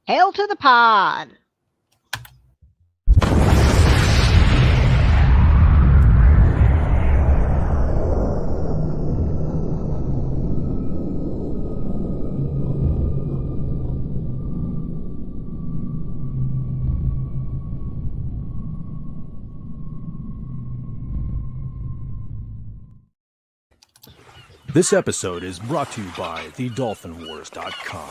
Hail to the pod. This episode is brought to you by thedolphinwars.com.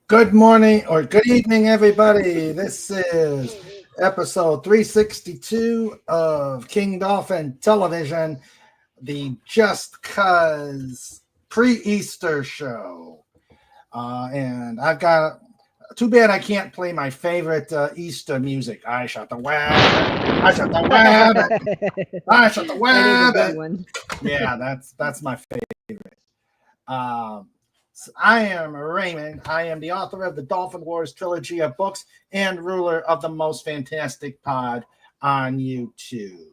Good morning or good evening, everybody. This is episode 362 of King Dolphin Television, the Just Cuz pre-Easter show. And I've got, too bad I can't play my favorite Easter music. I shot the web. I shot the web. I shot the web. That is a good one. Yeah, that's my favorite. I am Raymond. I am the author of the Dolphin Wars trilogy of books and ruler of the most fantastic pod on YouTube.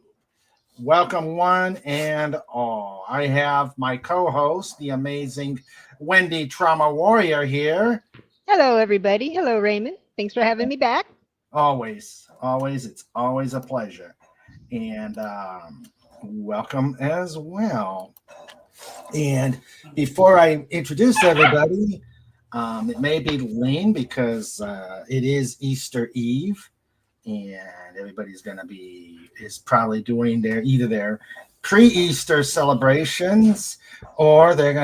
Welcome one and all. I have my co-host, the amazing Wendy Trauma Warrior here. Hello, everybody. Hello, Raymond. Thanks for having me back. Always. It's always a pleasure. And welcome as well. And before I introduce everybody, it may be lean because it is Easter Eve, and everybody's is probably doing either their pre-Easter celebrations, or they're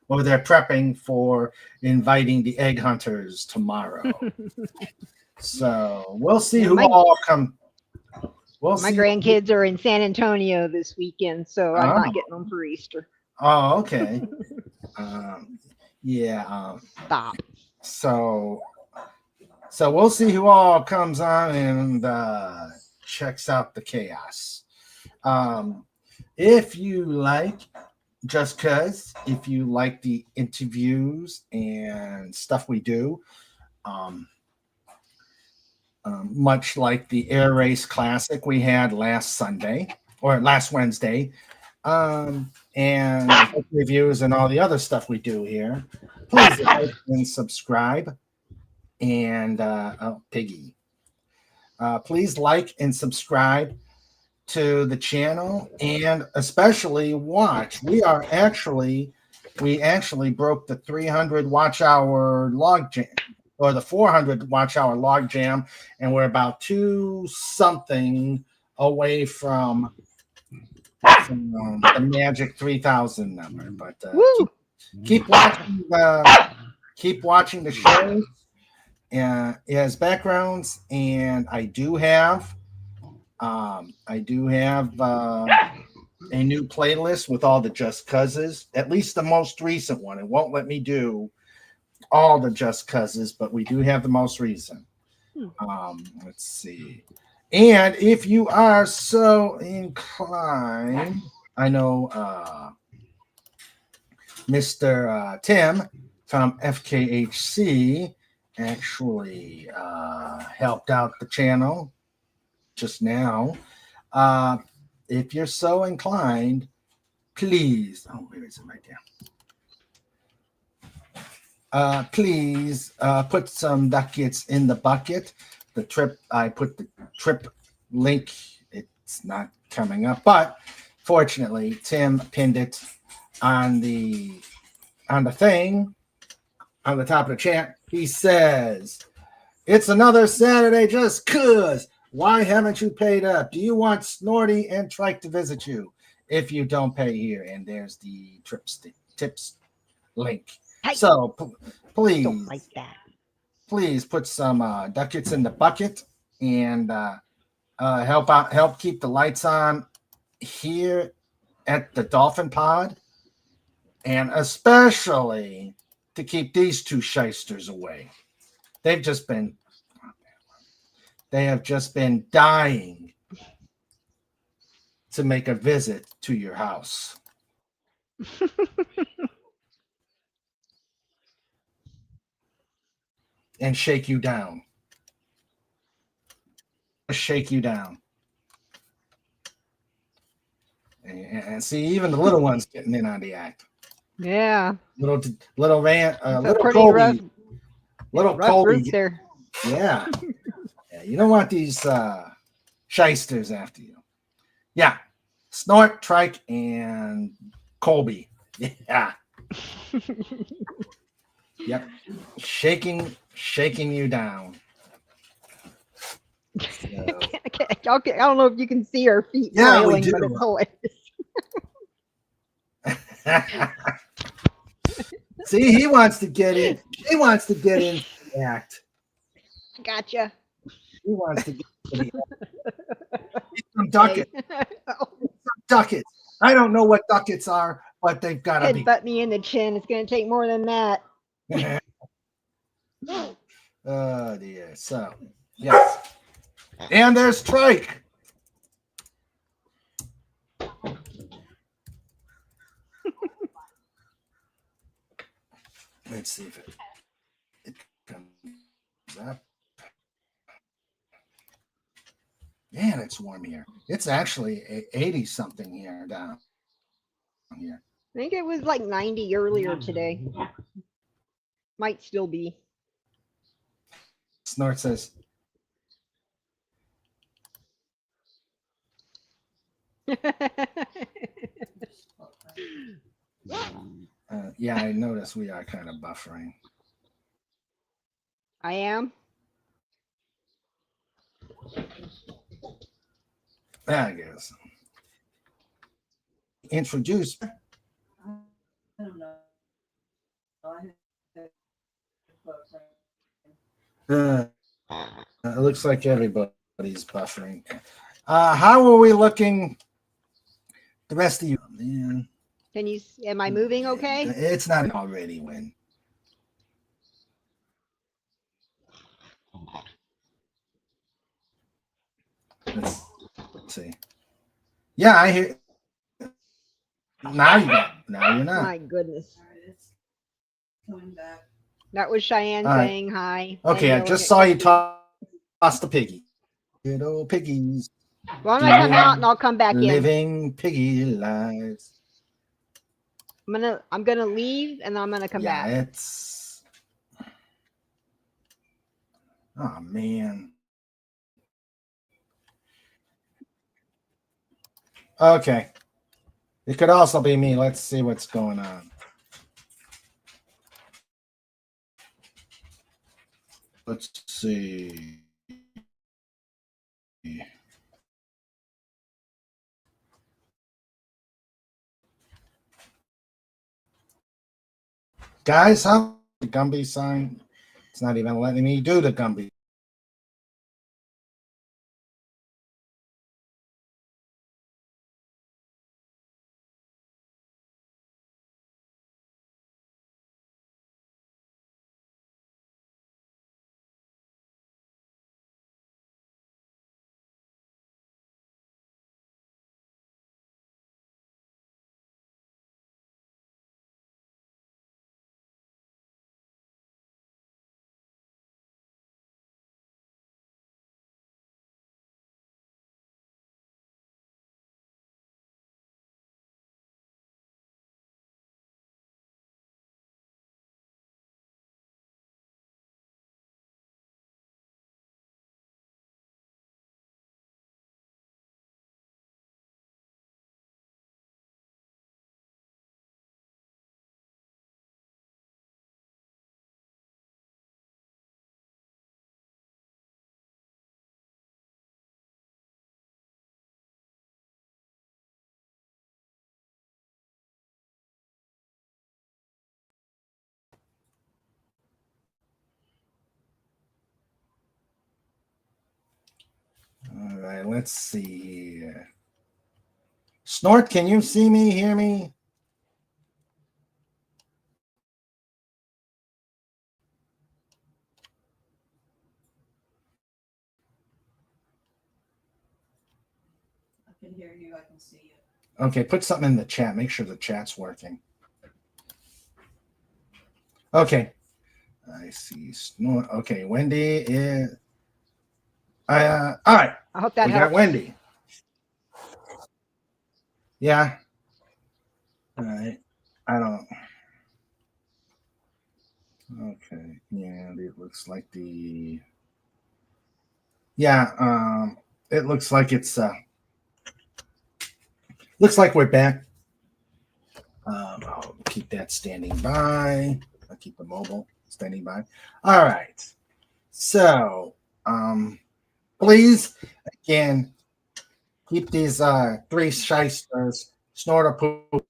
or they're prepping for inviting the egg hunters tomorrow. So we'll see who all come. My grandkids are in San Antonio this weekend, so I'm not getting them for Easter. Oh, okay. Stop. So we'll see who all comes on and checks out the chaos. If you like Just Cuz, if you like the interviews and stuff we do, much like the Air Race Classic we had last Wednesday, and reviews and all the other stuff we do here, please like and subscribe. And Piggy, please like and subscribe to the channel, and especially watch. We actually broke the 300 watch hour log jam, or the 400 watch hour log jam, and we're about 2 something away from the magic 3,000 number. But keep watching the shows as backgrounds, and I do have a new playlist with all the Just Cuzes, at least the most recent one. It won't let me do all the Just Cuzes, but we do have the most recent. Let's see. And if you are so inclined, I know Mr. Tim from FKHC actually helped out the channel just now. If you're so inclined, please, where is it? Right there. Please put some ducats in the bucket. I put the trip link. It's not coming up, but fortunately, Tim pinned it on the thing on the top of the chat. He says, "It's another Saturday just cuz. Why haven't you paid up? Do you want Snorty and Trike to visit you? If you don't pay here," and there's the tips link. So please, don't like that. Please put some ducats in the bucket and help keep the lights on here at the Dolphin Pod, and especially to keep these two shysters away. They have just been dying to make a visit to your house. And shake you down. Shake you down. And see, even the little ones getting in on the act. Yeah. Little Colby. Little rough Colby. group there. Yeah. Yeah. You don't want these shysters after you. Yeah. Snort, Trike, and Colby. Yeah. Yep. Shaking you down. So. I don't know if you can see our feet flailing, but it's hilarious. See, he wants to get in. He wants to get in the act. Gotcha. He wants to get in the act. Some ducats. Some ducats. I don't know what ducats are, but they've got to be. Headbutt me in the chin. It's going to take more than that. Oh dear. So, yes. And there's Trike. Let's see if it comes up. Man, it's warm here. It's actually 80 something here down here. I think it was like 90 earlier today. Might still be. Snort says, yeah, I noticed we are kind of buffering. I am. I guess. Introduce. It looks like everybody's buffering. How are we looking? The rest of you, man. Am I moving okay? It's not already when. Let's see. Yeah, I hear. Now you're not. My goodness. That was Cheyenne saying hi. Okay, I just saw you toss the piggy. Good old piggies. Well, I'm gonna come out and I'll come back in. Living piggy lives. I'm gonna leave and then I'm gonna come back. Yeah, it's. Oh man. Okay. It could also be me. Let's see what's going on. Let's see. Guys, how the Gumby sign? It's not even letting me do the Gumby. All right, let's see here. Snort, can you see me, hear me? I can hear you. I can see you. Okay, put something in the chat. Make sure the chat's working. Okay. I see Snort. Okay, Wendy is... all right. I hope that We helps. got Wendy. Yeah. All right. I don't... Okay. Yeah, it looks like the... Yeah, it looks like it's... looks like we're back. I'll keep that standing by. I'll keep the mobile standing by. All right. So, please, again, keep these three shysters, Snorter, Poop,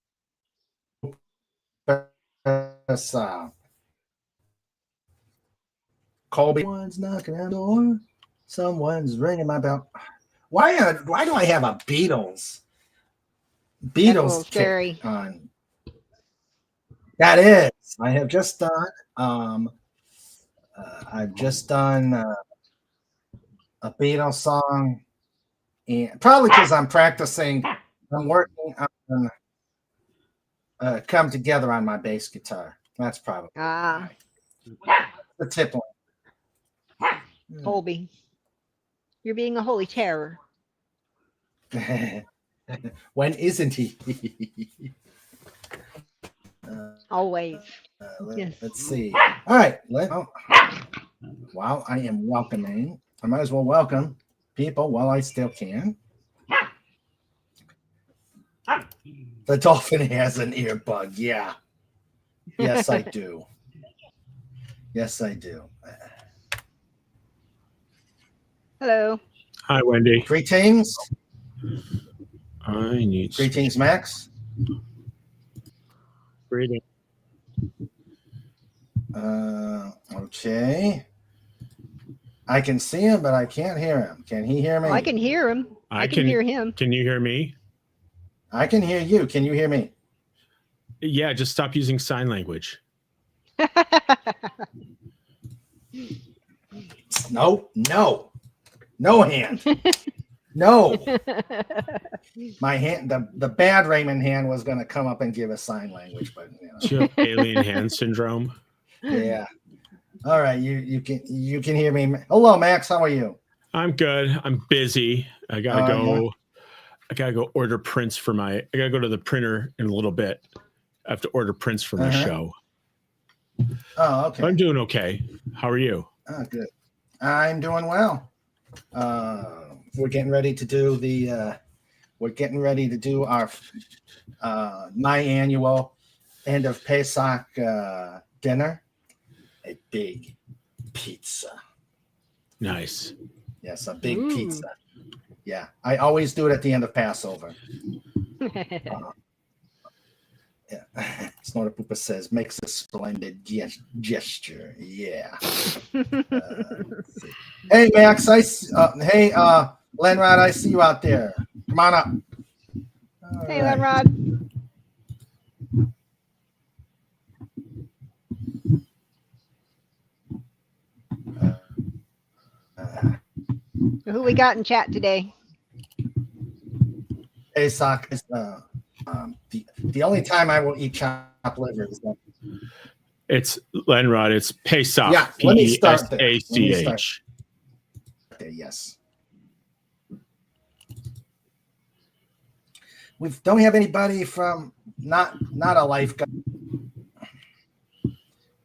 Colby. Someone's knocking on the door. Someone's ringing my bell. Why do I have a Beatles Echoes, very. kick on? That is. I have just done. I've just done a Beatles song, and probably because I'm practicing. I'm working on "Come Together" on my bass guitar. That's probably the tip line. Colby, you're being a holy terror. When isn't he? Always. Yes. Let's see. All right. While I am welcoming, I might as well welcome people while I still can. The dolphin has an earbud. Yeah. Yes, I do. Yes, I do. Hello. Hi, Wendy. Greetings. I need Greetings, Max. greeting. Okay. I can see him, but I can't hear him. Can he hear me? Oh, I can hear him. I can hear him. Can you hear me? I can hear you. Can you hear me? Yeah, just stop using sign language. No hand. No. My hand, the bad Raymond hand was going to come up and give us sign language, but Do you have alien hand syndrome? yeah. All right, you can hear me. Hello, Max. How are you? I'm good. I'm busy. I gotta go. Yeah. I gotta go order prints for my. I gotta go to the printer in a little bit. I have to order prints for my show. Oh, okay. I'm doing okay. How are you? Oh, good. I'm doing well. We're getting ready to do the. We're getting ready to do our my annual end of Pesach dinner. A big pizza. Nice. Yes, a big pizza. Yeah, I always do it at the end of Passover. Yeah. Snorter Poopa says, makes a splendid gesture. Yeah. Hey, Max. Hey, Lenrod, I see you out there. Come on up. All hey, right. Lenrod. Who we got in chat today? Pesach is the only time I will eat chopped liver is that. It's Lenrod. It's Pesach. Yeah, let me start there. Pesach. Okay, yes. Don't we have anybody from not a lifeguard?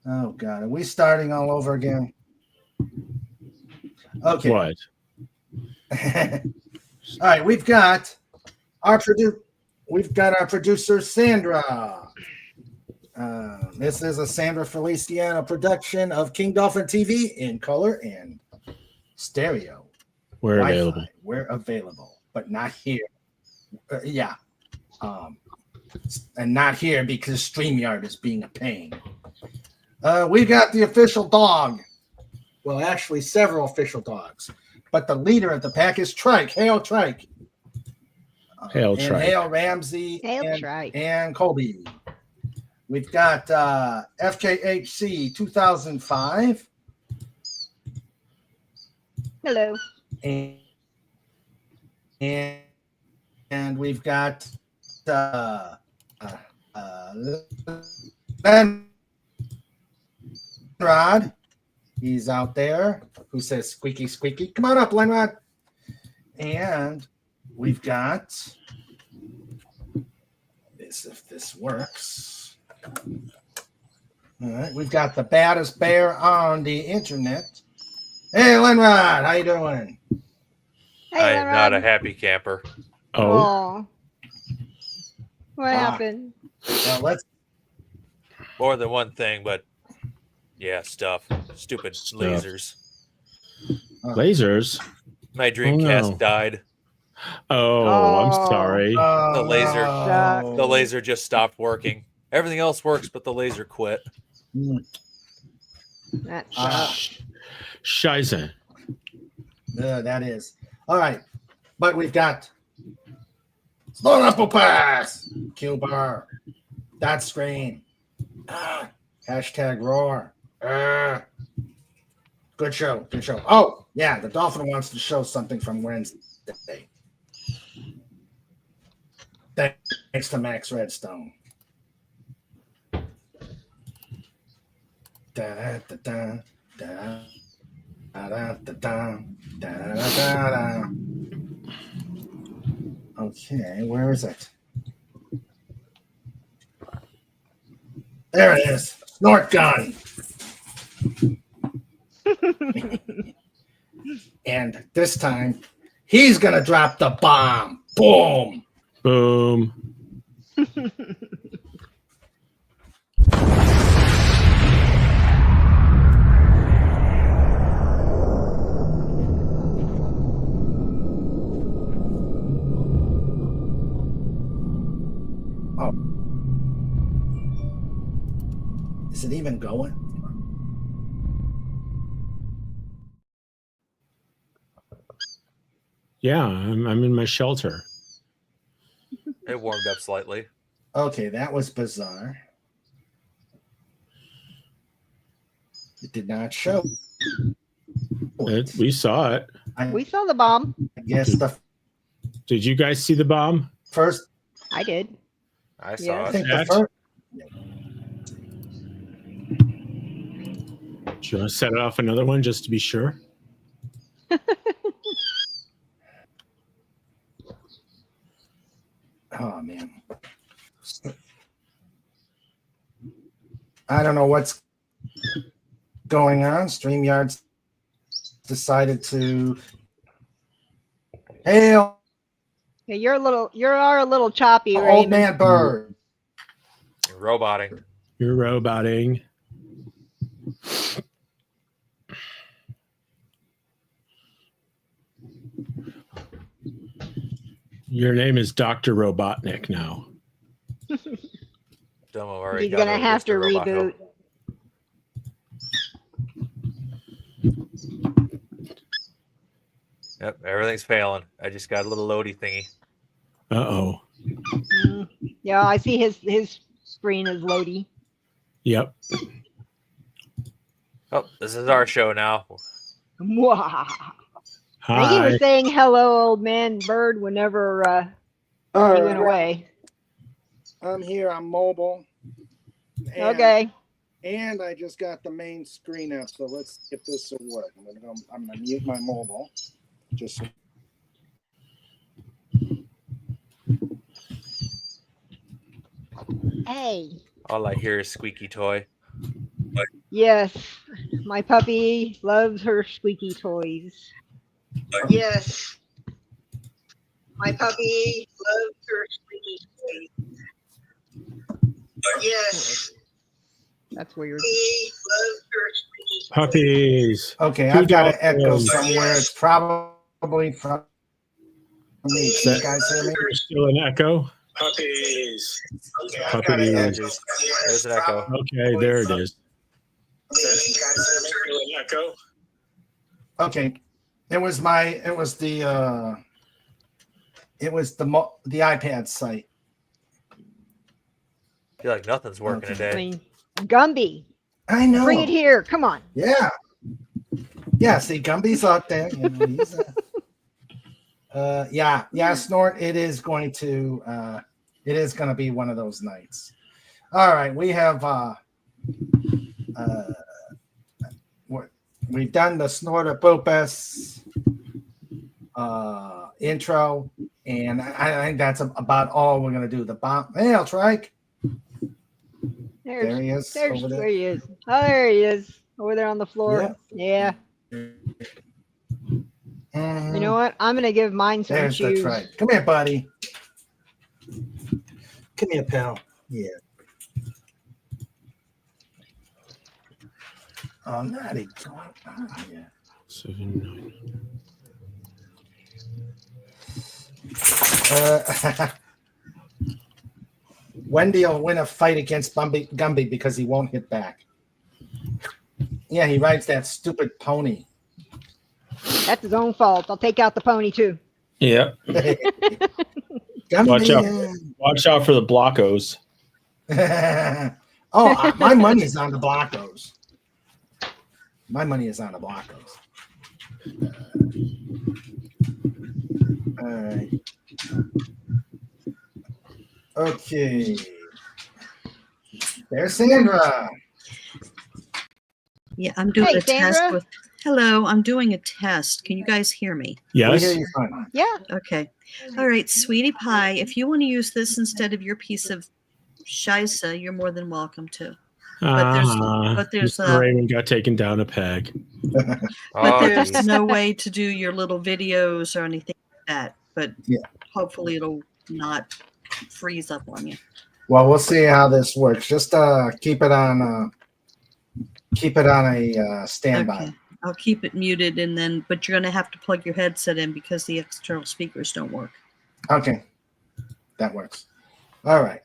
Oh God, are we starting all over again? Okay. What? All right, we've got our producer Sandra. This is a Sandra Feliciano production of King Dolphin TV in color and stereo. We're Wi-Fi. available. We're available, but not here. Yeah. And not here because StreamYard is being a pain. We got the official dog. Well, actually, several official dogs. But the leader of the pack is Trike. Hail, Trike. Hail and Trike. Hail Ramsey Hail Trike. and Colby. We've got FKHC 2005. Hello. And we've got Lenrod. He's out there. Who says squeaky, squeaky? Come on up, Lenrod. And we've got this, if this works. All right, we've got the baddest bear on the internet. Hey, Lenrod, how you doing? Hey, I am not a Lenrod. happy camper. Oh, Aw. What happened? Well, let's. More than one thing, but yeah, stuff. Stupid Stuff. lasers. lasers. My Dreamcast no. died. Oh, I'm Oh. sorry. The laser. no. The laser just stopped working. Everything else works, but the laser quit. That Ah. sucks. Scheiße. That is. All right. But we've got Slow Apple Pass, Q Bar, That Screen, hashtag Roar. Good show. Good show. Oh, yeah. The Dolphin wants to show something from Wednesday. Thanks to Max Redstone. Da, da, da, da. Da, da, da, da, da, da, da. Okay, where is it? There it is. Snort gun. And this time, he's going to drop the bomb. Boom. Boom. Is it even going? Yeah, I'm in my shelter. It warmed up slightly. Okay, that was bizarre. It did not show. We saw it. We saw the bomb. I guess the Did you guys see the bomb? first. I did. I saw Yeah. I it. think the Jack? first. Do you want to set it off another one just to be sure? Oh man. I don't know what's going on. StreamYard's decided to hail Yeah, you're a little choppy, old Raymond. man bird. Roboting. You're roboting. Your name is Dr. Robotnik now. Dumb, already He's got gonna over have to Mr. Roboto. reboot. Yep, everything's failing. I just got a little loady thingy. Uh-oh. Yeah, I see his screen is loady. Yep. Oh, this is our show now. Mwah. I think he Hi. was saying hello, old man bird, whenever he went away. I'm here. I'm mobile. Okay. And I just got the main screen up, so let's see if this will work. I'm gonna mute my mobile. Just Hey. All I hear is squeaky toy. Yes, my puppy loves her squeaky toys. Yes, my puppy loves her squeaky toys. Yes, that's weird. He loves her squeaky toys. Puppies. okay. Two I've got an echo dolphins. somewhere. It's probably from me. Can you guys hear me? There's still an echo. Puppies. Okay, I've got an echo. There's an echo. Okay, there it is. Okay, it was the It was the iPad site. I feel like nothing's working Okay. I today. mean, Gumby, I know. bring it here. Come on. Yeah. Yeah, see, Gumby's out there. You know, he's yeah, Snort. It is going to be one of those nights. All right, we have we've done the Snorter Boopus intro, and I think that's about all we're gonna do. The bomb. Hey, Trike. There he is. Over There there. he is. Oh, there he is. Over there on the floor. Yeah. Mhm. You know what? I'm gonna give mine some There's the shoes. Trike. Come here, buddy. Come here, pal. Yeah. Oh, naughty going on here. 7, 9. Wendy will win a fight against Gumby because he won't hit back. Yeah, he rides that stupid pony. That's his own fault. I'll take out the pony too. Yeah. Gumby. Watch out for the blockos. Oh, my money's on the blockos. My money is on the blockos. All right. Okay. There's Sandra. Yeah, I'm doing Hey, a test Sandra. with. Hello, I'm doing a test. Can you guys hear me? We Yes. hear you fine. Yeah. Okay. All right, Sweetie Pie, if you want to use this instead of your piece of shisa, you're more than welcome to. But there's Mr. Raymond got taken down a peg. But Oh, there's geez. no way to do your little videos or anything like that. But Yeah. hopefully it'll not freeze up on you. Well, we'll see how this works. Just keep it on a standby. Okay. I'll keep it muted but you're gonna have to plug your headset in because the external speakers don't work. Okay, that works. All right,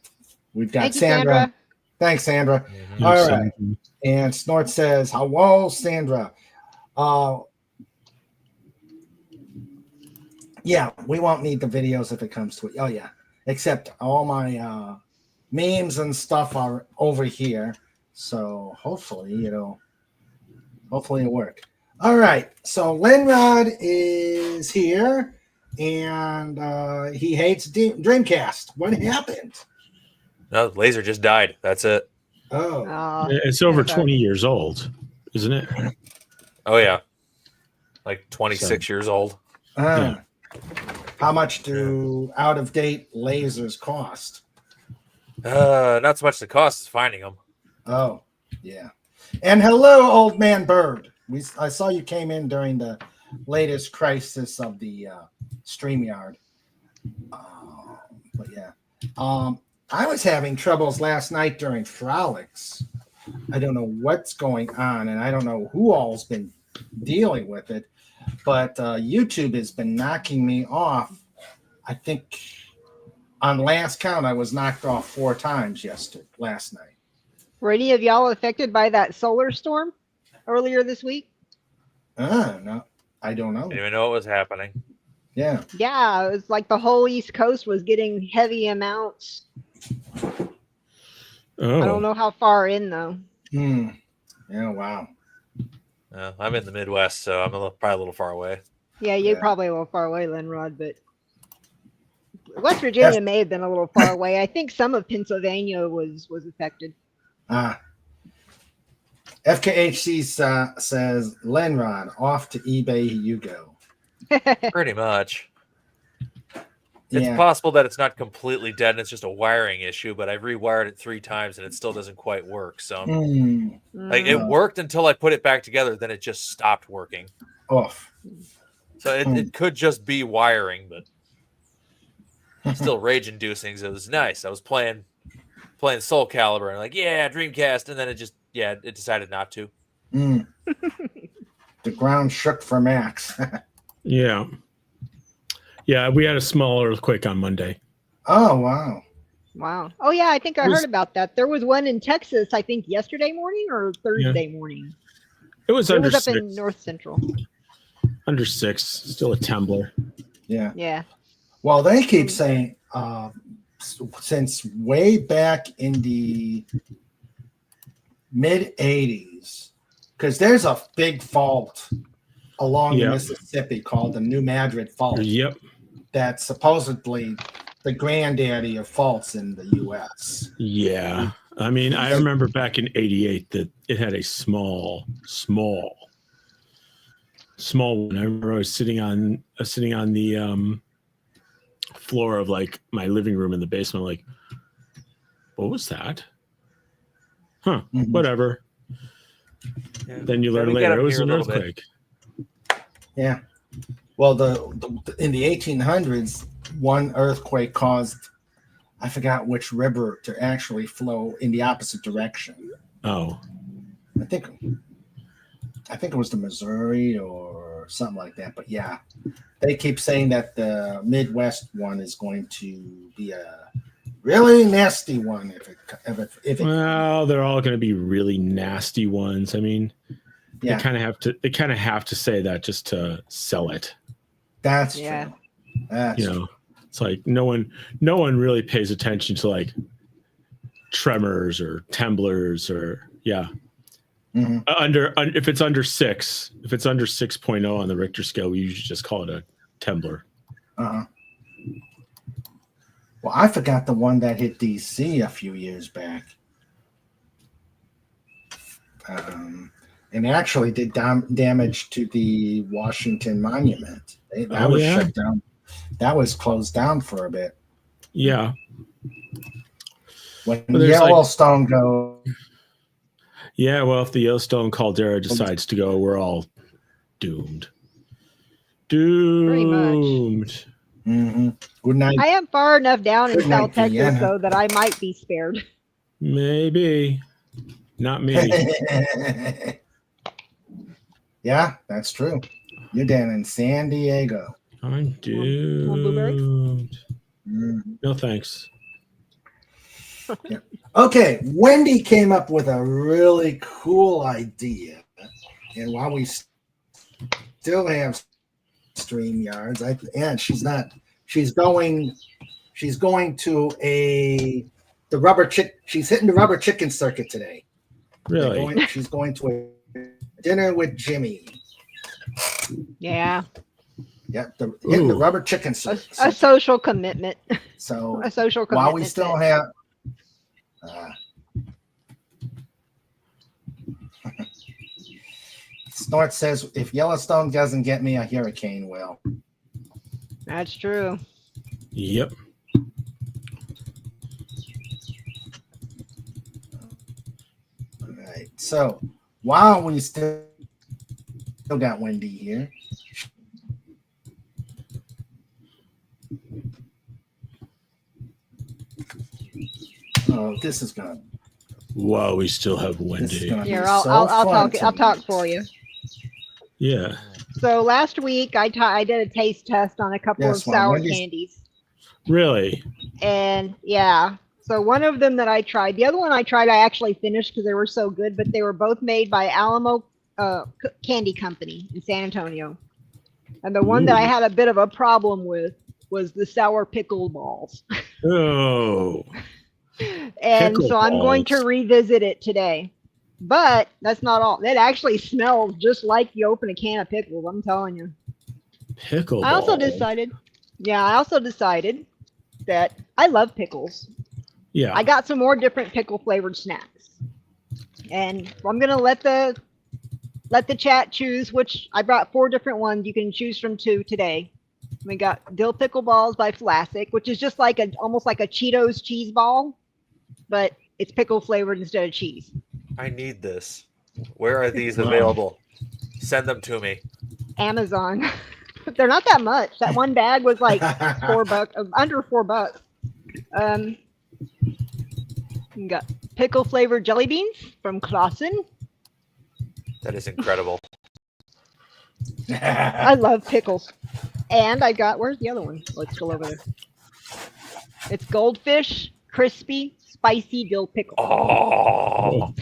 we've got Thank you, Sandra. Sandra. Thanks, Sandra. Mhm. All right. And Snort says, "Hello, Sandra." Yeah, we won't need the videos if it comes to it. Oh yeah, except all my memes and stuff are over here. So hopefully it'll work. All right. So Lenrod is here, and he hates Dreamcast. What happened? No, the laser just died. That's it. Oh, It's over Okay. 20 years old, isn't it? Oh yeah, like 26 years old. Yeah. How much do out of date lasers cost? Not so much the cost as finding them. Oh, yeah. And hello, old man Bird. I saw you came in during the latest crisis of the StreamYard. But yeah, I was having troubles last night during Frolics. I don't know what's going on, and I don't know who all's been dealing with it, but YouTube has been knocking me off. I think on last count, I was knocked off 4 times last night. Were any of y'all affected by that solar storm earlier this week? No, I don't know. Didn't even know what was happening. Yeah. Yeah, it was like the whole East Coast was getting heavy amounts. Oh. I don't know how far in though. Yeah, wow. I'm in the Midwest, so I'm probably a little far away. Yeah, you're Yeah. probably a little far away, Lenrod, but West Virginia may have been a little far away. I think some of Pennsylvania was affected. FKHC says, Lenrod, off to eBay you go. Pretty much. It's Yeah. possible that it's not completely dead and it's just a wiring issue, but I've rewired it 3 times and it still doesn't quite work. So like it worked until I put it back together, then it just stopped working. Off. So it could just be wiring, but still rage inducing. So it was nice. I was playing Soul Calibur and like, yeah, Dreamcast, and then it decided not to. The ground shook for Max. Yeah. Yeah, we had a small earthquake on Monday. Oh, wow. Wow. Oh yeah, I think I heard about that. There was one in Texas, I think yesterday morning or Thursday morning. It was It under was up 6. in North Central. Under 6. Still a temblor. Yeah. Yeah. Well, they keep saying since way back in the mid 80s, because there's a big fault along the Mississippi called the New Madrid Fault. Yep. That's supposedly the granddaddy of faults in the U.S. Yeah. I mean, I remember back in '88 that it had a small one. I remember I was sitting on the floor of like my living room in the basement, like, what was that? Huh? Mhm. Whatever. Yeah. Then you Yeah, learn we get later up it was here a an little bit. earthquake. Yeah. Well, in the 1800s, one earthquake caused, I forgot which river to actually flow in the opposite direction. Oh. I think it was the Missouri or something like that. But yeah, they keep saying that the Midwest one is going to be a really nasty one. If it Well, they're all going to be really nasty ones. I mean, yeah, they kind of have to say that just to sell it. that's Yeah. true. That's You know, it's like no one really pays attention to like tremors or temblors or Mhm. if it's under 6.0 on the Richter scale, we usually just call it a tembler. Uh-huh. Well, I forgot the one that hit DC a few years back. And actually did damage to the Washington Monument. That was shut down. That was closed down for a bit. Yeah. When Well, there's Yellowstone goes. Yeah, well, if the Yellowstone caldera decides to go, we're all doomed. Pretty Doomed. Mm-hmm. Good night. I am far enough down in Good South night, Texas, Deanna. though, that I might be spared. Maybe. Not me. Yeah, that's true. You're down in San Diego. I'm doomed. Want blueberry? Mhm. No thanks. Yeah. Okay, Wendy came up with a really cool idea, and while we still have StreamYards, and she's going to the rubber chick. She's hitting the rubber chicken circuit today. Really? She's going to a dinner with Jimmy. Yeah. Yeah, hitting the Ooh. rubber chicken A circuit. social commitment. So A social commitment. while we still have. Snort says, if Yellowstone doesn't get me, a hurricane will. That's true. Yep. All right. So while we still got Wendy here. Oh, this is gonna. Wow, we still have Wendy. Here, I'll talk for you. Yeah. So last week I did a taste test on a couple of sour candies. Really? And yeah, so one of them that I tried, the other one I actually finished because they were so good, but they were both made by Alamo Candy Company in San Antonio. And the one that I had a bit of a problem with was the sour pickle balls. Oh. And Pickle so I'm going to balls. revisit it today. But that's not all. It actually smells just like you open a can of pickles, I'm telling you. Pickle I also balls. decided that I love pickles. Yeah. I got some more different pickle flavored snacks. And I'm going to let the chat choose which. I brought 4 different ones. You can choose from 2 today. We got dill pickle balls by Vlasic, which is just like almost like a Cheetos cheese ball, but it's pickle flavored instead of cheese. I need this. Where are these available? Send them to me. Amazon. They're not that much. That one bag was like $4, under $4. You got pickle flavored jelly beans from Clausen. That is incredible. I love pickles. And I got, where's the other one? Oh, it's still over there. It's Goldfish Crispy Spicy Dill Pickle. Oh,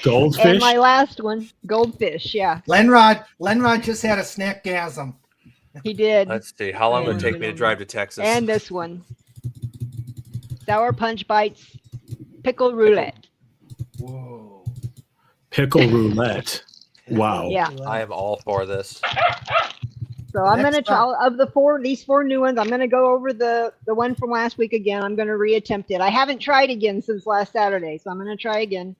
Goldfish? And my last one, Goldfish, yeah. Lenrod just had a snackgasm. He did. Let's see. How long would it And- take me to drive to Texas? And this one. Sour Punch Bites Pickle Roulette. Whoa. Pickle roulette. Wow. Yeah. I am all for this. So I'm Next gonna try of these four new ones. I'm gonna go over the one from last week again. I'm gonna reattempt it. I haven't tried again since last Saturday, so I'm gonna try again.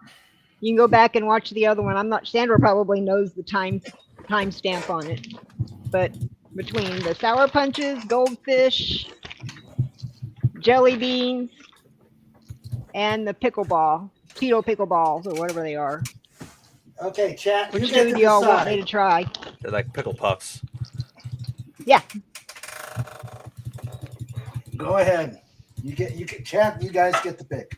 You can go back and watch the other one. I'm not. Sandra probably knows the time stamp on it, but between the sour punches, goldfish, jelly beans, and the pickleball, Tito pickleballs or whatever they are. Okay, chat. Which you get two to do y'all want me to decide. try? They're like pickle puffs. Yeah. Go ahead. You get chat. You guys get the pick.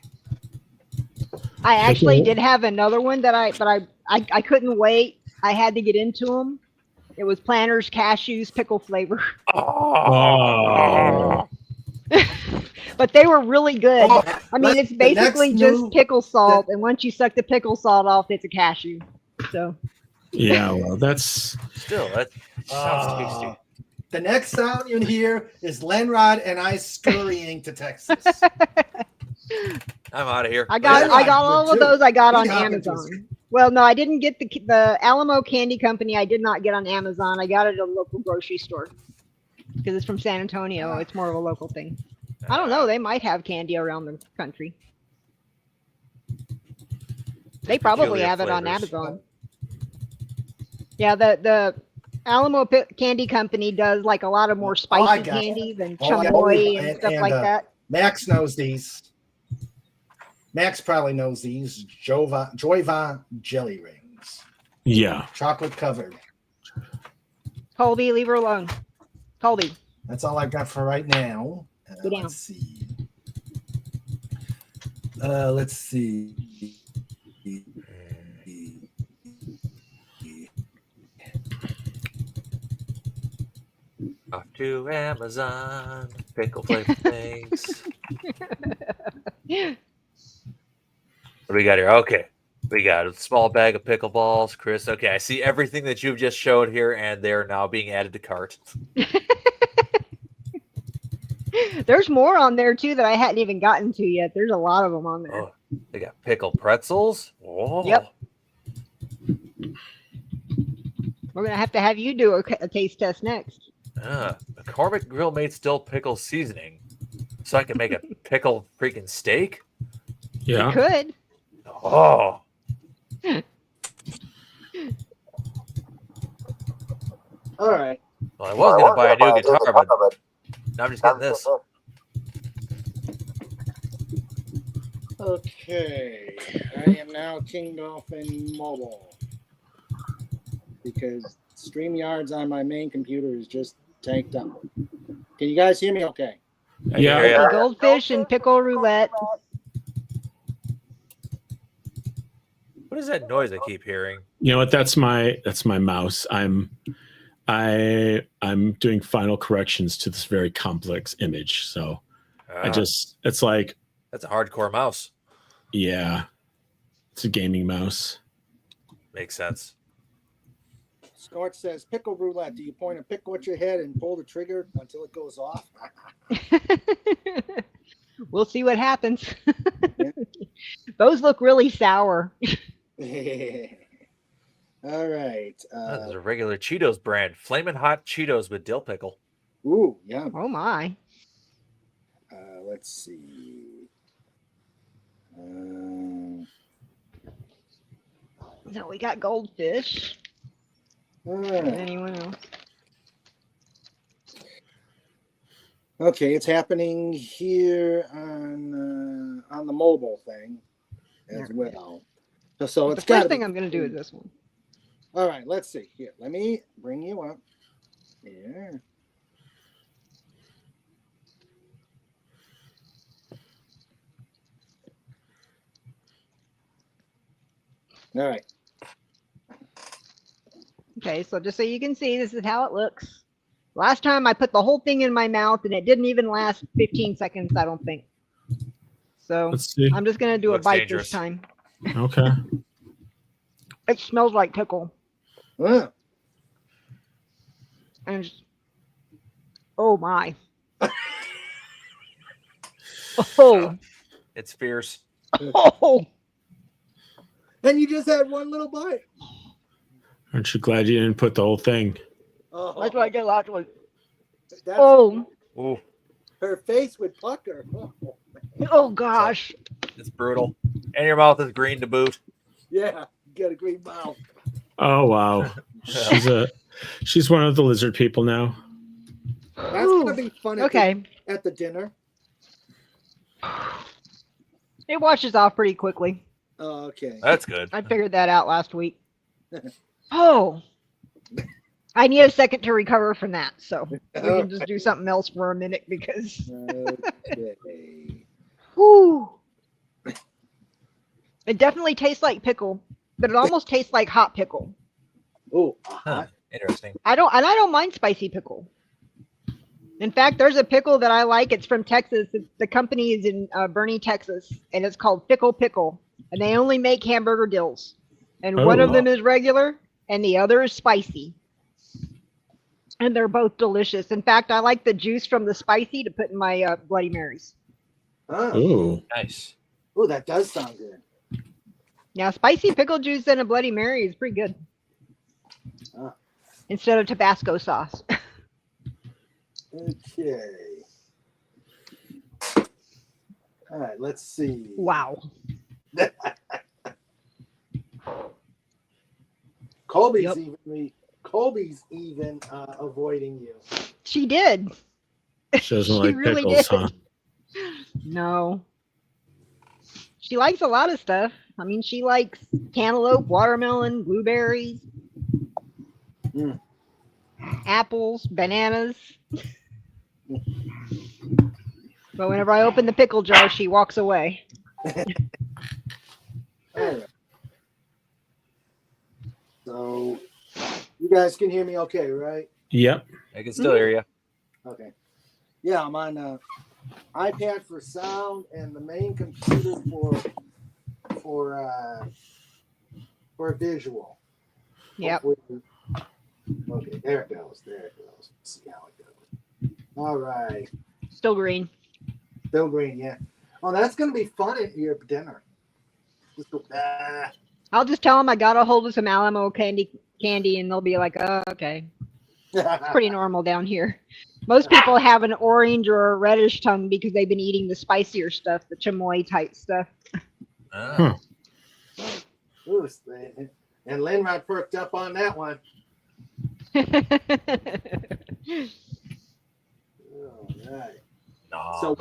I actually Pickle- did have another one that I couldn't wait. I had to get into them. It was Planters Cashews pickle flavor, Oh. but they were really good. Oh, I mean, it's the next basically just new- pickle salt, and once you suck the pickle salt off, it's a cashew. So Yeah, well, that's Still, that sounds tasty. The next sound you hear is Lenrod and I scurrying to Texas. I'm out of here. I got Yeah, all of too. those. I got on We happened to Amazon. Well, no, I didn't get the Alamo Candy Company. I did not get on Amazon. I got it at a local grocery store because it's from San Antonio. It's more of a local thing. I don't know. They might have candy around the country. They probably Peculiar have it on flavors. Amazon. Yeah, the Alamo Candy Company does like a lot of more I spicy got it. candy than Oh, yeah. chamoy and And- stuff and, like uh, that. Max knows these. Max probably knows these. Joyva jelly rings. yeah. Chocolate covered. Colby, leave her alone. Colby. That's all I've got for right now. Sit down. Let's see. Let's see. Off to Amazon. Pickle flavor things. What do we got here? Okay. We got a small bag of pickleballs, Chris. Okay, I see everything that you've just showed here, and they're now being added to cart. There's more on there too that I hadn't even gotten to yet. There's a lot of them on there. Oh, they got pickle pretzels. Oh. Yep. We're gonna have to have you do a taste test next. McCormick Grill made still pickle seasoning, so I can make a pickle freaking steak. Yeah. Could. Oh, All right. well, I was gonna buy a new guitar, but now I'm just getting this. Okay, I am now King Dolphin Mobile because StreamYards on my main computer is just tanked up. Can you guys hear me okay? I can Yeah. hear ya. Goldfish and pickle roulette. What is that noise I keep hearing? You know what? That's my mouse. I'm doing final corrections to this very complex image. So it's like, That's a hardcore mouse. yeah, it's a gaming mouse. Makes sense. Snort says, pickle roulette. Do you point a pickle at your head and pull the trigger until it goes off? We'll see what happens. Yeah. Those look really sour. All right. This is a regular Cheetos brand. Flamin' Hot Cheetos with dill pickle. Ooh, yum. Oh my. Let's see. So we got goldfish. All right. Anyone else? Okay, it's happening here on the mobile thing as well. So The it's got first thing I'm going to do is this one. All right, let's see. Here, let me bring you up. Here. All right. Okay, so just so you can see, this is how it looks. Last time I put the whole thing in my mouth and it didn't even last 15 seconds, I don't think. So Let's see. I'm just going to do a Looks bite dangerous. this time. Okay. It smells like pickle. Ah, And just, Oh my. Oh. It's fierce. Oh. And you just had one little bite. Aren't you glad you didn't put the whole thing? Oh, That's what I did last week. that's, Oh. Ooh, her face would pucker. Oh gosh. it's brutal. And your mouth is green to boot. Yeah, you got a green mouth. Oh wow. She's one of the lizard people now. That's gonna be fun Okay. at the dinner. It washes off pretty quickly. Oh, okay. That's good. I figured that out last week. Oh. I need a second to recover from that, so we can just do something else for a minute because Okay. whew. It definitely tastes like pickle, but it almost tastes like hot pickle. Oh, Huh. Interesting. I don't mind spicy pickle. In fact, there's a pickle that I like. It's from Texas. The company is in Bernie, Texas, and it's called Pickle Pickle. And they only make hamburger dills. And one of them is regular, and the other is spicy. And they're both delicious. In fact, I like the juice from the spicy to put in my Bloody Marys. oh. Ooh. Nice. Oh, that does sound good. Yeah, spicy pickle juice in a Bloody Mary is pretty good. Ah. Instead of Tabasco sauce. Okay. All right, let's see. Wow. Colby's Yep. even avoiding you. She did. She doesn't She like really pickles, did. huh? No. She likes a lot of stuff. I mean, she likes cantaloupe, watermelon, blueberries, Mm. apples, bananas. But whenever I open the pickle jar, she walks away. All right. So, you guys can hear me okay, right? Yep. I can still hear you. Okay. Yeah, I'm on iPad for sound and the main computer for visual. Yep. Hopefully- Okay, there it goes. There it goes. Let's see how it goes. All right. Still green. Still green, yeah. Oh, that's gonna be fun at your dinner. Just go, I'll just tell them I got a hold of some Alamo candy, and they'll be like, oh, okay. It's pretty normal down here. Most people have an orange or a reddish tongue because they've been eating the spicier stuff, the chamoy type stuff. Ah. Ooh, and Linrod perked up on that one. All right. No. So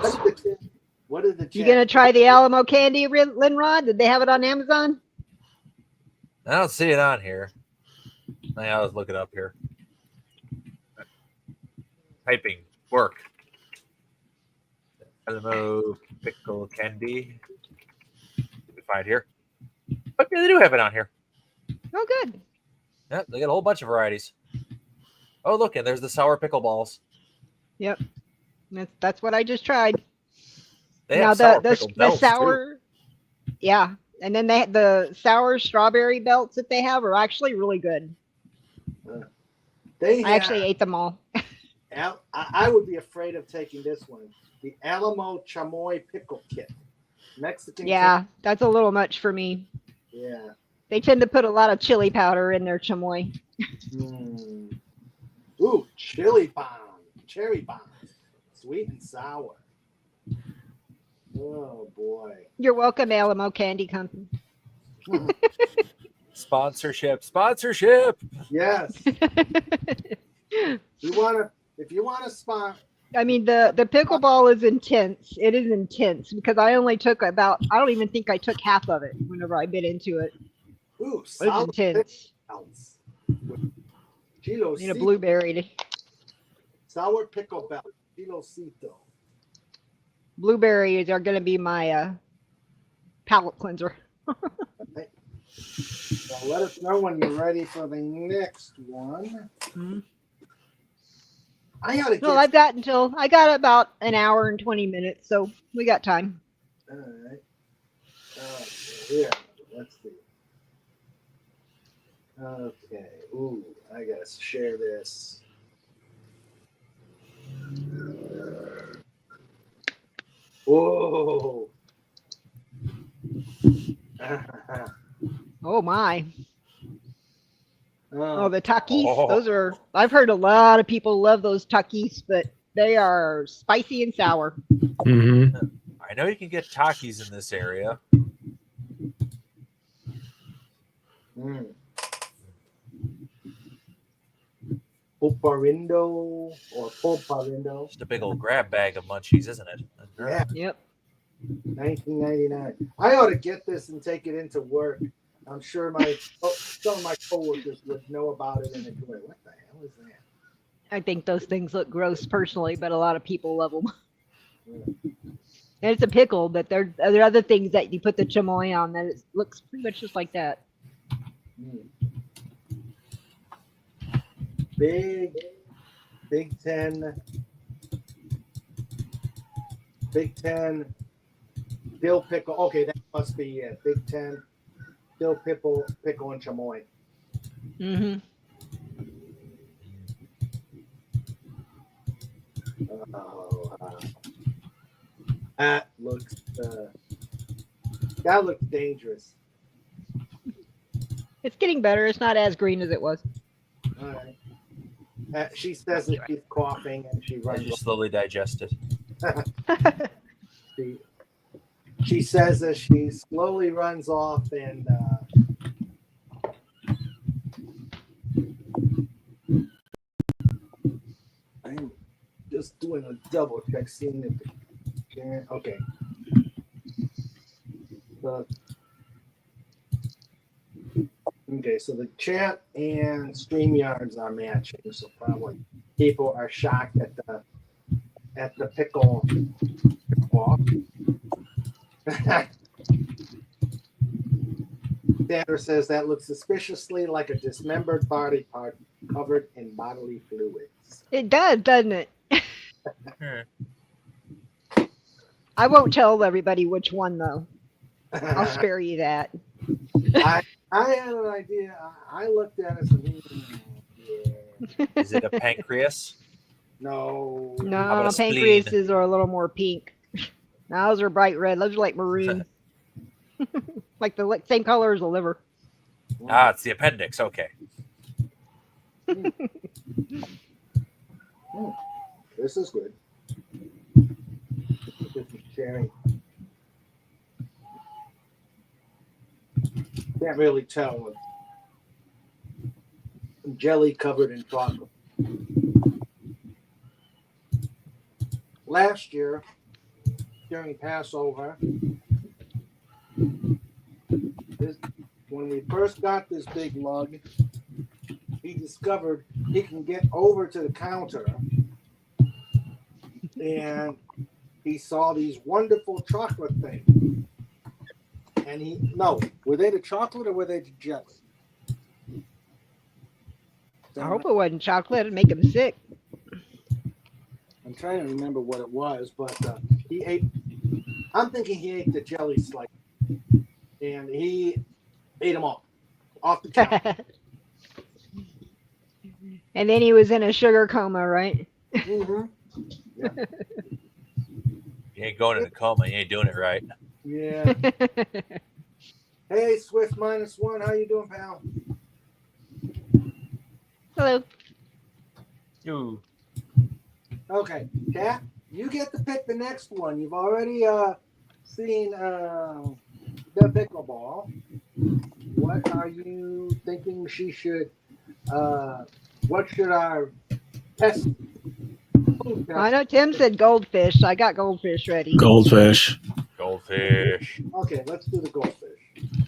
what did the You gonna try the Alamo candy, Linrod? Did they have it on Amazon? I don't see it on here. I'll look it up here. Typing work. Alamo pickle candy. We find here. But yeah, they do have it on here. Oh, good. Yeah, they got a whole bunch of varieties. Oh, look, and there's the sour pickle balls. Yep. That's what I just tried. They Now have sour the pickle belts, sour, yeah, and then the sour strawberry belts that they have are actually really good. I actually ate them all. I would be afraid of taking this one. The Alamo Chamoy Pickle Kit. Mexican. Yeah, that's a little much for me. Yeah. They tend to put a lot of chili powder in their chamoy. Mm. Ooh, chili bomb. Cherry bomb. Sweet and sour. Oh, boy. You're welcome, Alamo Candy Company. Sponsorship. Yes. If you want to spot. I mean, the pickleball is intense. It is intense because I only took I don't even think I took half of it whenever I bit into it. Ooh, It's sour intense. pickles. Chilo Need a blueberry. Sour pickle belt. Chilocito. Blueberries are going to be my palate cleanser. Okay. So let us know when you're ready for the next one. Mm-hmm. I gotta Well, get. I got about an hour and 20 minutes, so we got time. All right. Here, let's see. Okay. Ooh, I gotta share this. Whoa. Oh my. Oh, Oh, the Takis. Oh. Those are, I've heard a lot of people love those Takis, but they are spicy and sour. Mm-hmm. I know you can get Takis in this area. mm. Pulparindo or Pulparindo. Just a big old grab bag of munchies, isn't it? Yeah. Yep. 1999. I ought to get this and take it into work. I'm sure some of my coworkers would know about it and they'd be like, "What the hell is that?" I think those things look gross personally, but a lot of people love them. Yeah. And it's a pickle, but there are other things that you put the chamoy on that it looks pretty much just like that. Mm. Big Ten dill pickle. Okay, that must be it. Big Ten dill pickle and chamoy. Mm-hmm. That looks dangerous. It's getting better. It's not as green as it was. All right. She says that she's coughing and she As runs. you slowly digest it. She says that she slowly runs off and I'm just doing a double check, seeing if okay. So the chat and StreamYards are matching, so probably people are shocked at the pickle walk. Sandra says that looks suspiciously like a dismembered body part covered in bodily fluids. It does, doesn't it? Hmm. I won't tell everybody which one though. I'll spare you that. I had an idea. I looked at it and yeah. Is it a pancreas? No. How No, about a pancreases are a little more pink. Now those are bright red. Those are like maroon. Like the same color as the liver. Ah, it's the appendix. Okay. This is good. This is sharing. Can't really tell. Jelly covered in chocolate. Last year, during Passover, when we first got this big lug, he discovered he can get over to the counter and he saw these wonderful chocolate things. And were they the chocolate or were they the jelly? I hope it wasn't chocolate. It'd make him sick. I'm trying to remember what it was, but I'm thinking he ate the jelly slice. And he ate them all off the counter. And then he was in a sugar coma, right? Mm-hmm. Yeah. You ain't going in a coma. You ain't doing it right. Yeah. Hey, Swift -1, how you doing, pal? Hello. You. Okay, Kat, you get to pick the next one. You've already seen the pickleball. What are you thinking she should? What should our test? I know Tim said goldfish. I got goldfish ready. Goldfish. Goldfish. Okay, let's do the goldfish.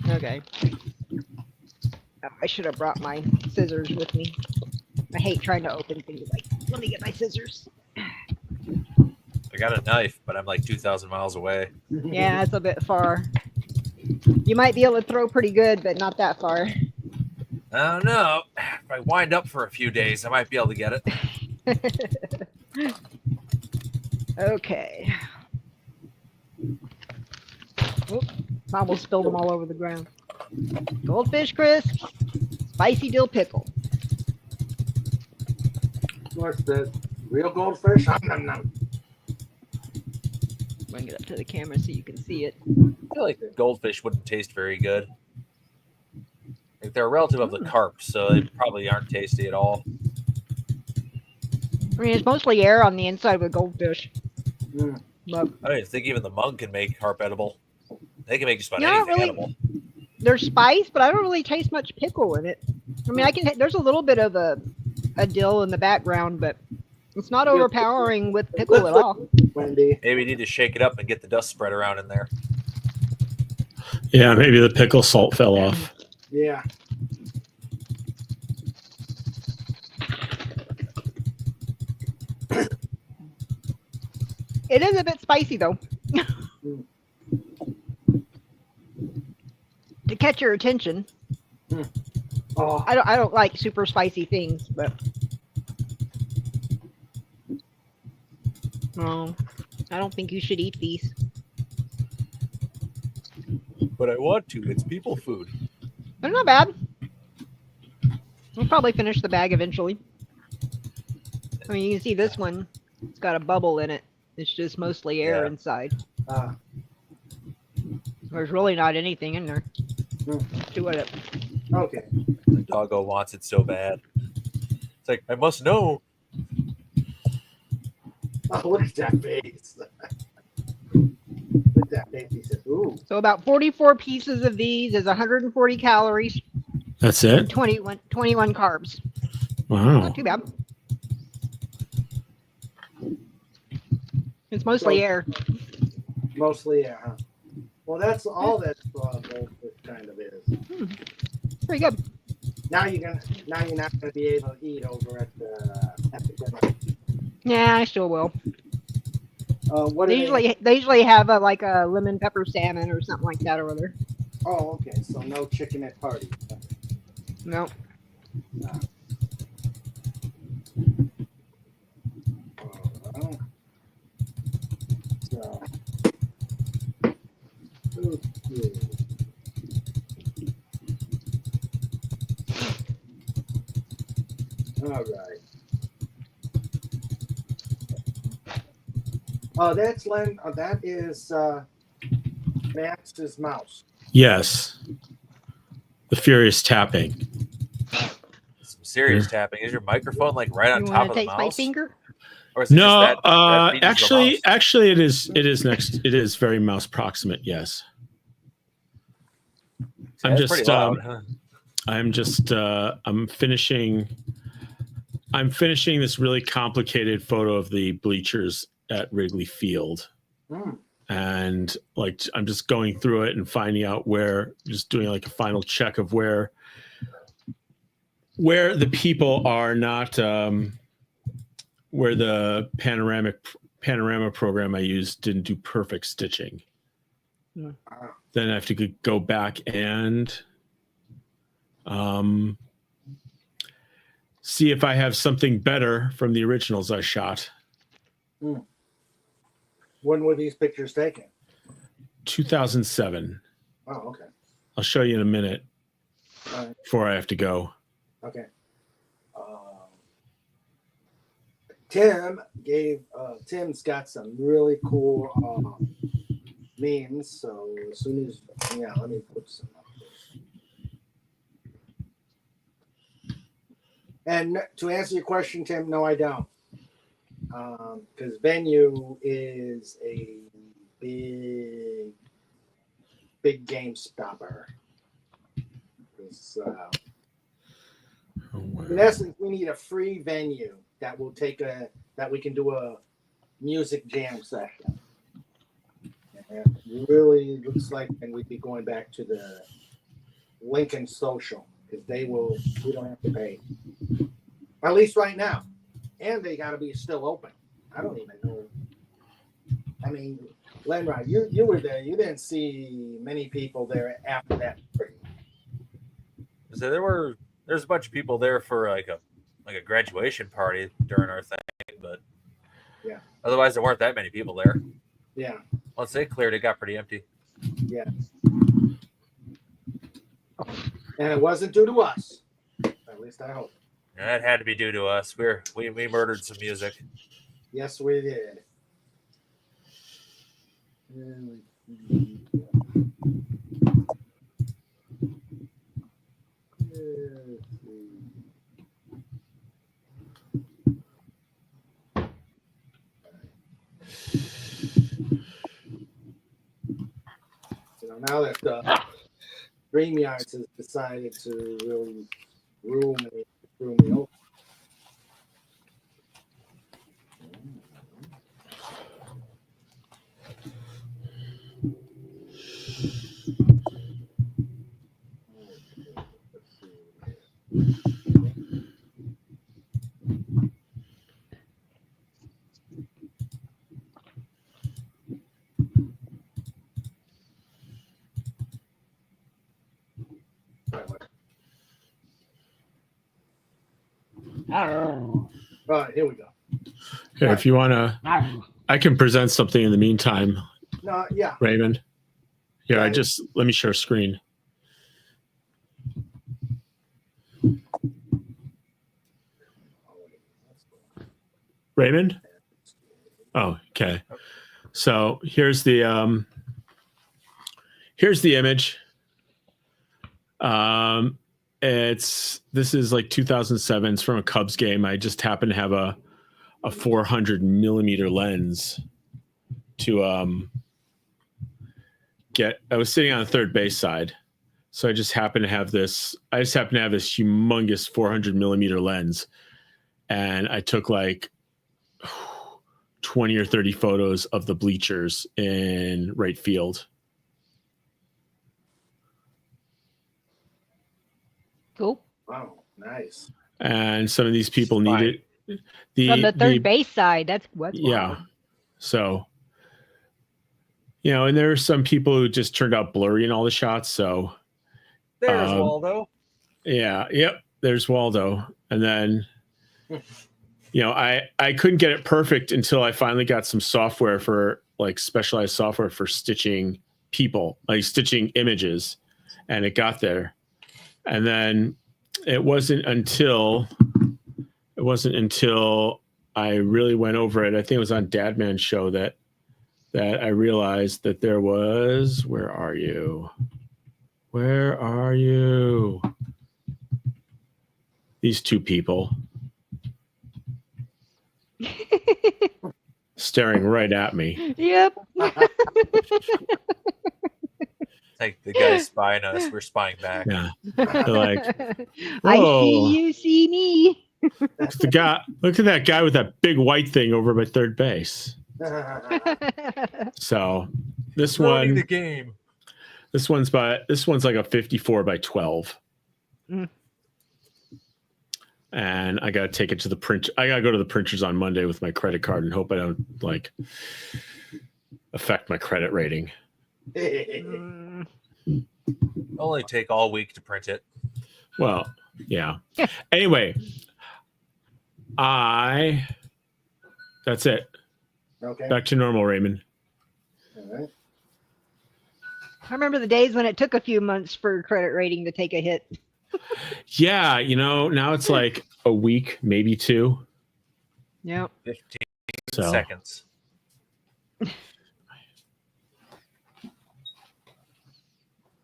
Okay. Oh, I should have brought my scissors with me. I hate trying to open things like, let me get my scissors. I got a knife, but I'm like 2,000 miles away. Yeah, it's a bit far. You might be able to throw pretty good, but not that far. I don't know. If I wind up for a few days, I might be able to get it. Okay. Oop, I almost spilled them all over the ground. Goldfish crisp, spicy dill pickle. Of course, the Real goldfish. Nom, nom. Bring it up to the camera so you can see it. I feel like goldfish wouldn't taste very good. Like they're a relative of the carp, so they probably aren't tasty at all. I mean, it's mostly air on the inside with goldfish. Mm. But I don't even think even the monk can make carp edible. They can make just about Yeah, anything really. edible. there's spice, but I don't really taste much pickle in it. I mean, there's a little bit of a dill in the background, but it's not overpowering with pickle at all. Wendy. Maybe you need to shake it up and get the dust spread around in there. Yeah, maybe the pickle salt fell off. Yeah. It is a bit spicy though. To catch your attention. Oh, I don't like super spicy things, but no, I don't think you should eat these. But I want to. It's people food. They're not bad. We'll probably finish the bag eventually. I mean, you can see this one. It's got a bubble in it. It's just mostly air Yeah. inside. uh, There's really not anything in there. Do it. okay. The doggo wants it so bad. It's like, I must know. Oh, look at that face. Look at that face. He says, ooh. So about 44 pieces of these is 140 calories, That's and it? 21 carbs. Wow. Not too bad. It's mostly air. Mostly, yeah. Huh? Well, that's all that goldfish kind of is. Pretty good. Now you're not gonna be able to eat over at the dinner. Yeah, I still will. What They usually have like a lemon pepper salmon or something like that over there. Oh, okay. So no chicken at party. No. So, okay. All right. Oh, that's Len. That is Max's mouse. Yes. The furious tapping. Some serious tapping. Is your microphone like right on You top want of to the taste my mouse? finger? Or is it No, just that feeds the mouse? actually it is next. It is very mouse proximate. Yes. I'm That's pretty just, loud, huh? I'm finishing this really complicated photo of the bleachers at Wrigley Field. Mm. And like, I'm just going through it and finding out just doing like a final check of where the people are not, where the panorama program I used didn't do perfect stitching. Then I have to go back and see if I have something better from the originals I shot. When were these pictures taken? 2007. Oh, okay. I'll show you in a minute All right. before I have to go. Okay. Tim's got some really cool memes. So as soon as let me put some up there. And to answer your question, Tim, no, I don't. Because Venue is a big game stopper. In essence, we need a free venue that will that we can do a music jam session. And it really looks like, and we'd be going back to the Lincoln Social because we don't have to pay, at least right now, and they got to be still open. I don't even know. I mean, Lenrod, you were there. You didn't see many people there after that. So there's a bunch of people there for like a graduation party during our thing, but yeah. Otherwise, there weren't that many people there. Yeah. Once they cleared, it got pretty empty. Yeah. And it wasn't due to us. At least I hope. That had to be due to us. We murdered some music. Yes, we did. Now that StreamYards has decided to really rule me over. All right, here we go. Here, if you want to, I can present something in the meantime, No, yeah. Raymond. Here, Yeah. let me share screen. Raymond? Oh, okay. So here's the image. This is like 2007. It's from a Cubs game. I just happened to have a 400 millimeter lens to I was sitting on the third base side. So I just happened to have this humongous 400 millimeter lens. And I took like 20 or 30 photos of the bleachers in right field. Cool. Wow, nice. And some of these people needed From the third base side. That's what's yeah. wild. So, and there are some people who just turned out blurry in all the shots. So There's Waldo. Yeah. Yep. There's Waldo. And then, I couldn't get it perfect until I finally got some software for like specialized software for stitching people, like stitching images. And it got there. And then it wasn't until I really went over it. I think it was on Dadman's show that I realized that there was, where are you? These two people staring right at me. Yep. Like the guy's spying us, we're spying back. Yeah. They're like, I "Whoa." see you, see me. Look at that guy with that big white thing over by third base. So this Ruining one, the game. this one's like a 54 by 12. Mm. And I got to take it to the print. I got to go to the printers on Monday with my credit card and hope I don't like affect my credit rating. Only take all week to print it. Well, yeah. Anyway, that's it. Okay. Back to normal, Raymond. All right. I remember the days when it took a few months for credit rating to take a hit. Yeah, now it's like a week, maybe two. Yep. 15 So. seconds.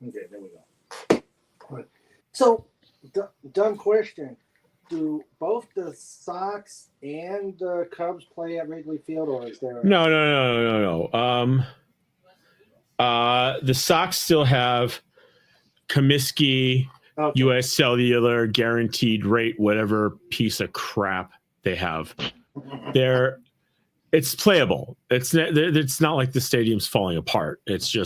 Okay, there we go. All right. So, dumb question. Do both the Sox and the Cubs play at Wrigley Field, or is there... No. The Sox still have Comiskey, Okay. U.S. Cellular, guaranteed rate, whatever piece of crap they have. It's playable. It's not like the stadium's falling apart. It's a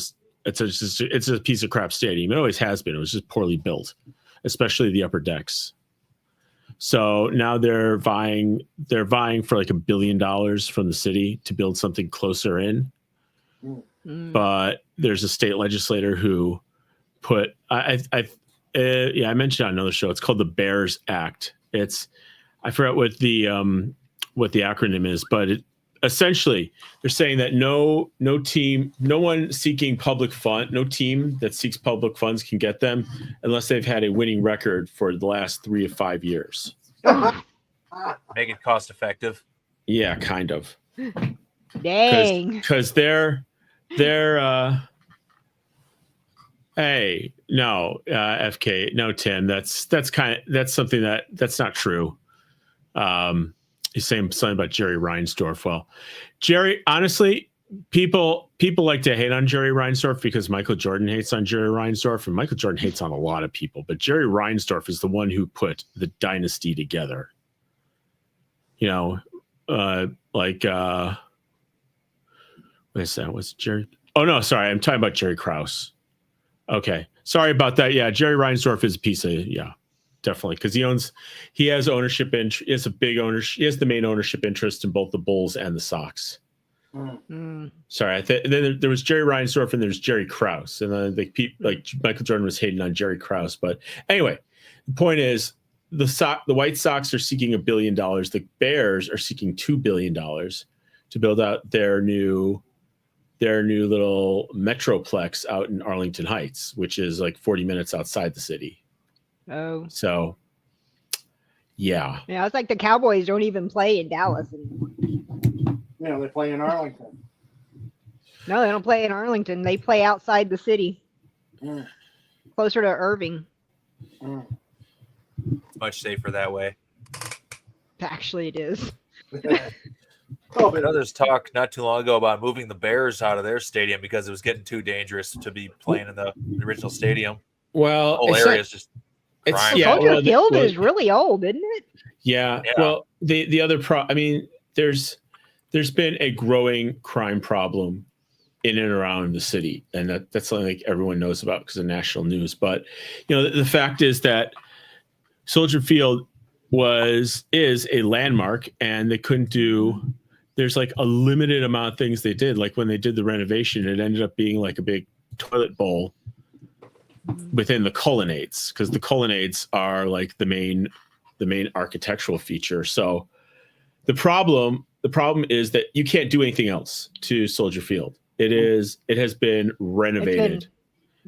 piece of crap stadium. It always has been. It was just poorly built, especially the upper decks. So now they're vying for like $1 billion from the city to build something closer in. Mm. But there's a state legislator who put I mentioned on another show. It's called the Bears Act. I forgot what the acronym is, but essentially they're saying that no team that seeks public funds can get them unless they've had a winning record for the last 3 to 5 years. Make it cost effective. Yeah, kind of. Dang. Because they're hey, no, FK, no, Tim, that's something that's not true. He's saying something about Jerry Reinsdorf. Well, Jerry, honestly, people like to hate on Jerry Reinsdorf because Michael Jordan hates on Jerry Reinsdorf, and Michael Jordan hates on a lot of people, but Jerry Reinsdorf is the one who put the dynasty together. You know, what is that? What's Jerry? Oh no, sorry, I'm talking about Jerry Krause. Okay, sorry about that. Yeah, Jerry Reinsdorf is a piece of definitely, because he has ownership he has a big ownership. He has the main ownership interest in both the Bulls and the Sox. Sorry, then there was Jerry Reinsdorf and there's Jerry Krause, and then like Michael Jordan was hating on Jerry Krause. But anyway, the point is the White Sox are seeking $1 billion. The Bears are seeking $2 billion to build out their new little metroplex out in Arlington Heights, which is like 40 minutes outside the city. Oh. So, yeah. Yeah, it's like the Cowboys don't even play in Dallas anymore. They play in Arlington. No, they don't play in Arlington. They play outside the city. Closer to Irving. Much safer that way. Actually, it is. But others talk not too long ago about moving the Bears out of their stadium because it was getting too dangerous to be playing in the original stadium. Well, the whole area is just crime. Soldier Field is really old, isn't it? Yeah. Well, the other there's been a growing crime problem in and around the city, and that's something like everyone knows about because of national news. But the fact is that Soldier Field is a landmark, and they couldn't do. There's like a limited amount of things they did. Like when they did the renovation, it ended up being like a big toilet bowl within the colonnades, because the colonnades are like the main architectural feature. So the problem is that you can't do anything else to Soldier Field. It has been renovated.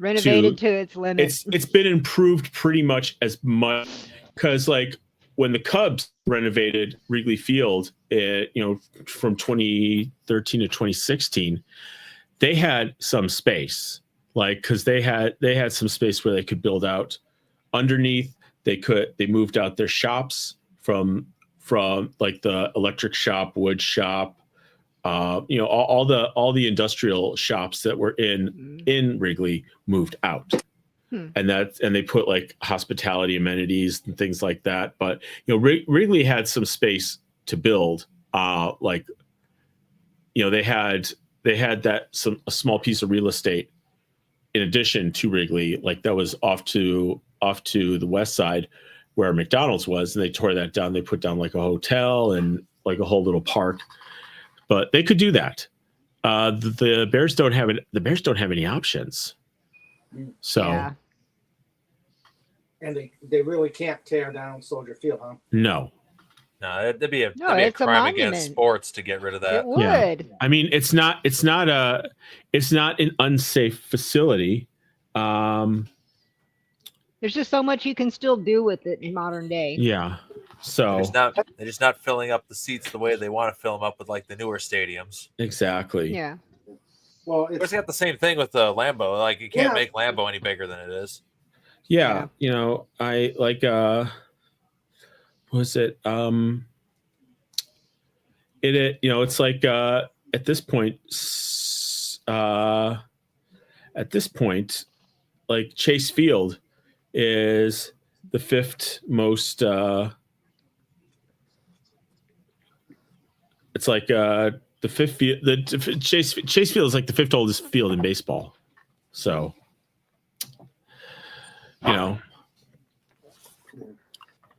To its limit. It's been improved pretty much as much, because like when the Cubs renovated Wrigley Field, from 2013 to 2016, they had some space, like, because they had some space where they could build out underneath. They moved out their shops from like the electric shop, wood shop, all the industrial shops that were in Wrigley moved out. And they put like hospitality amenities and things like that. But Wrigley had some space to build. They had a small piece of real estate in addition to Wrigley, like that was off to the west side where McDonald's was, and they tore that down. They put down like a hotel and like a whole little park. But they could do that. The Bears don't have it. The Bears don't have any options. So, yeah. And they really can't tear down Soldier Field, huh? No, that'd be a crime against sports to get rid of that. It would. Yeah. I mean, it's not an unsafe facility. There's just so much you can still do with it in modern day. Yeah. So they're just not filling up the seats the way they want to fill them up with like the newer stadiums. Exactly. Yeah. Well, it's got the same thing with the Lambeau. Like you can't make Lambeau any bigger than it is. Yeah. I like what was it? It's like at this point, like Chase Field is the fifth most. It's like the fifth field. Chase Field is like the fifth oldest field in baseball. So,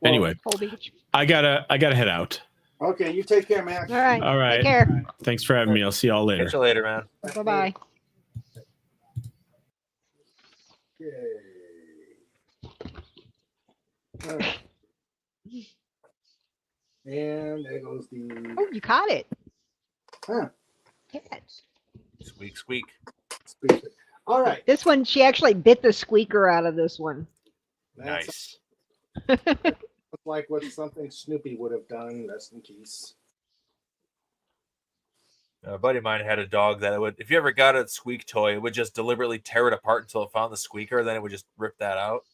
anyway, I gotta head out. Okay, you take care, Max. All right. Take care. Thanks for having me. I'll see y'all later. Catch you later, man. Bye-bye. Okay. And there goes the. Oh, you caught it. Huh. Catch. Squeak, squeak. Squeak. All right. This one, she actually bit the squeaker out of this one. Nice. Let's like what something Snoopy would have done. Rest in peace. A buddy of mine had a dog that would, if you ever got a squeak toy, it would just deliberately tear it apart until it found the squeaker, then it would just rip that out.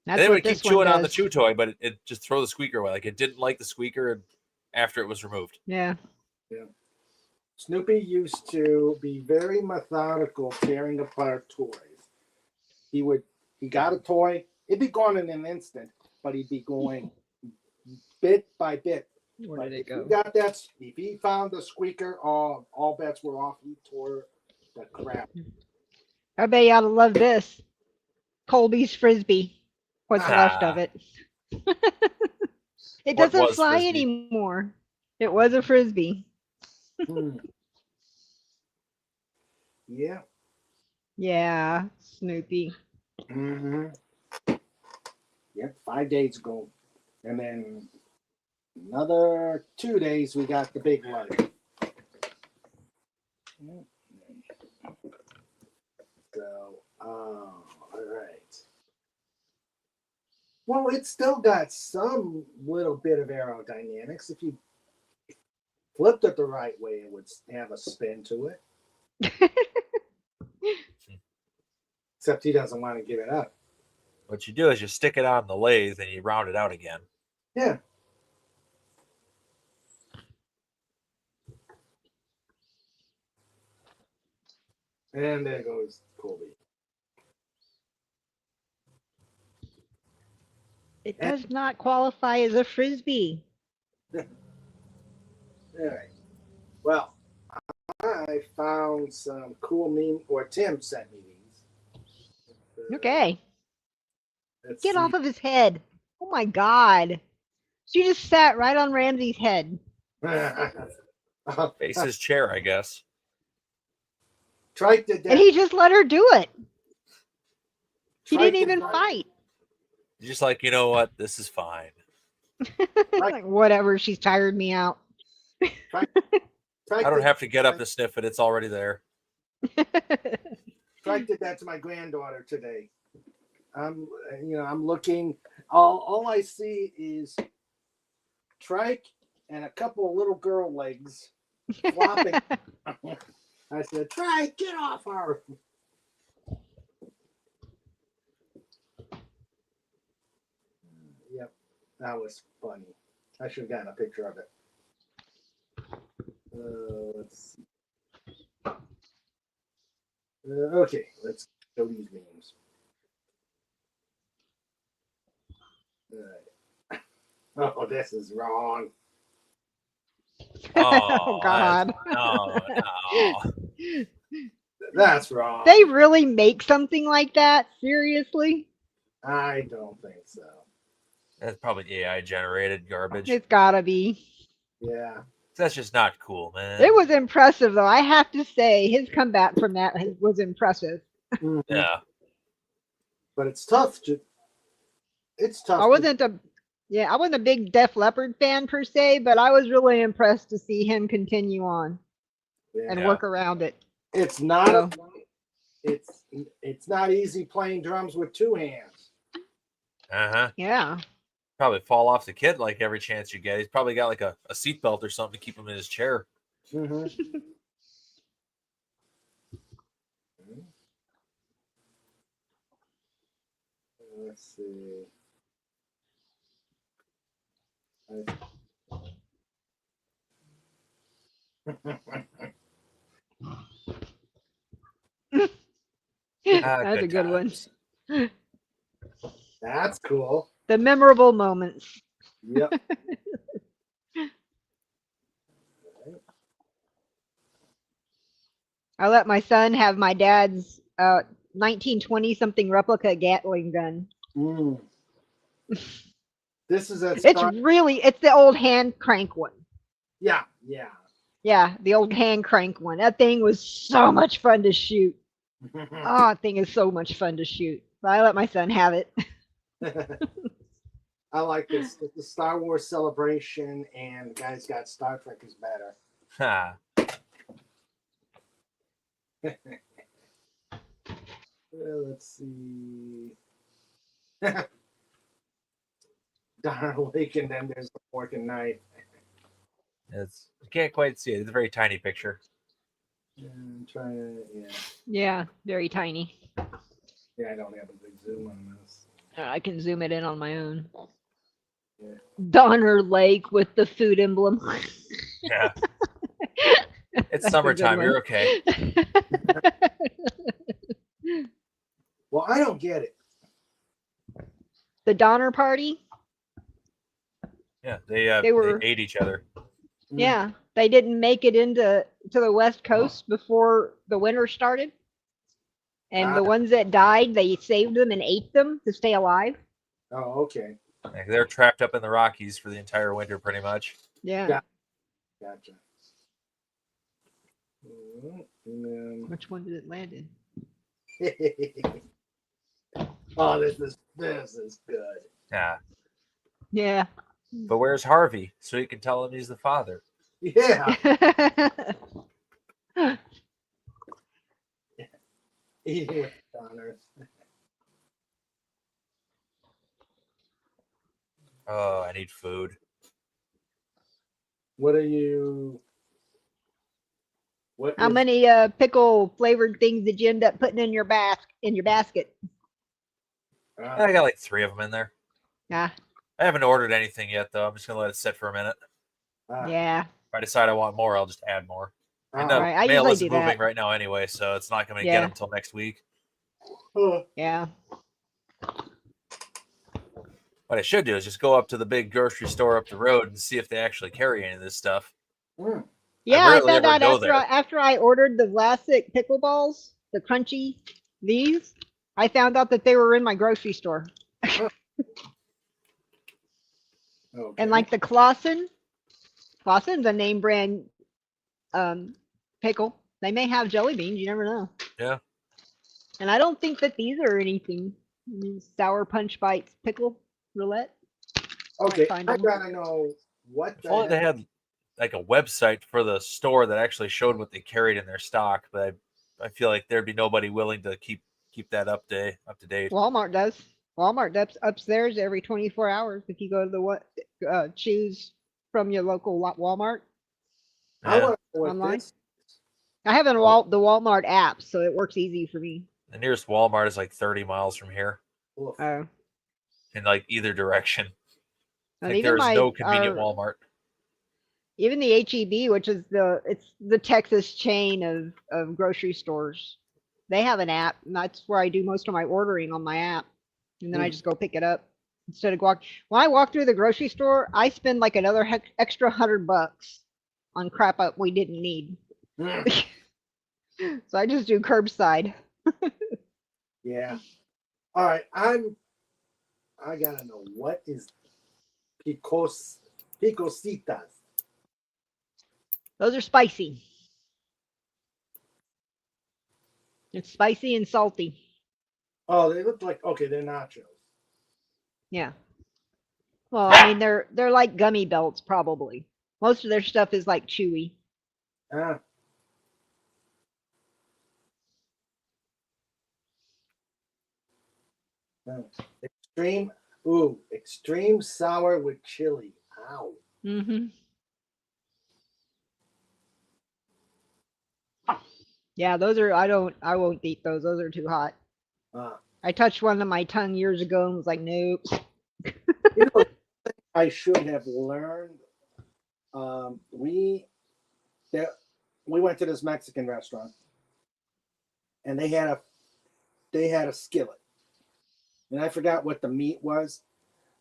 That's And it what would keep this one chewing on the does. chew toy, but it just throw the squeaker away. Like it didn't like the squeaker after it was removed. Yeah. Snoopy used to be very methodical tearing apart toys. He got a toy, it'd be gone in an instant, but he'd be going bit by bit. Where did it If go? if he found the squeaker, all bets were off. He tore the crap. I bet you ought to love this. Colby's Frisbee. What's left of it. It What doesn't was fly Frisbee? anymore. It was a Frisbee. Yeah. Yeah, Snoopy. Mm-hmm. Yep, 5 days ago. And then another 2 days, we got the big one. So, all right. Well, it's still got some little bit of aerodynamics. If you flipped it the right way, it would have a spin to it. Except he doesn't want to give it up. What you do is you stick it on the lathe and you round it out again. Yeah. And there goes Colby. It does not qualify as a Frisbee. All right. Well, I found some cool meme, or Tim sent me these. Okay. Let's Get see. off of his head. Oh my God. She just sat right on Ramsey's head. Face his chair, I guess. Trike did that. And he just let her do it. He Trike didn't did even that. fight. You're just like, you know what? This is fine. Like, whatever, she's tired me out. Trike I don't did- have to get up to sniff it. It's already there. Trike did that to my granddaughter today. I'm looking. All I see is Trike and a couple of little girl legs flopping. I said, Trike, get off her. Yep, that was funny. I should have gotten a picture of it. Let's see. Okay, let's go these memes. All right. Oh, this is wrong. Oh, God. No. That's wrong. They really make something like that? Seriously? I don't think so. That's probably AI generated garbage. It's gotta be. Yeah. That's just not cool, man. It was impressive, though. I have to say, his comeback from that was impressive. Mhm. Yeah. But it's tough. It's tough. I wasn't a big Def Leppard fan per se, but I was really impressed to see him continue on and Yeah. work around it. It's not. It's not easy playing drums with two hands. Uh-huh. Yeah. Probably fall off the kid like every chance you get. He's probably got like a seatbelt or something to keep him in his chair. Mm-hmm. Let's see. That's a good one. That's cool. The memorable moments. Yep. I let my son have my dad's 1920 something replica Gatling gun. Mm. This is a It's the old hand crank one. yeah. Yeah, the old hand crank one. That thing was so much fun to shoot. Oh, that thing is so much fun to shoot. But I let my son have it. I like this. The Star Wars celebration, and the guys got Star Trek is better. Ha. Let's see. Donner Lake, and then there's the fork and knife. It's you can't quite see it. It's a very tiny picture. I'm trying to, Yeah, very tiny. yeah, I don't have a good zoom on this. I can zoom it in on my own. Yeah. Donner Lake with the food emblem. Yeah, it's That's a good summertime. one. You're okay. Well, I don't get it. The Donner Party. Yeah, They they were- ate each other. Yeah, they didn't make it to the West Coast before the winter started. And the ones that died, they saved them and ate them to stay alive. Oh, okay. Like, they're trapped up in the Rockies for the entire winter, pretty much. Yeah. Yeah. Gotcha. And Which one did it land in? then... oh, this is good. Yeah, Yeah. but where's Harvey? So you can tell him he's the father. Yeah. Eating with Donner. Oh, I need food. What are you? What How is- many pickle flavored things did you end up putting in your basket? I got like 3 of them in there. Yeah. I haven't ordered anything yet, though. I'm just gonna let it sit for a minute. Yeah. If I decide I want more, I'll just add more. And the Right, I mail usually isn't do moving that. right now anyway, so it's not going to Yeah. get them until next week. Yeah. What I should do is just go up to the big grocery store up the road and see if they actually carry any of this stuff. Yeah, I rarely found ever out go there. after I ordered the Vlasic pickleballs, the crunchy these, I found out that they were in my grocery store. Okay. And like the Clausen's a name brand pickle. They may have jelly beans, you never know. Yeah. And I don't think that these are anything. Sour Punch Bites pickle roulette. Okay, find I them. gotta know what If the only they heck- had like a website for the store that actually showed what they carried in their stock, but I feel like there'd be nobody willing to keep that up to date. Walmart does. Walmart ups theirs every 24 hours if you go to the choose from your local Walmart. I Yeah. want to know what Online? this. I have the Walmart app, so it works easy for me. The nearest Walmart is like 30 miles from here Oof. Oh. in like either direction. And Like even there is no my, convenient our- Walmart. Even the HEB, which is the Texas chain of grocery stores, they have an app, and that's where I do most of my ordering on my app. And then I just go pick it up instead of when I walk through the grocery store, I spend like another extra $100 on crap we didn't need. So I just do curbside. Yeah. All right. I gotta know what is picositas. Those are spicy. It's spicy and salty. Oh, they look like they're nachos. Yeah. Well, I mean they're like gummy belts probably. Most of their stuff is like chewy. Ah. Extreme sour with chili. Ow. Mm-hmm. Yeah, those are I won't eat those. Those are too hot. I touched one on my tongue years ago and was like, nope. You know, I should have learned. We went to this Mexican restaurant, and they had a skillet, and I forgot what the meat was,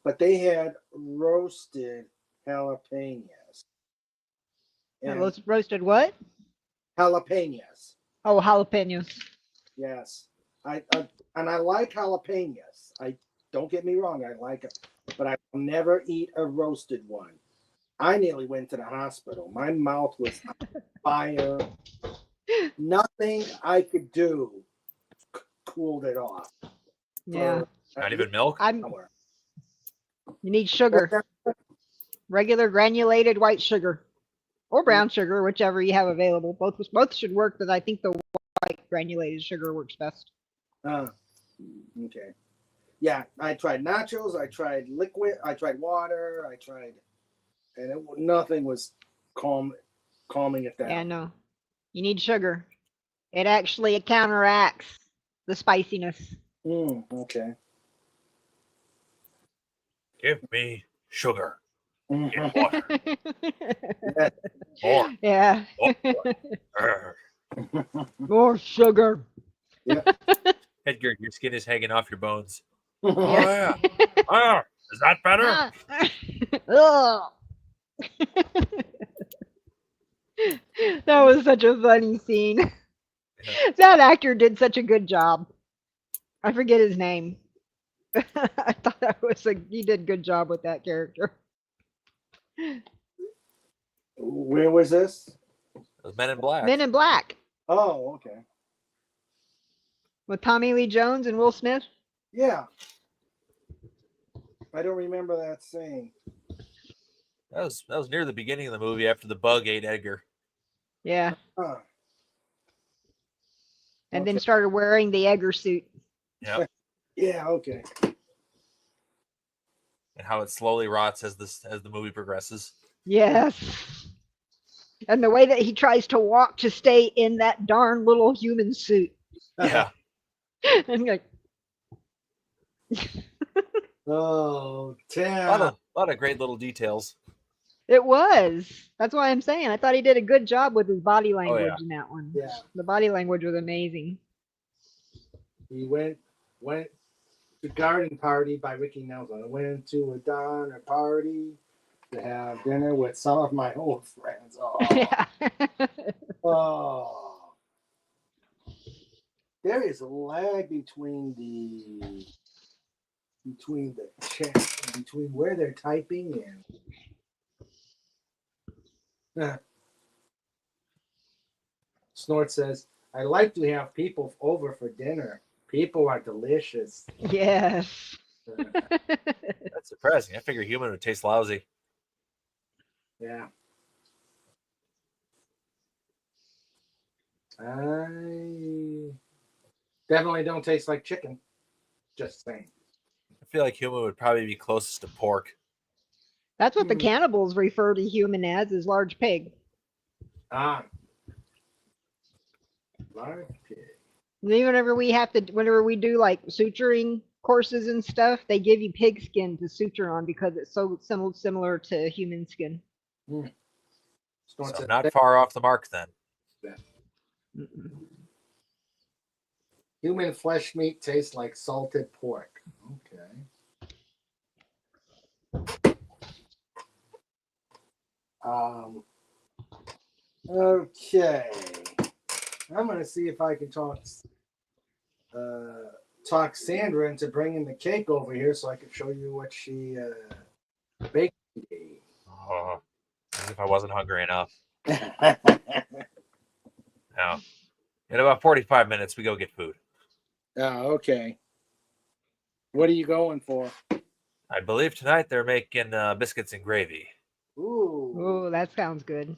but they had roasted jalapenos. And Roasted what? jalapenos. Oh, jalapenos. Yes, I like jalapenos. Don't get me wrong, I like them, but I will never eat a roasted one. I nearly went to the hospital. My mouth was on fire. Nothing I could do cooled it off. Yeah. Not even milk? You need sugar. Regular granulated white sugar. Or brown sugar, whichever you have available. Both should work, but I think the white granulated sugar works best. Okay. Yeah, I tried nachos. I tried liquid. I tried water. And nothing was calming it down. Yeah, no. You need sugar. It counteracts the spiciness. Okay. Give me sugar. Mhm. Water. Yeah. More. Yeah. Urgh. More sugar. Edgar, your skin is hanging off your bones. Oh, Oh, yeah. Oh, is that better? Ugh. That was such a funny scene. That actor did such a good job. I forget his name. I thought he did a good job with that character. Where was this? It was Men in Black. Men in Black Oh, okay. with Tommy Lee Jones and Will Smith. Yeah. I don't remember that scene. That was near the beginning of the movie after the bug ate Edgar. Yeah. Huh. And Okay. then started wearing the Edgar suit. Yep. Yeah, okay. And how it slowly rots as the movie progresses. Yes. And the way that he tries to walk to stay in that darn little human suit. Yeah. I'm like, Oh, A damn. lot of great little details. it was. That's why I'm saying I thought he did a good job with his body language in that one. Yeah. The body language was amazing. He went to garden party by Ricky Nelson. I went to a diner party to have dinner with some of my old friends. Oh, Yeah. oh. There is a lag between the chat, between where they're typing and. Snort says, "I like to have people over for dinner. People are delicious." Yes. That's surprising. I figure human would taste lousy. Yeah. I definitely don't taste like chicken. Just saying. I feel like human would probably be closest to pork. That's what the cannibals refer to human as large pig. Ah. Large pig. And then whenever we do like suturing courses and stuff, they give you pig skin to suture on because it's so similar to human skin. Snort So says, not far off the mark then. Mm-mm. human flesh meat tastes like salted pork. Okay. Okay. I'm gonna see if I can talk Sandra into bringing the cake over here so I can show you what she baked today. Oh, as if I wasn't hungry enough. No. In about 45 minutes, we go get food. Oh, okay. What are you going for? I believe tonight they're making biscuits and gravy. Ooh, Oh, that sounds good.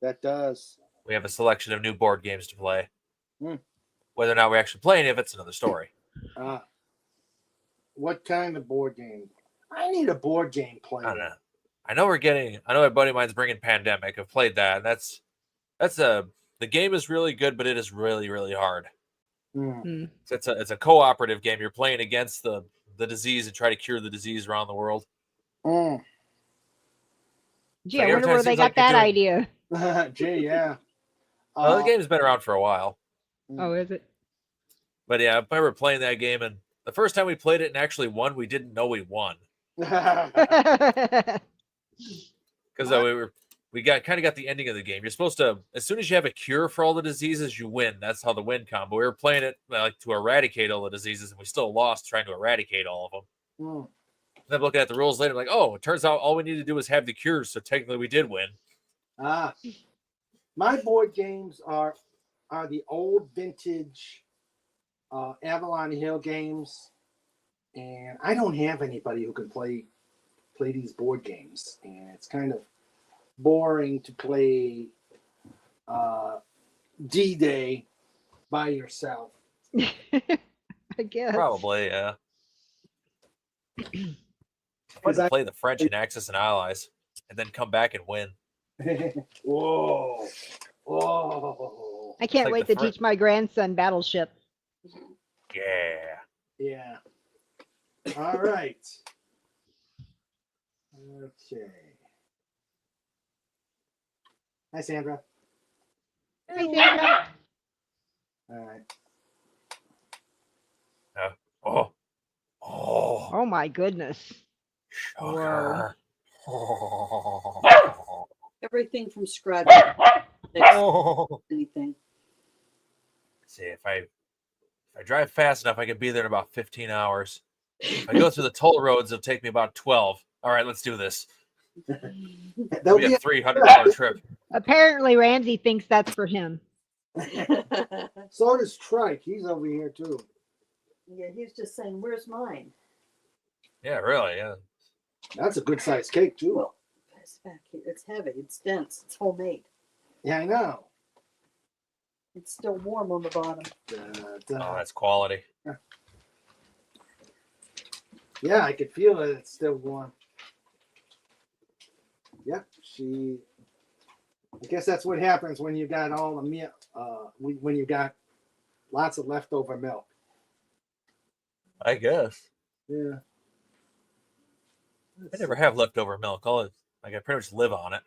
that does. We have a selection of new board games to play. Hmm. Whether or not we actually play any of it's another story. What kind of board game? I need a board game player. I don't know. I know a buddy of mine's bringing Pandemic. I've played that. The game is really good, but it is really, really hard. Hmm. It's a cooperative game. You're playing against the disease and try to cure the disease around the world. Hmm. Gee, Like, I every wonder time where it they seems got like you're that doing- idea. Gee, yeah. Well, the game's been around for a while. Oh, is it? But yeah, I remember playing that game, and the first time we played it and actually won, we didn't know we won. Because we got the ending of the game. You're supposed to, as soon as you have a cure for all the diseases, you win. That's how the win comes. But we were playing it like to eradicate all the diseases, and we still lost trying to eradicate all of them. Hmm. Then looking at the rules later, like, oh, it turns out all we need to do is have the cures, so technically we did win. My board games are the old vintage Avalon Hill games, and I don't have anybody who can play these board games, and it's kind of boring to play D-Day by yourself. I guess. Probably, yeah. Fun to play the French in Axis and Allies, and then come back and win. Whoa. Whoa. I can't like wait the to teach my grandson Battleship. Yeah. Yeah. All right. Okay. Hi, Sandra. Hi, Sandra. All right. Oh. Oh my goodness. Sugar. Everything from scratch. Anything. See, if I drive fast enough, I can be there in about 15 hours. If I go through the toll roads, it'll take me about 12. All right, let's do this. It'll be a $300 trip. Apparently, Ramsey thinks that's for him. So does Trike. He's over here too. Yeah, he's just saying, "Where's mine?" Yeah, really. Yeah. That's a good sized cake too. Well, it's back here. It's heavy. It's dense. It's homemade. Yeah, I know. It's still warm on the bottom. Oh, that's quality. Yeah, I could feel it. It's still warm. Yep, I guess that's what happens when you got all the meal. When you got lots of leftover milk. I guess. Yeah. I never have leftover milk. I pretty much live on it.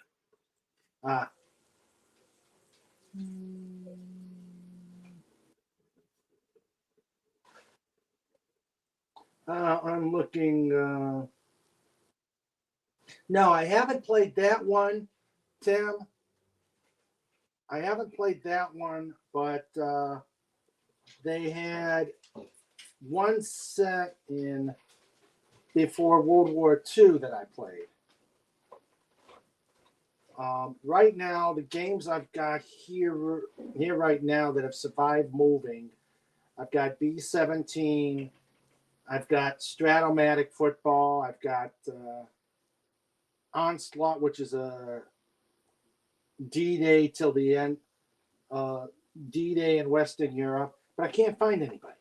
I'm looking. No, I haven't played that one, Tim. I haven't played that one, but they had one set in before World War II that I played. Right now, the games I've got here right now that have survived moving, I've got B-17. I've got Stratomatic Football. I've got Onslaught, which is a D-Day till the end, D-Day in Western Europe, but I can't find anybody.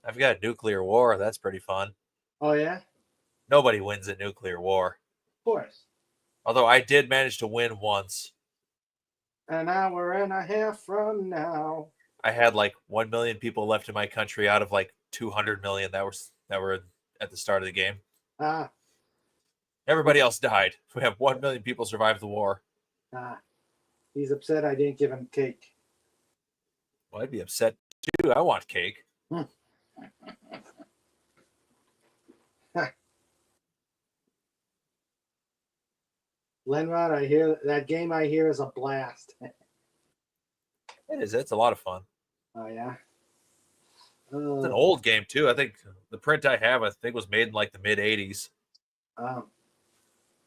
I've got Nuclear War. That's pretty fun. Oh, yeah? Nobody wins at Nuclear War. Of course. Although I did manage to win once. An hour and a half from now. I had like 1 million people left in my country out of like 200 million that were at the start of the game. Everybody else died. We have 1 million people survived the war. He's upset I didn't give him cake. Well, I'd be upset too. I want cake. Lenrod, I hear that game. I hear is a blast. It is. It's a lot of fun. Oh yeah. It's an old game too. I think the print I have, was made in like the mid '80s. Oh.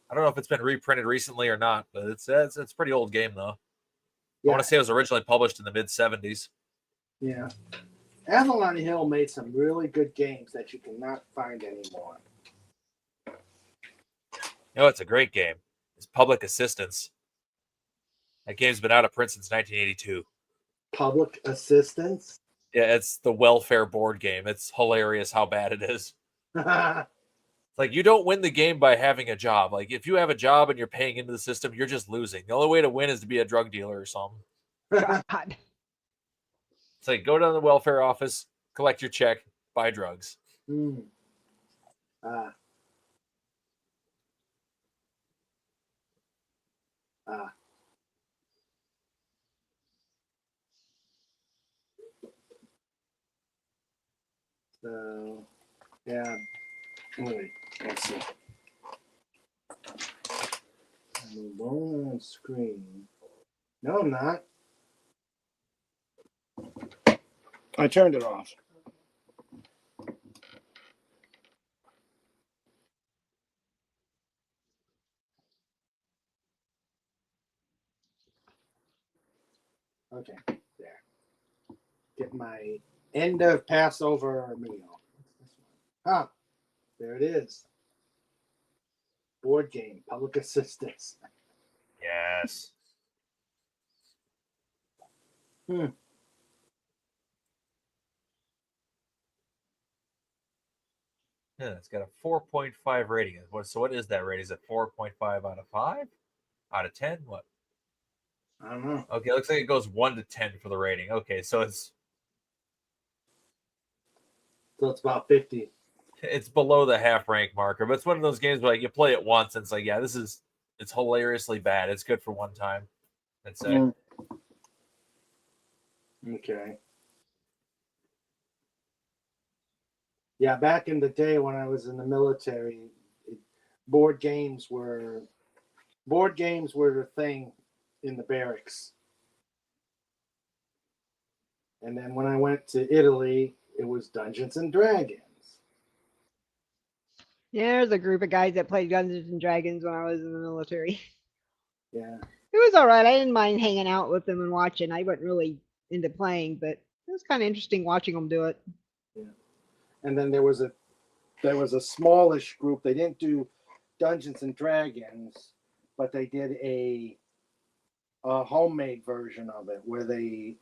I don't know if it's been reprinted recently or not, but it's a pretty old game though. Yeah. I want to say it was originally published in the mid '70s. Yeah. Avalon Hill made some really good games that you cannot find anymore. It's a great game. It's Public Assistance. That game's been out of print since 1982. Public Assistance? Yeah, it's the welfare board game. It's hilarious how bad it is. Like, you don't win the game by having a job. Like, if you have a job and you're paying into the system, you're just losing. The only way to win is to be a drug dealer or something. God. It's like, go down to the welfare office, collect your check, buy drugs. So, yeah. Wait, let's see. I'm on screen. No, I'm not. I turned it off. Okay, there. Get my end of Passover meal. There it is. Board game, Public Assistance. Yes. Yeah, it's got a 4.5 rating. So what is that rating? Is it 4.5 out of 5? Out of 10? What? I don't know. Okay, it looks like it goes 1 to 10 for the rating. Okay, so it's about 50. it's below the half rank marker, but it's one of those games where like you play it once and it's like, yeah, it's hilariously bad. It's good for one time. That's it. Mm. Okay. Yeah, back in the day when I was in the military, board games were the thing in the barracks. And then when I went to Italy, it was Dungeons and Dragons. Yeah, there's a group of guys that played Dungeons and Dragons when I was in the military. Yeah. It was all right. I didn't mind hanging out with them and watching. I wasn't really into playing, but it was kind of interesting watching them do it. Yeah. And then there was a smallish group. They didn't do Dungeons and Dragons, but they did a homemade version of it where they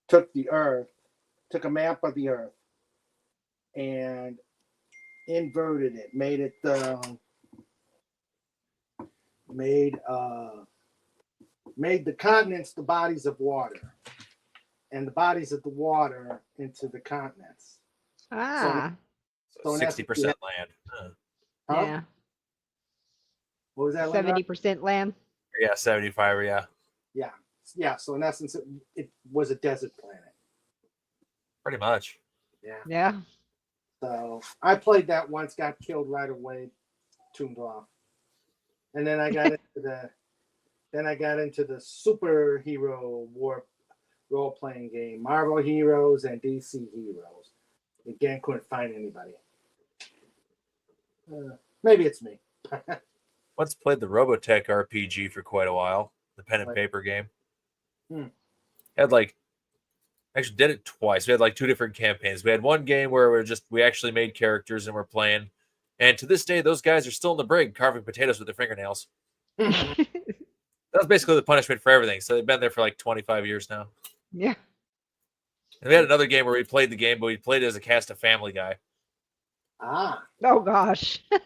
took a map of the earth and inverted it, made the continents the bodies of water and the bodies of the water into the continents. Ah, So in 60% essence, land. huh? yeah. What was that? Linda? 70% land. Yeah, 75. Yeah, Yeah. So in essence, it was a desert planet. pretty much. Yeah. Yeah. So I played that once, got killed right away, tuned off, and then I got into the superhero war role playing game, Marvel Heroes and DC Heroes. Again, couldn't find anybody. Maybe it's me. Once played the Robotech RPG for quite a while, the pen and paper game. Actually did it twice. We had like 2 different campaigns. We had one game where we actually made characters and we're playing. And to this day, those guys are still in the brig carving potatoes with their fingernails. That was basically the punishment for everything. So they've been there for like 25 years now. Yeah. And we had another game where we played the game, but we played it as a cast of Family Guy. Ah. Oh gosh. So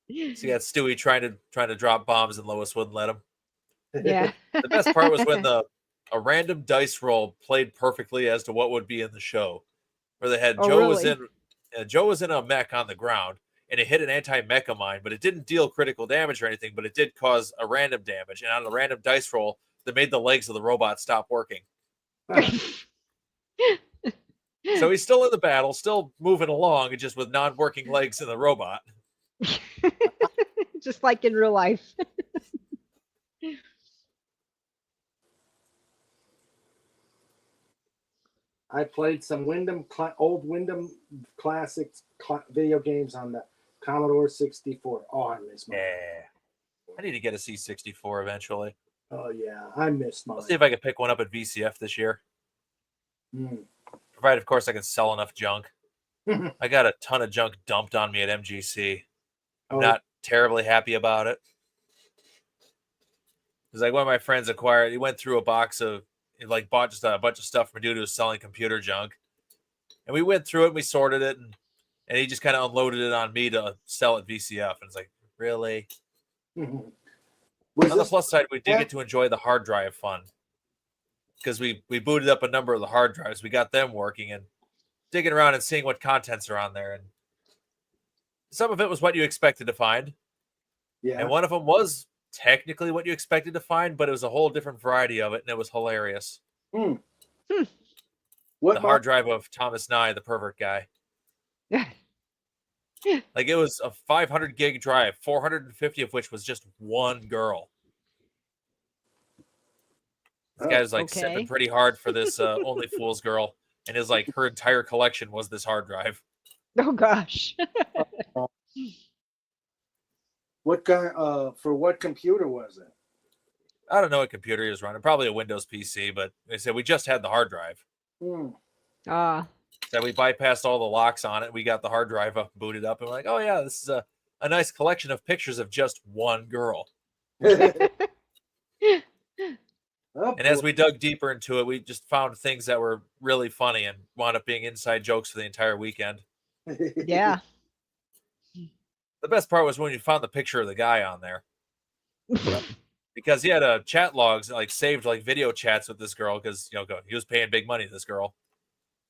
you got Stewie trying to drop bombs and Lois wouldn't let him. Yeah. The best part was when a random dice roll played perfectly as to what would be in the show. Where they had Joe was in a mech on the ground and it hit an anti-mecha mine, but it didn't deal critical damage or anything, but it did cause a random damage. And on the random dice roll, that made the legs of the robot stop working. So he's still in the battle, still moving along, just with non-working legs in the robot. Just like in real life. I played some old Wyndham classics video games on the Commodore 64. Oh, I miss mine. Yeah. I need to get a C64 eventually. Oh, yeah. I miss mine. I'll see if I can pick one up at VCF this year. Provided, of course, I can sell enough junk. I got a ton of junk dumped on me at MGC. I'm not terribly happy about it. Because like one of my friends acquired, he went through a box of, like bought just a bunch of stuff from a dude who was selling computer junk. And we went through it and we sorted it and he just kind of unloaded it on me to sell at VCF. And it's like, really? On the plus side, we did get to enjoy the hard drive fun. Because we booted up a number of the hard drives. We got them working and digging around and seeing what contents are on there. And some of it was what you expected to find. Yeah. And one of them was technically what you expected to find, but it was a whole different variety of it, and it was hilarious. What the hard drive of Thomas Nye, the pervert guy. Like it was a 500 gig drive, 450 of which was just one girl. This guy was like sipping pretty hard for this Only Fools girl, and his like her entire collection was this hard drive. Oh gosh. What kind? For what computer was it? I don't know what computer he was running. Probably a Windows PC, but they said we just had the hard drive. That we bypassed all the locks on it. We got the hard drive up, booted up, and we're like, oh yeah, this is a nice collection of pictures of just one girl. And as we dug deeper into it, we just found things that were really funny and wound up being inside jokes for the entire weekend. Yeah. The best part was when you found the picture of the guy on there. Because he had chat logs, like saved like video chats with this girl because he was paying big money to this girl.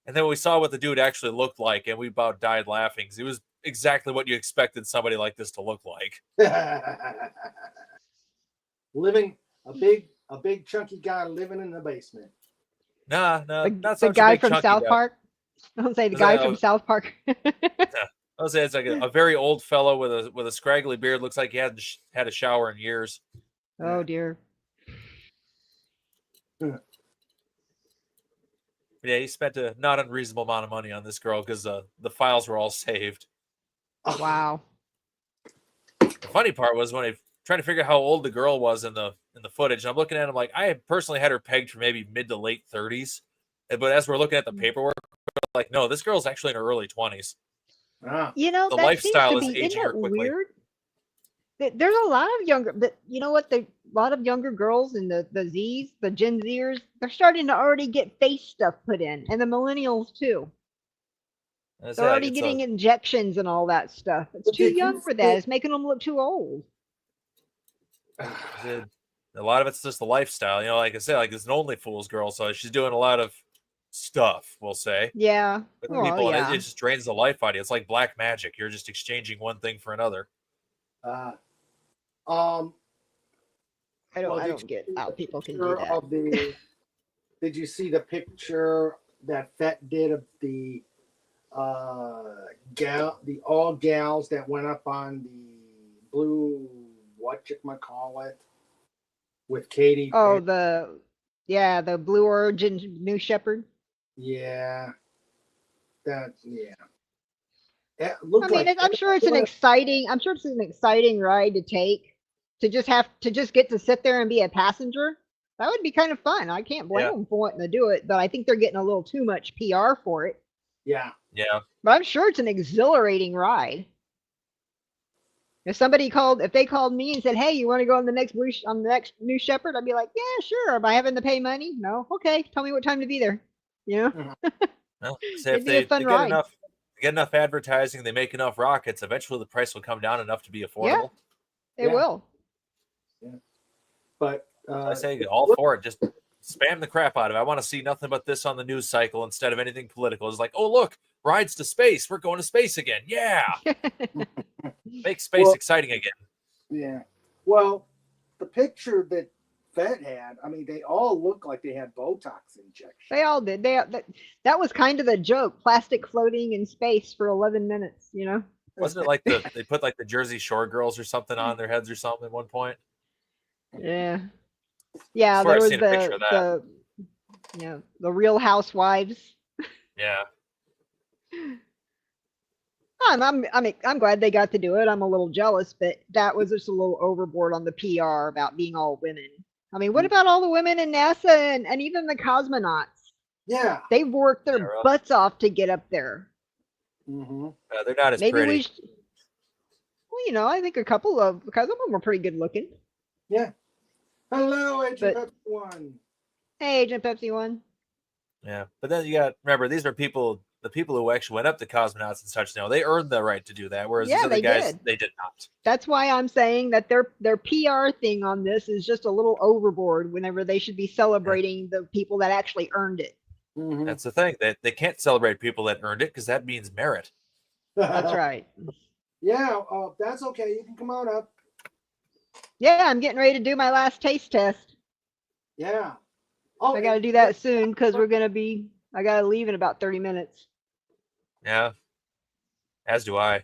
And then we saw what the dude actually looked like, and we about died laughing because he was exactly what you expected somebody like this to look like. Living a big chunky guy living in the basement. Nah, not so The guy big from chunky South guy. Park. Don't say the Was guy that from South Park. I would say it's like a very old fellow with a scraggly beard. Looks like he hadn't had a shower in years. Oh dear. Yeah, he spent a not unreasonable amount of money on this girl because the files were all saved. Wow. The funny part was when I trying to figure out how old the girl was in the footage. And I'm looking at him like I personally had her pegged for maybe mid to late 30s, but as we're looking at the paperwork, we're like, no, this girl's actually in her early 20s. Ah. You know, The that lifestyle seems is to be, aging isn't her it quickly. weird? There's a lot of younger, but you know what? A lot of younger girls in the Zs, the Gen Zers, they're starting to already get face stuff put in, and the millennials too. They're already getting injections and all that stuff. It's But too did you young for that. It's making them look too old. A lot of it's just the lifestyle. Like I said, like it's an only fool's girl, so she's doing a lot of stuff, we'll say, Yeah. with Well, people, yeah. and it just drains the life out of you. It's like black magic. You're just exchanging one thing for another. Um. I don't. Well, I did don't you get see how the people can picture do that. of did you see the picture that Fett did of the all gals that went up on the blue whatchamacallit with Katie? Oh, the Blue Origin New Shepherd. Yeah. That yeah. It I looked mean, like I'm sure it's an exciting. I'm sure it's an exciting ride to take. To just get to sit there and be a passenger. That would be kind of fun. I can't blame them for wanting to do it, but I think they're getting a little too much PR for it. Yeah. But I'm sure it's an exhilarating ride. If they called me and said, "Hey, you want to go on the next New Shepherd?" I'd be like, "Yeah, sure." Am I having to pay money? No. Okay. Tell me what time to be there. Well, so It'd if be a fun ride. get enough advertising, they make enough rockets, eventually the price will come down enough to be affordable. Yeah, it will. Yeah. But I say all for it. Just spam the crap out of it. I want to see nothing but this on the news cycle instead of anything political. It's like, oh look, rides to space. We're going to space again. Yeah. Make space exciting again. Yeah. Well, the picture that Fed had, I mean, they all look like they had Botox injections. They all did. That was kind of the joke. Plastic floating in space for 11 minutes, Wasn't it like they put like the Jersey Shore girls or something on their heads or something at one point? Yeah. Yeah, swear there I've was seen a picture of that. the Real Housewives. Yeah. I'm glad they got to do it. I'm a little jealous, but that was just a little overboard on the PR about being all women. I mean, what about all the women in NASA and even the cosmonauts? Yeah. They've worked their butts off to get up there. Mm-hmm. They're not as Maybe pretty. well, I think because of them were pretty good looking. Yeah. Hello, Agent Pepsi One. Hey, Agent Pepsi One. Yeah, but then you got remember these are the people who actually went up to cosmonauts and such. They earned the right to do that, whereas these other guys they did not. That's why I'm saying that their PR thing on this is just a little overboard. Whenever they should be celebrating the people that actually earned it. Mm-hmm. That's the thing that they can't celebrate people that earned it because that means merit. That's right. Yeah, that's okay. You can come on up. Yeah, I'm getting ready to do my last taste test. Yeah. Oh, I got to do that soon because I got to leave in about 30 minutes. Yeah. As do I.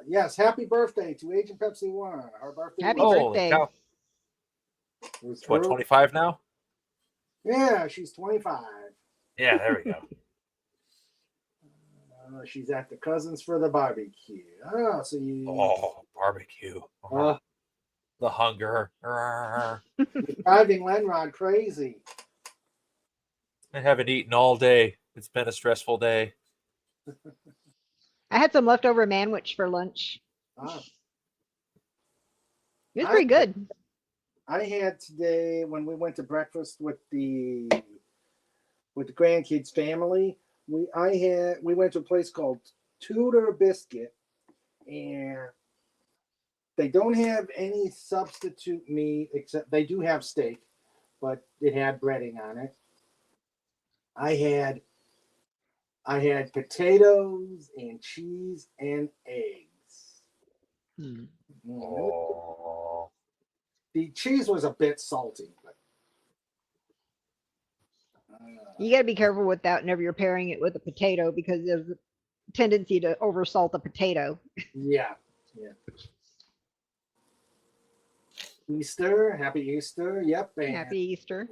Yes, happy birthday to Agent Pepsi One. Her birthday. Happy Holy birthday. cow. What, 25 now? Yeah, she's 25. Yeah, there we go. She's at the cousins for the barbecue. Oh, so you. Oh, barbecue. The hunger. You're driving Lenrod crazy. I haven't eaten all day. It's been a stressful day. I had some leftover manwich for lunch. Ah. It was pretty good. I had today when we went to breakfast with the grandkids' family. we went to a place called Tudor Biscuit, and they don't have any substitute meat except they do have steak, but it had breading on it. I had potatoes and cheese and eggs. Oh. The cheese was a bit salty, but You got to be careful with that whenever you're pairing it with a potato because there's a tendency to oversalt the potato. yeah. Easter, happy Easter. Yep. And, Happy Easter.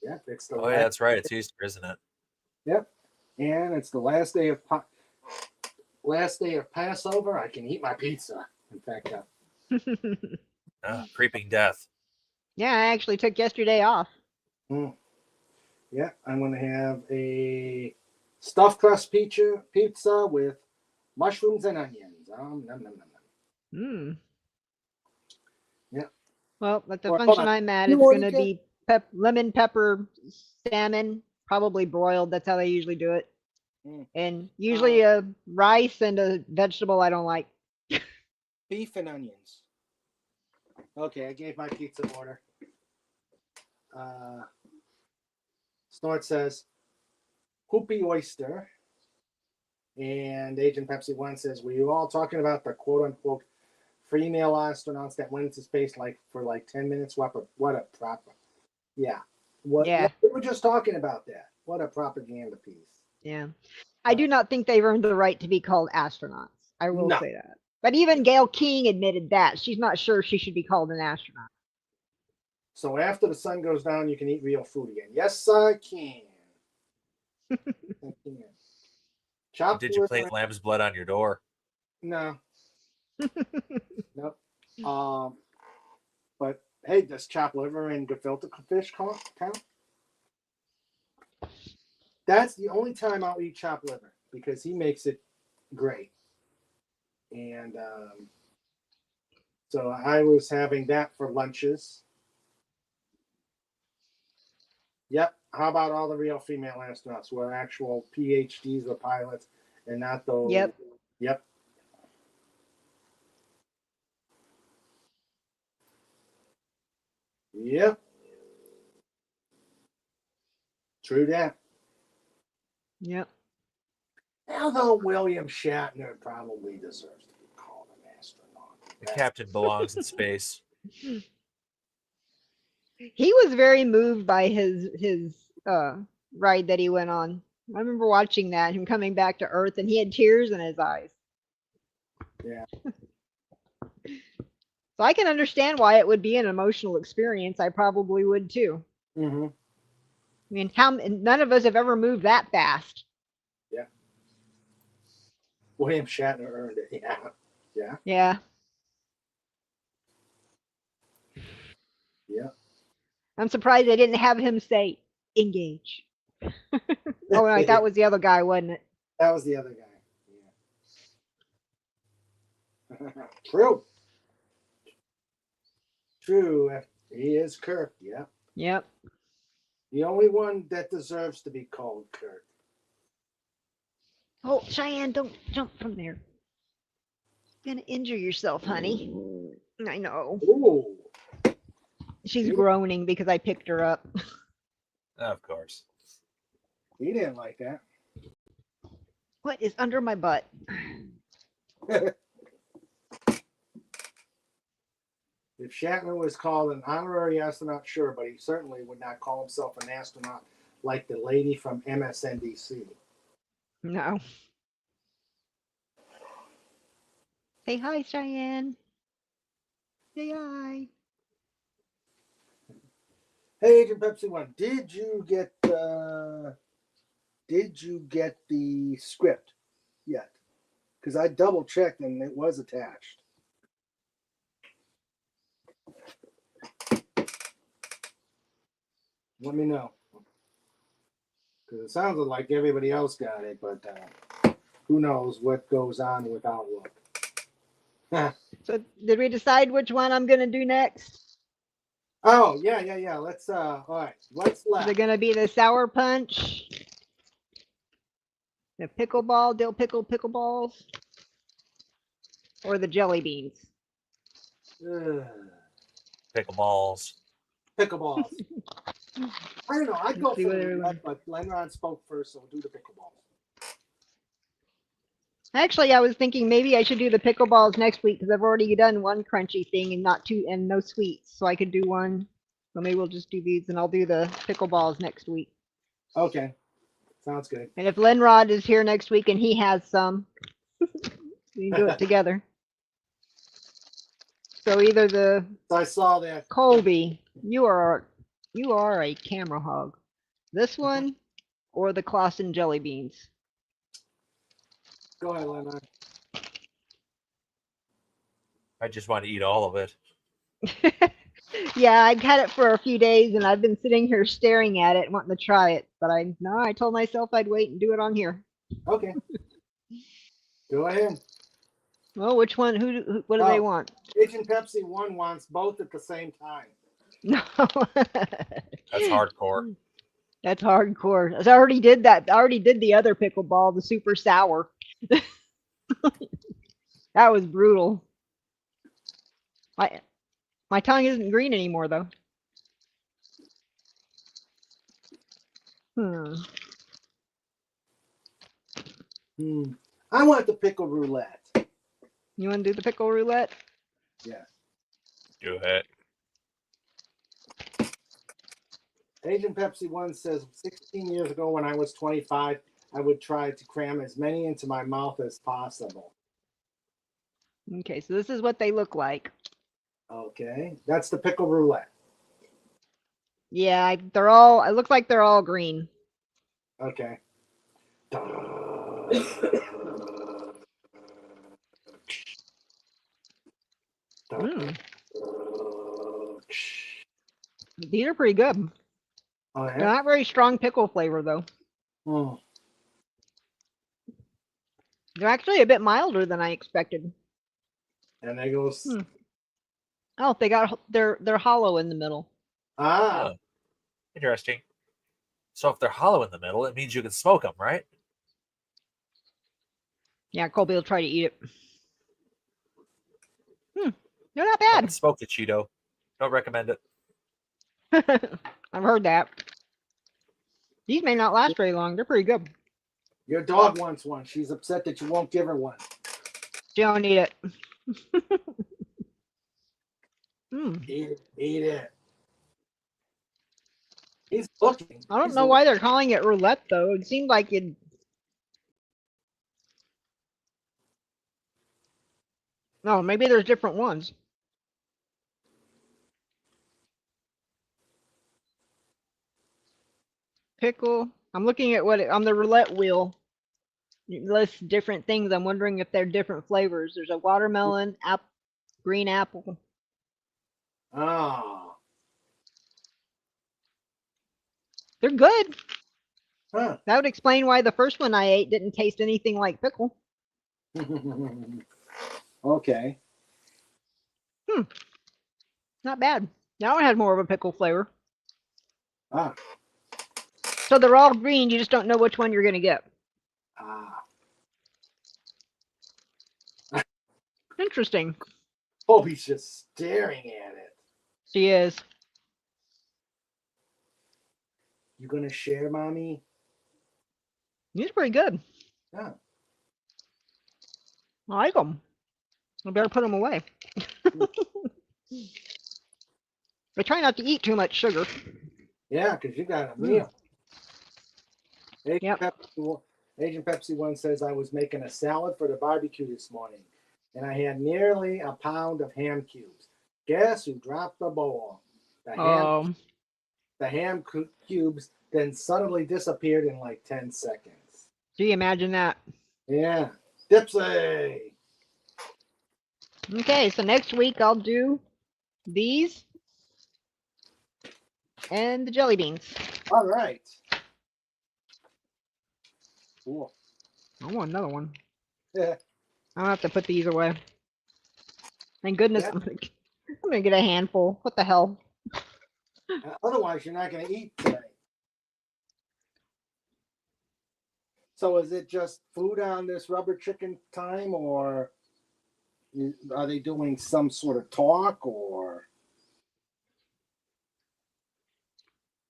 Yep. It's the Oh yeah, that's right. It's Easter, isn't it? Yep. And it's the last day of Passover. I can eat my pizza. In fact, Creeping death. Yeah, I actually took yesterday off. yeah, I'm gonna have a stuffed crust pizza with mushrooms and onions. Nom, nom, nom, nom. Yeah. Well, at the Hold function on. I'm at, You it's already going to get- be lemon pepper salmon, probably broiled. That's how they usually do it. And usually a rice and a vegetable I don't like. Beef and onions. Okay, I gave my pizza order. Snort says, Hoopy oyster. And Agent Pepsi 1 says, were you all talking about the quote unquote female astronauts that went into space for 10 minutes? What a proper. Yeah. Yeah. We were just talking about that. What a propaganda piece. Yeah. I do not think they've earned the right to be called astronauts. I will No. say that. But even Gail King admitted that. She's not sure she should be called an astronaut. So after the sun goes down, you can eat real food again. Yes, I can. I can. Chopped Did you liver paint lamb's blood on your door? No. Nope. But hey, does chopped liver and gefilte fish count? That's the only time I'll eat chopped liver because he makes it great. And so I was having that for lunches. Yep. How about all the real female astronauts who are actual PhDs or pilots and not those? Yep. Yep. Yep. True that. Yep. Although William Shatner probably deserves to be called an astronaut. The captain belongs in space. He was very moved by his ride that he went on. I remember watching that, him coming back to Earth, and he had tears in his eyes. Yeah. So I can understand why it would be an emotional experience. I probably would too. Mm-hmm. I mean, none of us have ever moved that fast. Yeah. William Shatner earned it. Yeah. Yeah. Yeah. Yeah. I'm surprised they didn't have him say engage. Oh, right, that was the other guy, wasn't it? That was the other guy. Yeah. True. True. He is Kirk. Yeah. Yep. The only one that deserves to be called Kirk. Oh, Cheyenne, don't jump from there. You're gonna injure yourself, honey. I know. Ooh. She's groaning because I picked her up. Of course. He didn't like that. What is under my butt? If Shatner was called an honorary astronaut, sure, but he certainly would not call himself an astronaut like the lady from MSNBC. No. Say hi, Cheyenne. Say hi. Hey, Agent Pepsi 1, did you get the script yet? Because I double checked and it was attached. Let me know. Because it sounded like everybody else got it, but who knows what goes on with Outlook. So did we decide which one I'm gonna do next? Oh, yeah. Let's all right. What's Is left? it gonna be the sour punch? The pickleball, dill pickle pickleballs, or the jelly beans. Ugh. Pickleballs. Pickleballs. I don't know. I'd go Let's see for what the everyone- roulette, but Lenron spoke first, so we'll do the pickleballs. Actually, I was thinking maybe I should do the pickleballs next week because I've already done one crunchy thing and not two and no sweets, so I could do one. So maybe we'll just do these and I'll do the pickleballs next week. Okay. Sounds good. And if Lenrod is here next week and he has some, we can do it together. So either the So I saw that. Colby, you are a camera hog. This one or the Clausen jelly beans. Go ahead, Lenron. I just want to eat all of it. Yeah, I've had it for a few days and I've been sitting here staring at it, wanting to try it. But I told myself I'd wait and do it on here. Okay. Go ahead. Well, which one? What do they Oh. want? Agent Pepsi 1 wants both at the same time. No. That's hardcore. That's hardcore. I already did that. I already did the other pickleball, the super sour. That was brutal. My tongue isn't green anymore though. I want the pickle roulette. You want to do the pickle roulette? Yeah. Do it. Agent Pepsi 1 says 16 years ago when I was 25, I would try to cram as many into my mouth as possible. Okay, so this is what they look like. Okay. That's the pickle roulette. Yeah, they're all. It looks like they're all green. Okay. Mm. These are pretty good. Oh, They're yeah? not very strong pickle flavor though. Oh. They're actually a bit milder than I expected. And there goes. Oh, they're hollow in the middle. Ah. Oh, interesting. So if they're hollow in the middle, it means you can smoke them, right? Yeah, Colby will try to eat it. They're not I bad. can smoke the Cheeto. Don't recommend it. I've heard that. These may not last very long. They're pretty good. Your dog wants one. She's upset that you won't give her one. She don't eat it. Eat it. Eat it. He's looking. I don't He's know why they're calling it roulette though. It seemed like it. No, maybe there's different ones. Pickle. I'm looking at on the roulette wheel. It lists different things. I'm wondering if they're different flavors. There's a watermelon, green apple. Oh. They're good. Huh. That would explain why the first one I ate didn't taste anything like pickle. Okay. Not bad. That one has more of a pickle flavor. Ah. So they're all green. You just don't know which one you're going to get. Ah. Interesting. Bobby's just staring at it. She is. You gonna share, mommy? He's pretty good. Yeah. I like them. I better put them away. I try not to eat too much sugar. Yeah, because you got a meal. Yep. Agent Pepsi 1 says I was making a salad for the barbecue this morning, and I had nearly a pound of ham cubes. Guess who dropped the bowl? The ham cubes then suddenly disappeared in like 10 seconds. Do you imagine that? Yeah. Dipsy! Okay, so next week I'll do these and the jelly beans. All right. Cool. I want another one. Yeah. I'll have to put these away. Thank goodness Yeah. I'm gonna get a handful. What the hell? Otherwise, you're not going to eat today. So is it just food on this rubber chicken time, or are they doing some sort of talk, or?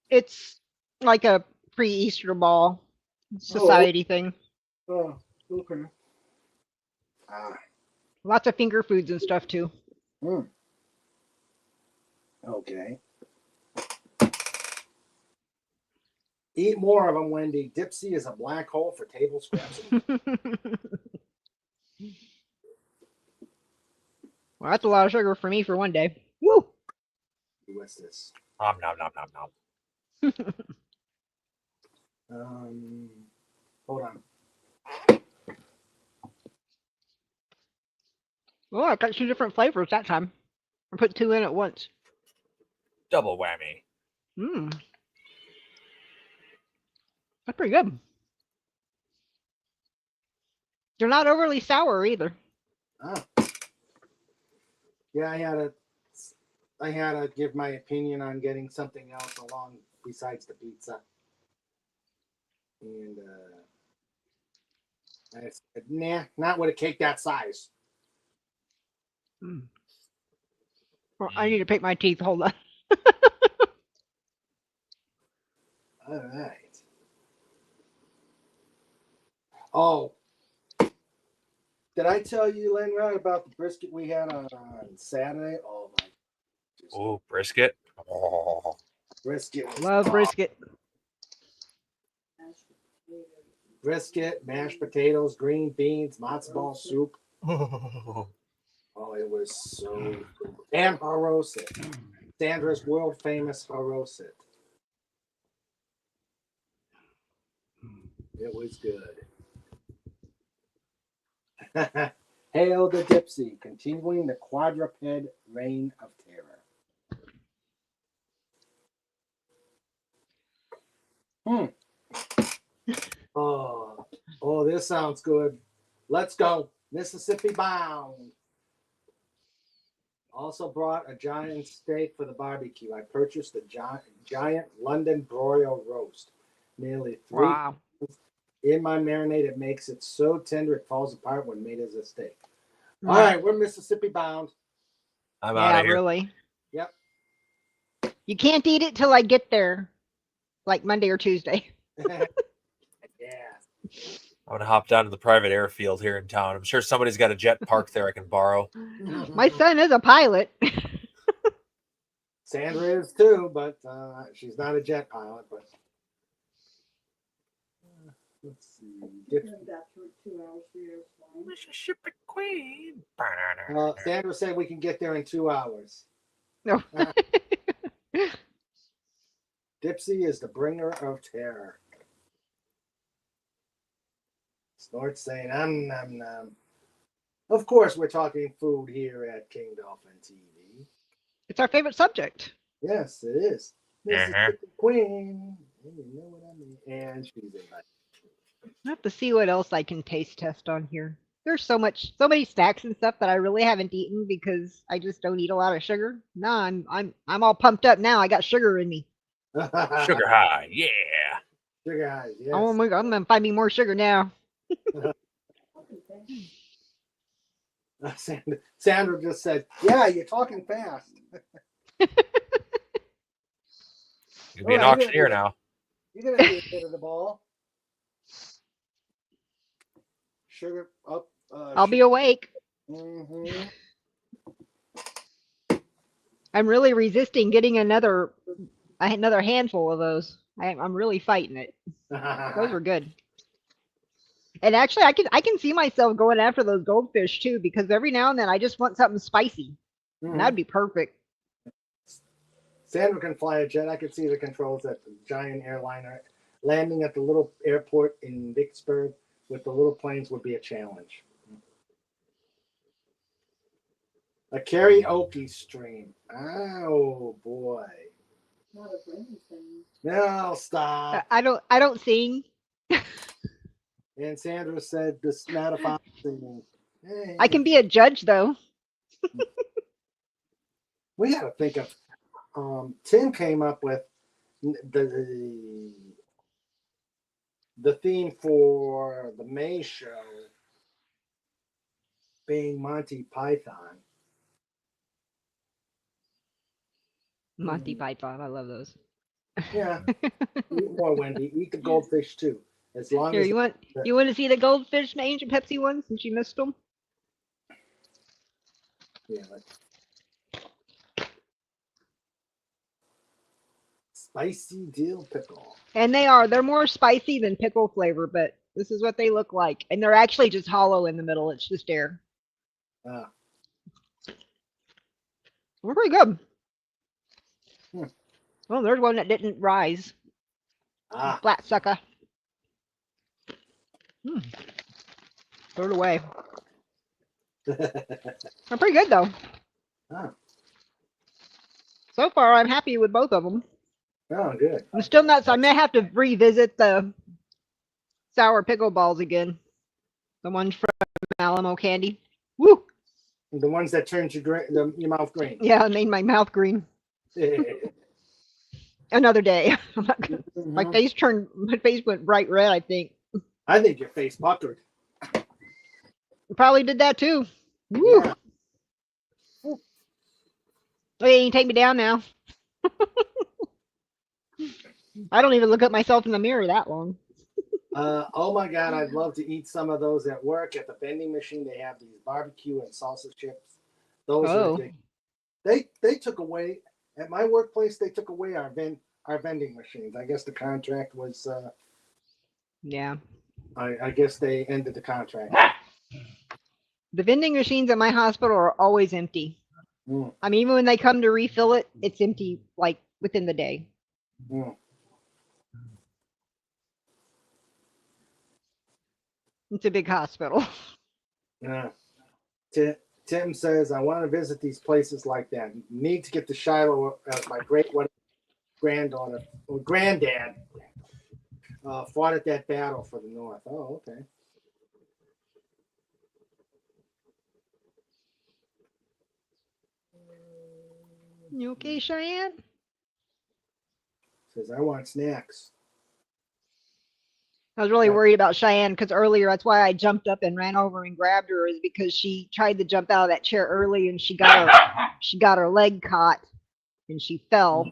It's like a pre-Easter ball society thing. Oh, okay. Lots of finger foods and stuff too. Okay. Eat more of them, Wendy. Dipsy is a black hole for table scraps. Well, that's a lot of sugar for me for one day. Woo! What's this? Nom nom nom nom nom. Hold on. Oh, I got 2 different flavors that time. I put 2 in at once. Double whammy. Mmm. That's pretty good. They're not overly sour either. Ah. Yeah, I had to give my opinion on getting something else along besides the pizza. And I said, nah, not with a cake that size. Well, I need to pick my teeth. Hold on. All right. Oh, did I tell you, Lenrod, about the brisket we had on Saturday? Oh my! Oh, brisket. Oh. Brisket. Was Love brisket. Brisket, mashed potatoes, green beans, matzo ball soup. Oh, it was so good. And haroset. Sandra's world famous haroset. It was good. Hail the Dipsy, continuing the quadruped reign of terror. Oh, this sounds good. Let's go. Mississippi bound. Also brought a giant steak for the barbecue. I purchased a giant London broil roast. Nearly 3 Wow. in my marinade. It makes it so tender it falls apart when made as a steak. All right, we're Mississippi bound. I'm out of here. Really. Yep. You can't eat it till I get there, like Monday or Tuesday. Yeah. I'm gonna hop down to the private airfield here in town. I'm sure somebody's got a jet park there I can borrow. My son is a pilot. Sandra is too, but she's not a jet pilot. But let's see. Mississippi Queen. Sandra said we can get there in 2 hours. No. Dipsy is the bringer of terror. Snort saying, nom, nom. Of course, we're talking food here at King Dolphin TV. It's our favorite subject. Yes, it is. Mississippi Queen. You know what I mean? And she's invited. I have to see what else I can taste test on here. There's so many snacks and stuff that I really haven't eaten because I just don't eat a lot of sugar. No, I'm all pumped up now. I got sugar in me. Sugar high, yeah. Sugar highs, yes. Oh my God, I'm gonna find me more sugar now. Sandra just said, "Yeah, you're talking fast." You'll be an auctioneer now. You're gonna be a hit of the ball. Sugar up. I'll be awake. Mm-hmm. I'm really resisting getting another handful of those. I'm really fighting it. Those were good. And actually, I can see myself going after those goldfish too, because every now and then I just want something spicy. And that'd be perfect. Sandra can fly a jet. I could see the controls at the giant airliner. Landing at the little airport in Vicksburg with the little planes would be a challenge. A karaoke stream. Oh boy. Not a friendly thing. No, stop. I don't sing. And Sandra said this not a fun singing. Hey. I can be a judge though. We got to think of. Tim came up with the the theme for the May show being Monty Python. Monty Python. I love those. Yeah, eat more, Wendy. Eat the goldfish too. As long Here, as you want to see the goldfish and Angel Pepsi one since you missed them? yeah, spicy dill pickle. And they're more spicy than pickle flavor, but this is what they look like. And they're actually just hollow in the middle. It's just air. Ah, They're pretty good. Hmm. Well, there's one that didn't rise. ah. Flat sucker. Throw it away. They're pretty good though. Ah, So far, I'm happy with both of them. oh, good. I'm still nuts. I may have to revisit the sour pickle balls again. The ones from Alamo Candy. Woo! The ones that turned your mouth green. Yeah, it made my mouth green. Another day. My face went bright red, I think. I think your face puckered. Probably did that too. Woo! Yeah. Okay, you can take me down now. I don't even look at myself in the mirror that long. Oh my God, I'd love to eat some of those at work at the vending machine. They have these barbecue and salsa chips. Those are good. They took away at my workplace. They took away our vending machines. I guess the contract was. Yeah. I guess they ended the contract. The vending machines at my hospital are always empty. Mm, I mean, even when they come to refill it, it's empty like within the day. mm. It's a big hospital. Yeah. Tim says, I want to visit these places like that. Need to get to Shiloh as my granddaughter or granddad fought at that battle for the North. Oh, okay. You okay, Cheyenne? Says, I want snacks. I was really worried about Cheyenne because earlier, that's why I jumped up and ran over and grabbed her, is because she tried to jump out of that chair early and she got her leg caught and she fell.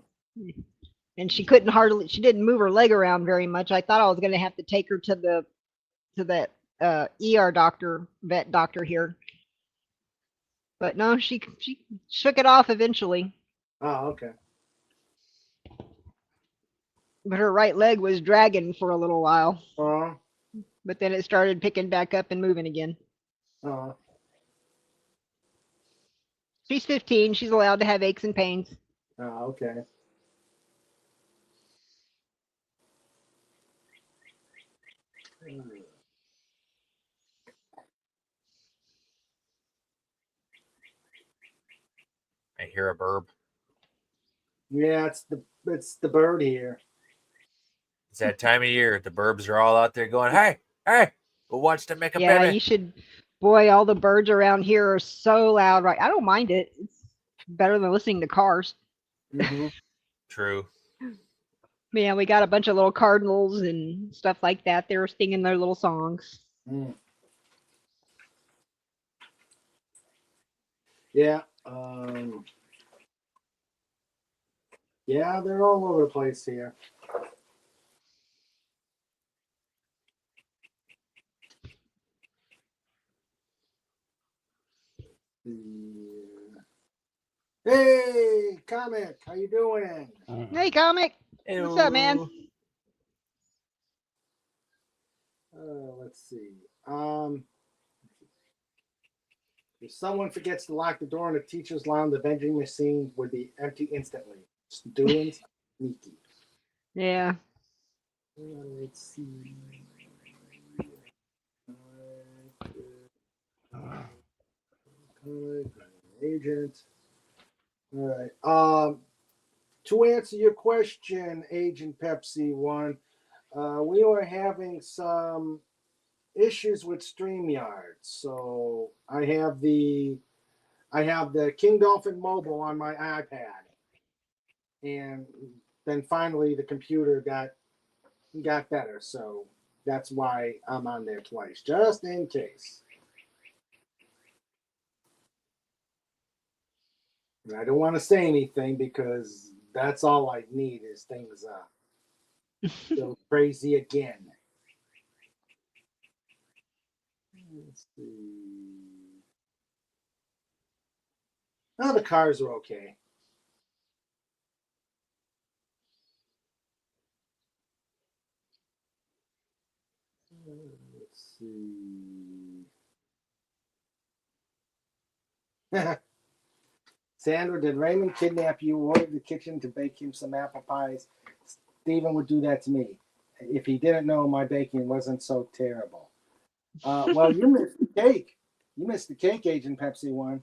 And she didn't move her leg around very much. I thought I was going to have to take her to that ER vet doctor here. But no, she shook it off eventually. Oh, okay. But her right leg was dragging for a little while. But then it started picking back up and moving again. She's 15. She's allowed to have aches and pains. Oh, okay. I hear a burb. Yeah, it's the bird here. It's that time of year. The burbs are all out there going, hey, go watch them make a Yeah, baby. you should. Boy, all the birds around here are so loud. Right, I don't mind it. It's better than listening to cars. Mm-hmm. True. Yeah, we got a bunch of little cardinals and stuff like that. They were singing their little songs. Mm. Yeah. Yeah, they're all over the place here. Hey, Comic, how you doing? Hey, Comic. What's up, man? Let's see. If someone forgets to lock the door in the teacher's lounge, the vending machine would be empty instantly. Students, sneaky. Yeah. Let's see. Agent. All right. To answer your question, Agent Pepsi One, we were having some issues with StreamYard. So I have the King Dolphin Mobile on my iPad, and then finally the computer got better. So That's why I'm on there twice, just in case. And I don't want to say anything because that's all I need is things go crazy again. Let's see. Oh, the cars are okay. Let's see. Sandra, did Raymond kidnap you, order the kitchen to bake him some apple pies? Stephen would do that to me. If he didn't know my baking wasn't so terrible. Well, you missed the cake. You missed the cake, Agent Pepsi one.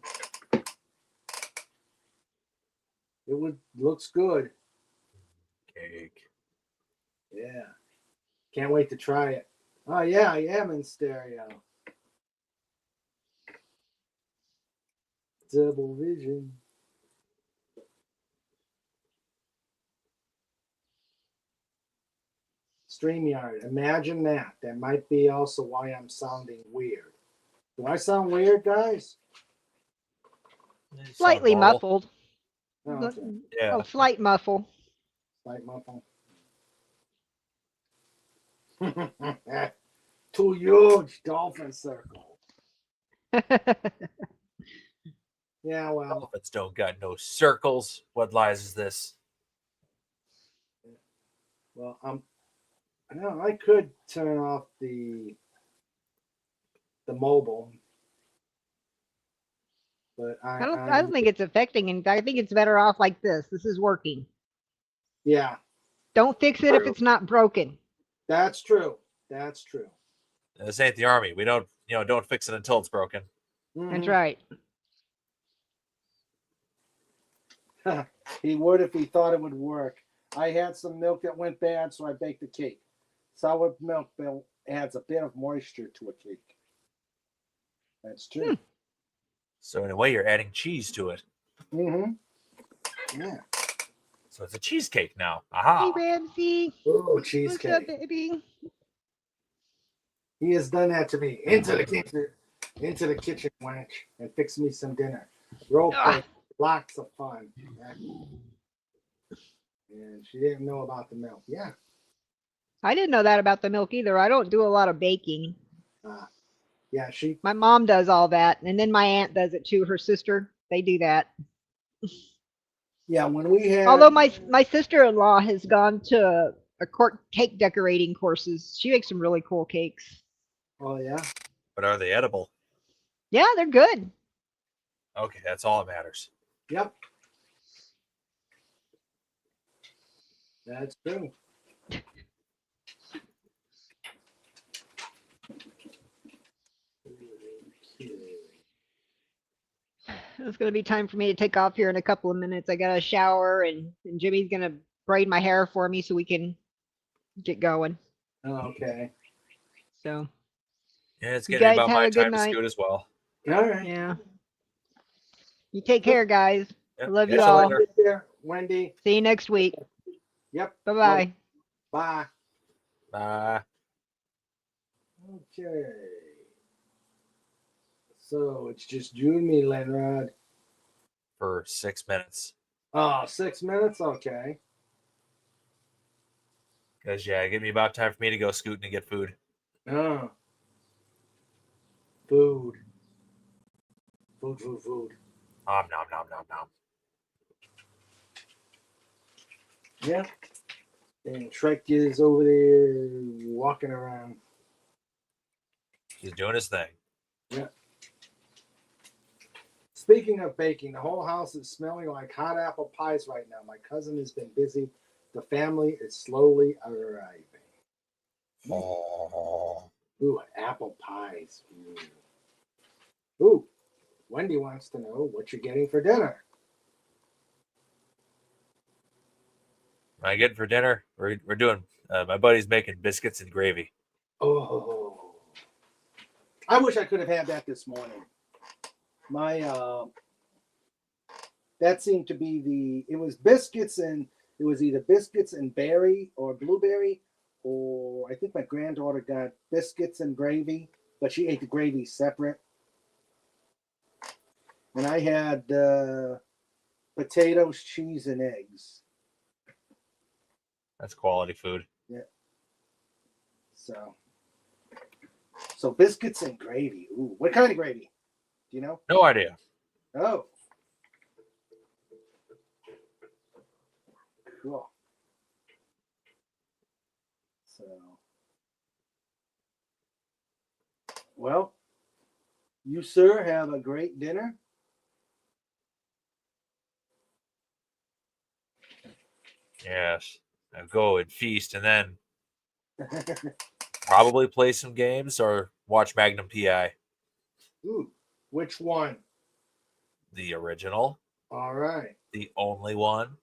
Looks good. Cake. Yeah. Can't wait to try it. Oh yeah, I am in stereo. Double vision. StreamYard. Imagine that. That might be also why I'm sounding weird. Do I sound weird, guys? Slightly Sound normal. muffled. Oh, okay. Yeah. Oh, slight muffle. Slight muffle. Two huge dolphin circles. Yeah, well, Elephants don't got no circles. What lies is this? well, I could turn off the mobile, but I don't think it's affecting anything. I think it's better off like this. This is working. Yeah, Don't fix it if True. it's not broken. that's true. That's true. This ain't the army. We don't fix it until it's broken. That's Mhm. right. He would if he thought it would work. I had some milk that went bad, so I baked a cake. Sour milk adds a bit of moisture to a cake. That's true. So in a way, you're adding cheese to it. Mm-hmm. Yeah. So it's a cheesecake now. Hey, Aha! Ramsey. Oh, What's up, cheesecake. baby? He has done that to me. Into the kitchen, wench, and fix me some dinner. Role play, lots of fun. And she didn't know about the milk. Yeah. I didn't know that about the milk either. I don't do a lot of baking. Yeah, she. My mom does all that, and then my aunt does it too. Her sister, they do that. Yeah, when we had. Although my sister-in-law has gone to cake decorating courses. She makes some really cool cakes. Oh yeah. But are they edible? Yeah, they're good. Okay, that's all that matters. Yep. That's true. It's going to be time for me to take off here in a couple of minutes. I got to shower, and Jimmy's going to braid my hair for me so we can get going. Oh, okay. So, Yeah, it's You getting guys about have my a good time to night. scoot as well. All right. yeah. You take care, guys. Yep. I love Catch you you all. later. Take care, Wendy. See you next week. Yep. Bye-bye. Bye. Bye. Okay. So it's just you and me, Lenrod. For 6 minutes. Oh, 6 minutes? Okay. Because, yeah, give me about time for me to go scooting and get food. Oh. Food. Food. Nom, nom, nom, nom, nom. Yeah. And Trek is over there walking around. He's doing his thing. Yeah. Speaking of baking, the whole house is smelling like hot apple pies right now. My cousin has been busy. The family is slowly arriving. Oh. Ooh, apple pies. Ooh, Wendy wants to know what you're getting for dinner. What I getting for dinner? We're doing, my buddy's making biscuits and gravy. Oh, I wish I could have had that this morning. My that seemed to be it was biscuits, and it was either biscuits and berry or blueberry, or I think my granddaughter got biscuits and gravy, but she ate the gravy separate. And I had potatoes, cheese, and eggs. That's quality food. Yeah. So biscuits and gravy. Ooh, what kind of gravy? Do you know? No idea. Oh. Cool. So, well, you, sir, have a great dinner. Yes. Now go and feast, and then probably play some games or watch Magnum PI. Ooh, which one? The original. All right. The only one.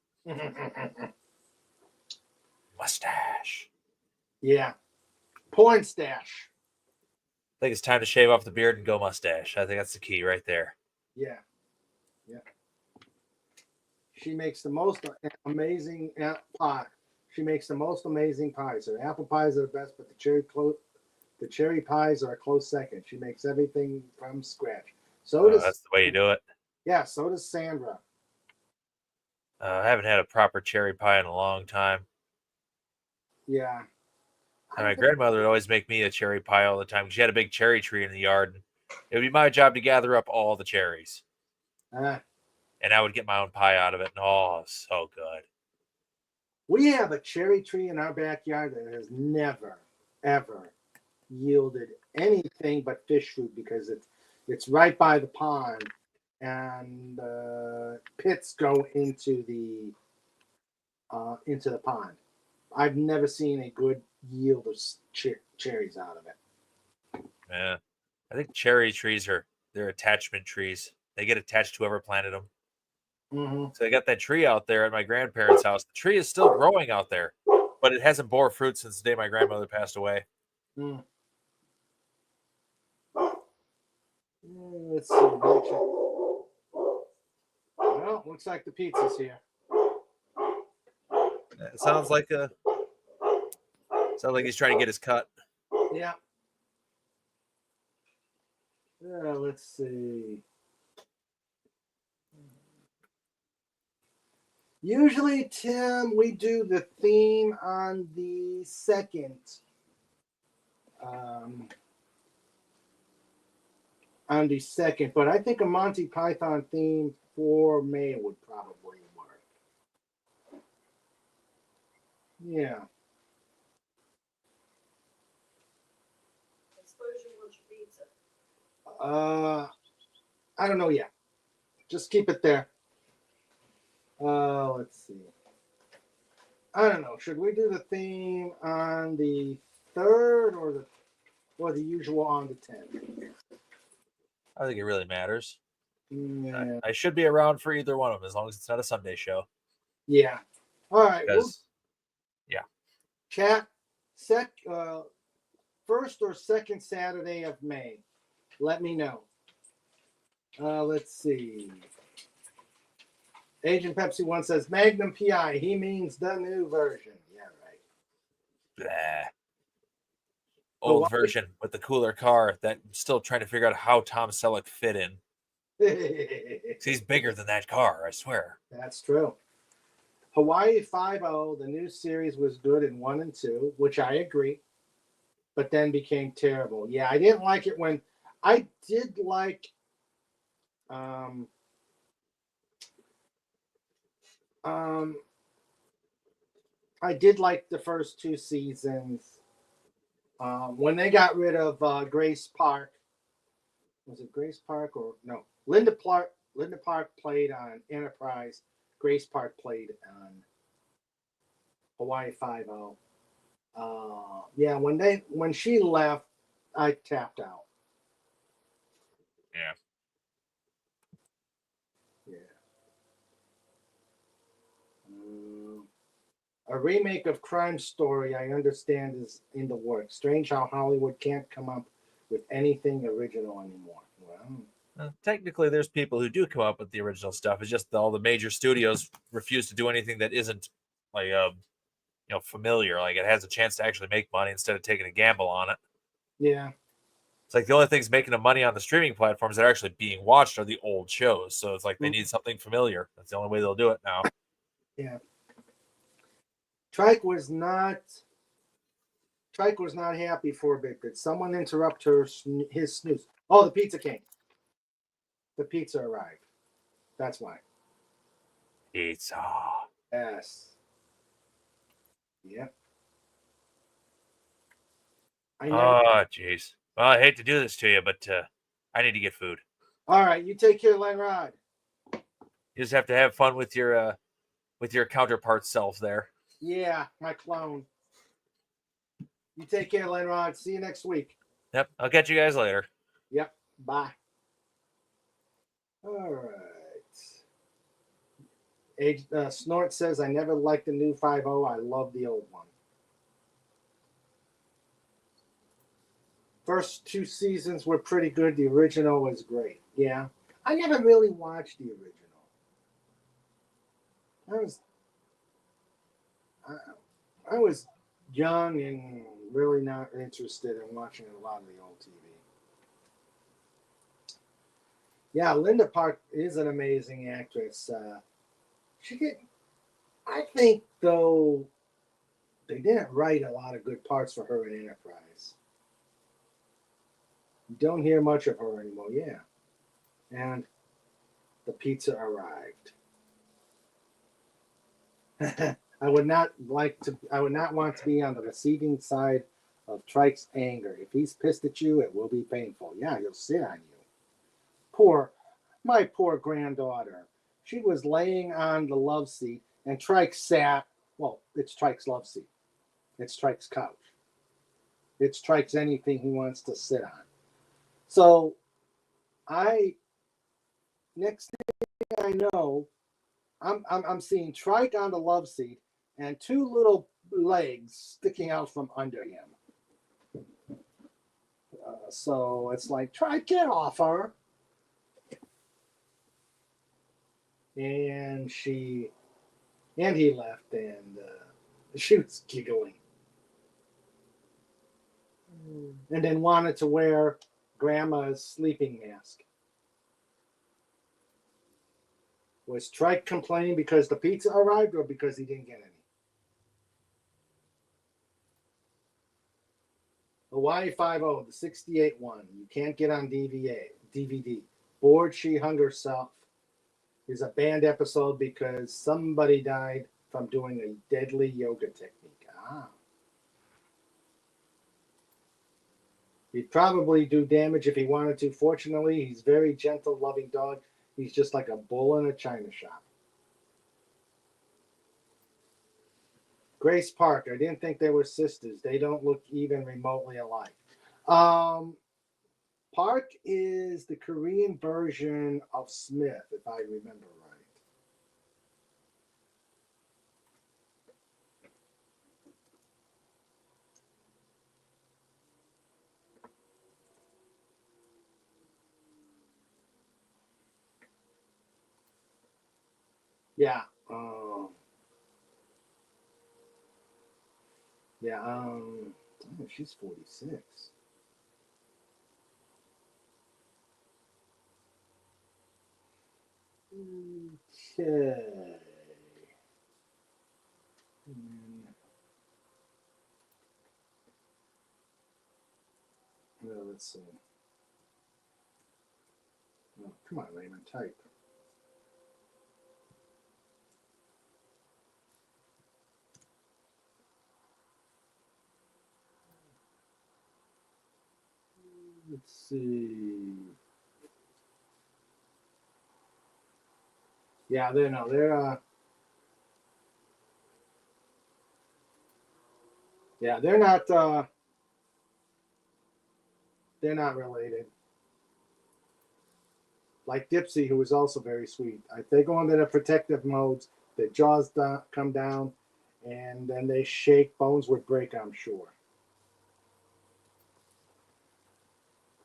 Mustache. Yeah. Porn stash. I think it's time to shave off the beard and go mustache. I think that's the key right there. Yeah. Yeah. She makes the most amazing pie. She makes the most amazing pies. Her apple pies are the best, but the cherry pies are a close second. She makes everything from scratch. So does That's the way you do it. Yeah, so does Sandra. I haven't had a proper cherry pie in a long time. Yeah. And my grandmother would always make me a cherry pie all the time. She had a big cherry tree in the yard. It would be my job to gather up all the cherries. And I would get my own pie out of it. And oh, so good. We have a cherry tree in our backyard that has never, ever yielded anything but fish food because it's right by the pond, and pits go into the pond. I've never seen a good yield of cherries out of it. Yeah, I think cherry trees they're attachment trees. They get attached to whoever planted them. Mm-hmm. So I got that tree out there at my grandparents' house. The tree is still growing out there, but it hasn't bore fruit since the day my grandmother passed away. Mm. Let's see. Well, looks like the pizza's here. It sounds like he's trying to get his cut. Yeah. Let's see. Usually, Tim, we do the theme on the second. But I think a Monty Python theme for May would probably work. Yeah. I suppose you want your pizza. I don't know yet. Just keep it there. Let's see. I don't know. Should we do the theme on the 3rd or the usual on the 10th? I think it really matters. Yeah. I should be around for either one of them as long as it's not a Sunday show. Yeah. All right. Yeah. Chat. First or second Saturday of May. Let me know. Let's see. Agent Pepsi 1 says Magnum PI. He means the new version. Yeah, right. Blah. Old version with the cooler car that I'm still trying to figure out how Tom Selleck fit in. He's bigger than that car, I swear. That's true. Hawaii Five-0, the new series was good in 1 and 2, which I agree, but then became terrible. Yeah, I didn't like it when I did like I did like the first 2 seasons. When they got rid of Grace Park, was it Grace Park or no? Linda Park played on Enterprise. Grace Park played on Hawaii Five-0. Yeah, when she left, I tapped out. Yeah. A remake of Crime Story, I understand, is in the works. Strange how Hollywood can't come up with anything original anymore. Well, Technically, there's people who do come up with the original stuff. It's just all the major studios refuse to do anything that isn't like familiar. Like it has a chance to actually make money instead of taking a gamble on it. Yeah. It's like the only things making them money on the streaming platforms that are actually being watched are the old shows. So it's like they need something familiar. That's the only way they'll do it now. Yeah. Trike was not happy for a bit. Did someone interrupt his snooze? Oh, the pizza came. The pizza arrived. That's why. Pizza. Yes. Yep. I know. Oh, jeez. Well, I hate to do this to you, but I need to get food. All right, you take care, Lenrod. You just have to have fun with your counterpart self there. Yeah, my clone. You take care, Lenrod. See you next week. Yep, I'll catch you guys later. Yep. Bye. All right. Snort says, I never liked the new 5.0. I love the old one. First 2 seasons were pretty good. The original was great. Yeah. I never really watched the original. I was young and really not interested in watching a lot of the old TV. Yeah, Linda Park is an amazing actress. I think, though, they didn't write a lot of good parts for her in Enterprise. You don't hear much of her anymore, yeah. And the pizza arrived. I would not want to be on the receiving side of Trike's anger. If he's pissed at you, it will be painful. Yeah, he'll sit on you. My poor granddaughter. She was laying on the love seat, and Trike sat. Well, it's Trike's love seat. It's Trike's couch. It's Trike's anything he wants to sit on. So, next thing I know, I'm seeing Trike on the love seat and 2 little legs sticking out from under him. So it's like, Trike, get off her. And he left, and she was giggling. And then wanted to wear Grandma's sleeping mask. Was Trike complaining because the pizza arrived or because he didn't get any? Hawaii 5.0, the 68 one. You can't get on DVD. Bored She Hung Herself is a banned episode because somebody died from doing a deadly yoga technique. He'd probably do damage if he wanted to. Fortunately, he's a very gentle, loving dog. He's just like a bull in a china shop. Grace Park. I didn't think they were sisters. They don't look even remotely alike. Park is the Korean version of Smith, if I remember right. Yeah. She's 46. Okay. Well, let's see. Oh, come on, Raymond, type. Let's see. Yeah, they're not related. Like Dipsy, who is also very sweet. They go into the protective modes, their jaws come down, and then they shake. Bones would break, I'm sure.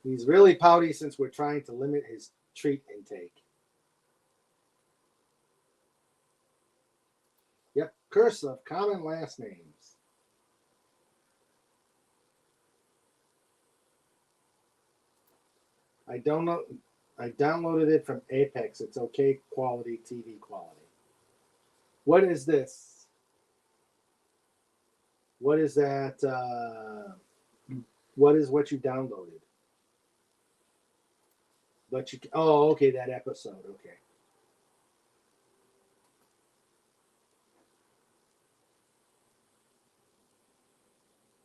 He's really pouty since we're trying to limit his treat intake. Yep, cursive, common last name. I downloaded it from Apex. It's okay quality TV quality. What is this? What is that? What is what you downloaded? But you. Oh, okay, that episode. Okay.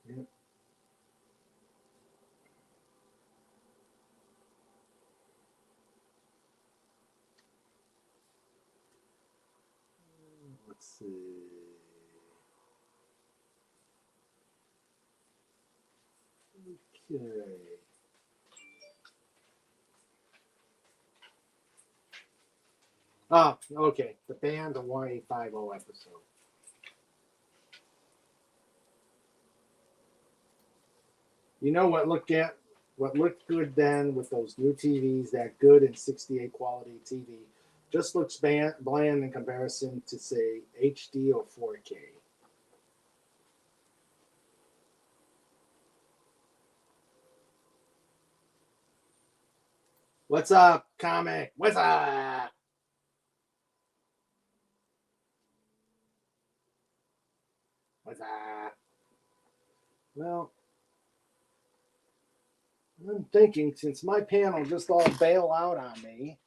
Yep. Let's see. Okay. Oh, okay. The band Hawaii 5-0 episode. You know what looked good then with those new TVs, that good and 68 quality TV, just looks bland in comparison to say HD or 4K. What's up, comic? What's up? What's up? Well, I'm thinking since my panel just all bail out on me,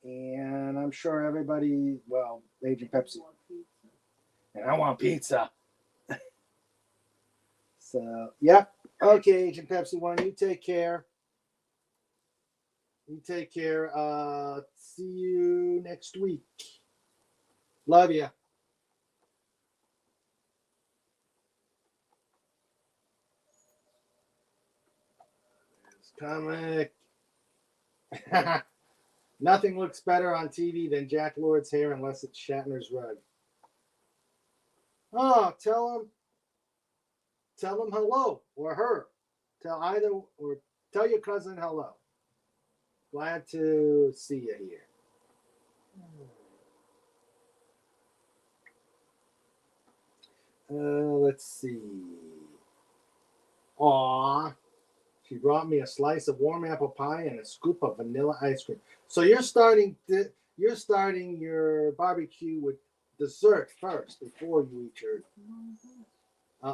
and I'm sure everybody, well, Agent Pepsi, and I want pizza. So, yep. Okay, Agent Pepsi One, you take care. You take care. See you next week. Love you. Comic. Nothing looks better on TV than Jack Lord's hair unless it's Shatner's rug. Oh, tell him hello or her. Tell your cousin hello. Glad to see you here. Let's see. Aw. She brought me a slice of warm apple pie and a scoop of vanilla ice cream. So you're starting your barbecue with dessert first before you eat your.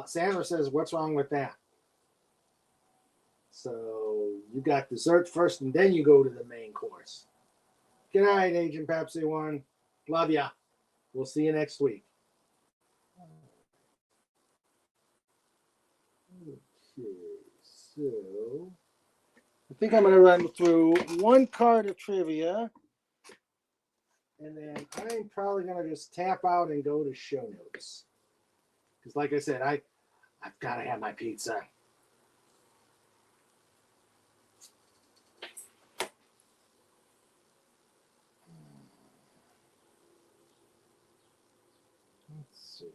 Sandra says, "What's wrong with that?" So you got dessert first, and then you go to the main course. Good night, Agent Pepsi One. Love ya. We'll see you next week. Okay, so I think I'm going to run through one card of trivia, and then I'm probably going to just tap out and go to show notes. Because like I said, I've got to have my pizza. Let's see.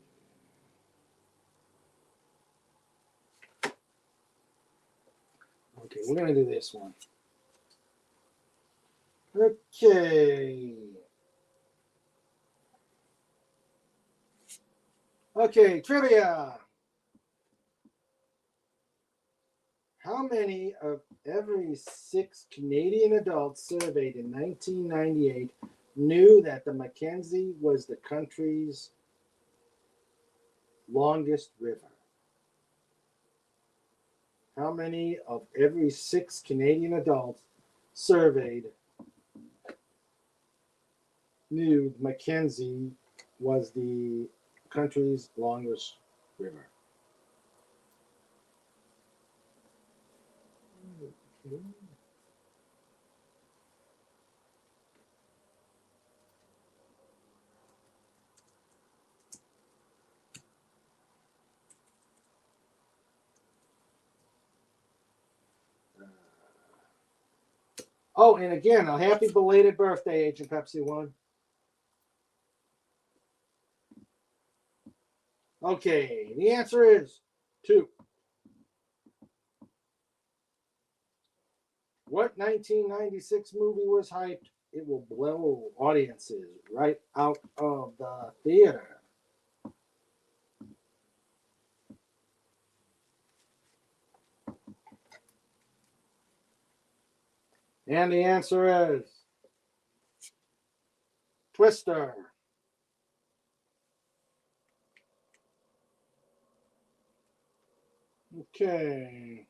Okay, we're going to do this one. Okay. Okay, trivia. How many of every 6 Canadian adults surveyed in 1998 knew that the Mackenzie was the country's longest river? How many of every 6 Canadian adults surveyed knew the Mackenzie was the country's longest river? Okay. Oh, and again, a happy belated birthday, Agent Pepsi One. Okay, the answer is 2. What 1996 movie was hyped? It will blow audiences right out of the theater. And the answer is Twister. Okay.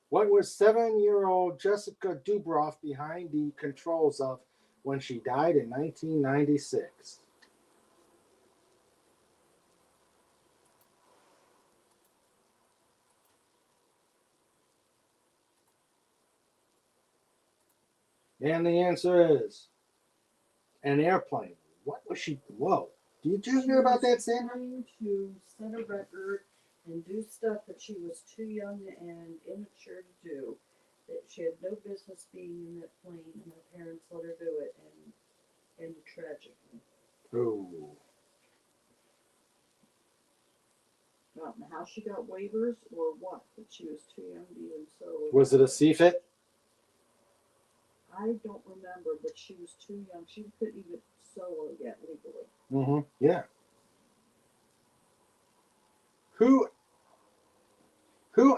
What was 7-year-old Jessica Dubroff behind the controls of when she died in 1996? And the answer is an airplane. What was she? Whoa. Did you hear about that, Sandra? Trying to set a record and do stuff that she was too young and immature to do. That she had no business being in that plane, and her parents let her do it, and ended tragically. Oh. I don't know how she got waivers or what, but she was too young to even solo. Was it a CFIT? I don't remember, but she was too young. She couldn't even solo yet legally. Mm-hmm. Yeah. Who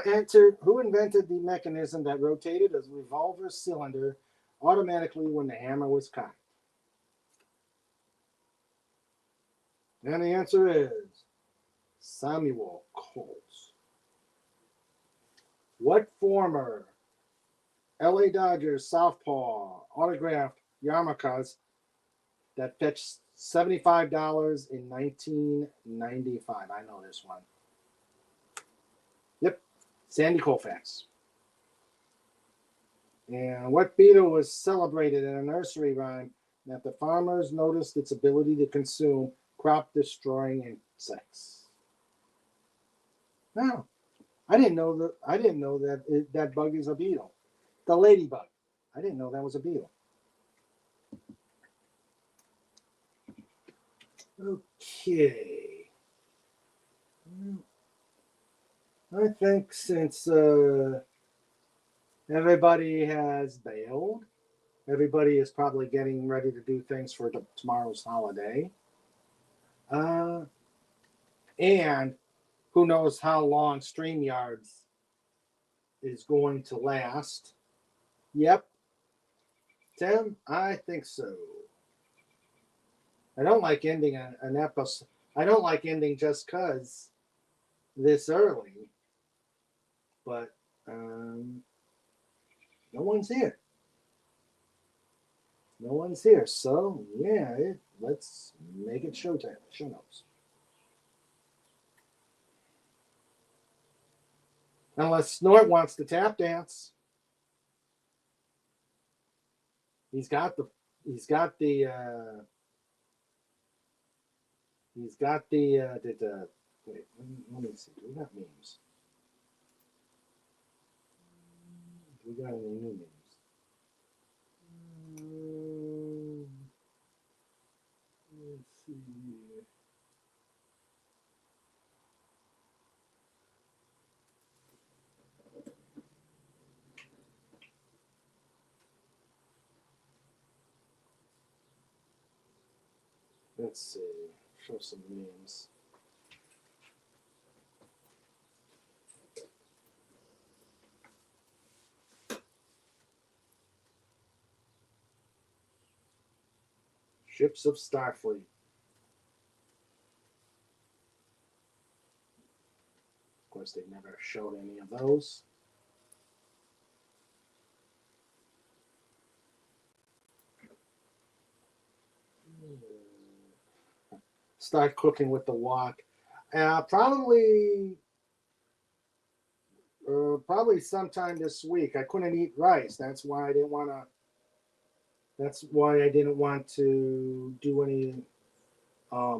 invented the mechanism that rotated a revolver cylinder automatically when the hammer was cocked? And the answer is Samuel Colt. What former LA Dodgers southpaw autographed yarmulkes that fetched $75 in 1995? I know this one. Yep, Sandy Koufax. And what beetle was celebrated in a nursery rhyme that the farmers noticed its ability to consume crop-destroying insects? No, I didn't know that. I didn't know that that bug is a beetle. The ladybug. I didn't know that was a beetle. Okay. I think since everybody has bailed, everybody is probably getting ready to do things for tomorrow's holiday. And who knows how long StreamYards is going to last. Yep. Tim, I think so. I don't like ending an episode. I don't like ending just because this early. But no one's here. No one's here. So, yeah, let's make it showtime. Show notes. Unless Snort wants to tap dance. He's got the wait, let me see. Do we got memes? Do we got any new memes? Let's see. Let's see. Show some memes. Ships of Starfleet. Of course, they never showed any of those. Start cooking with the wok. Probably sometime this week. I couldn't eat rice. That's why I didn't want to. That's why I didn't want to do any. I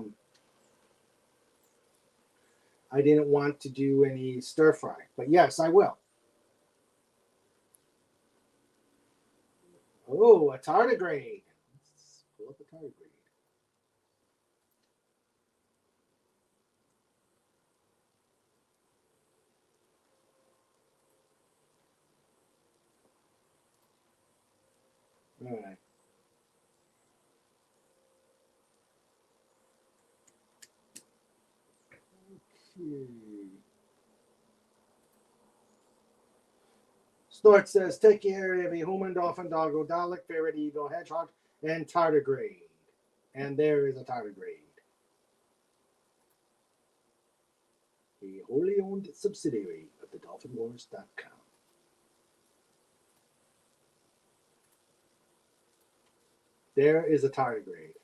didn't want to do any stir fry. But yes, I will. Oh, a tardigrade. Let's pull up a tardigrade. All right. Okay. Snort says, take care of a human, dolphin, doggo, Dalek, ferret, eagle, hedgehog, and tardigrade. And there is a tardigrade. A wholly owned subsidiary of the dolphinwars.com. There is a tardigrade.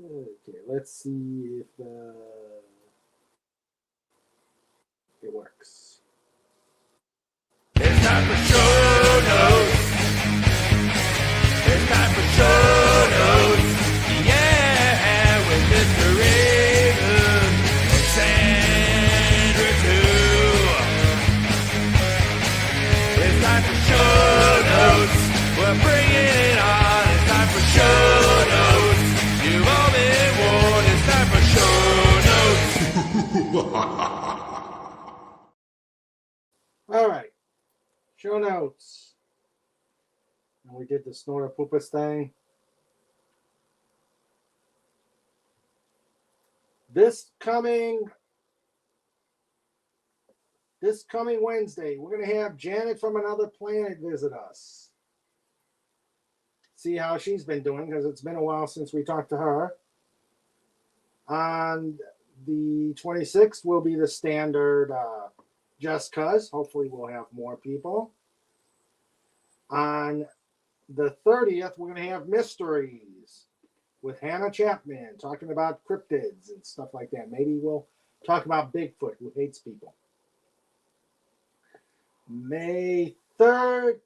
Okay, let's see if it works. It's time for show notes. It's time for show notes. Yeah, with Mr. Raven and Sandra too. It's time for show notes. We're bringing it on. It's time for show notes. You've all been warned. It's time for show notes. All right. Show notes. And we did the Snorter Poopus thing. This coming Wednesday, we're going to have Janet from Another Planet visit us. See how she's been doing, because it's been a while since we talked to her. On the 26th will be the standard Just Cuz. Hopefully we'll have more people. On the 30th, we're going to have Mysteries with Hannah Chapman talking about cryptids and stuff like that. Maybe we'll talk about Bigfoot, who hates people. May 3rd,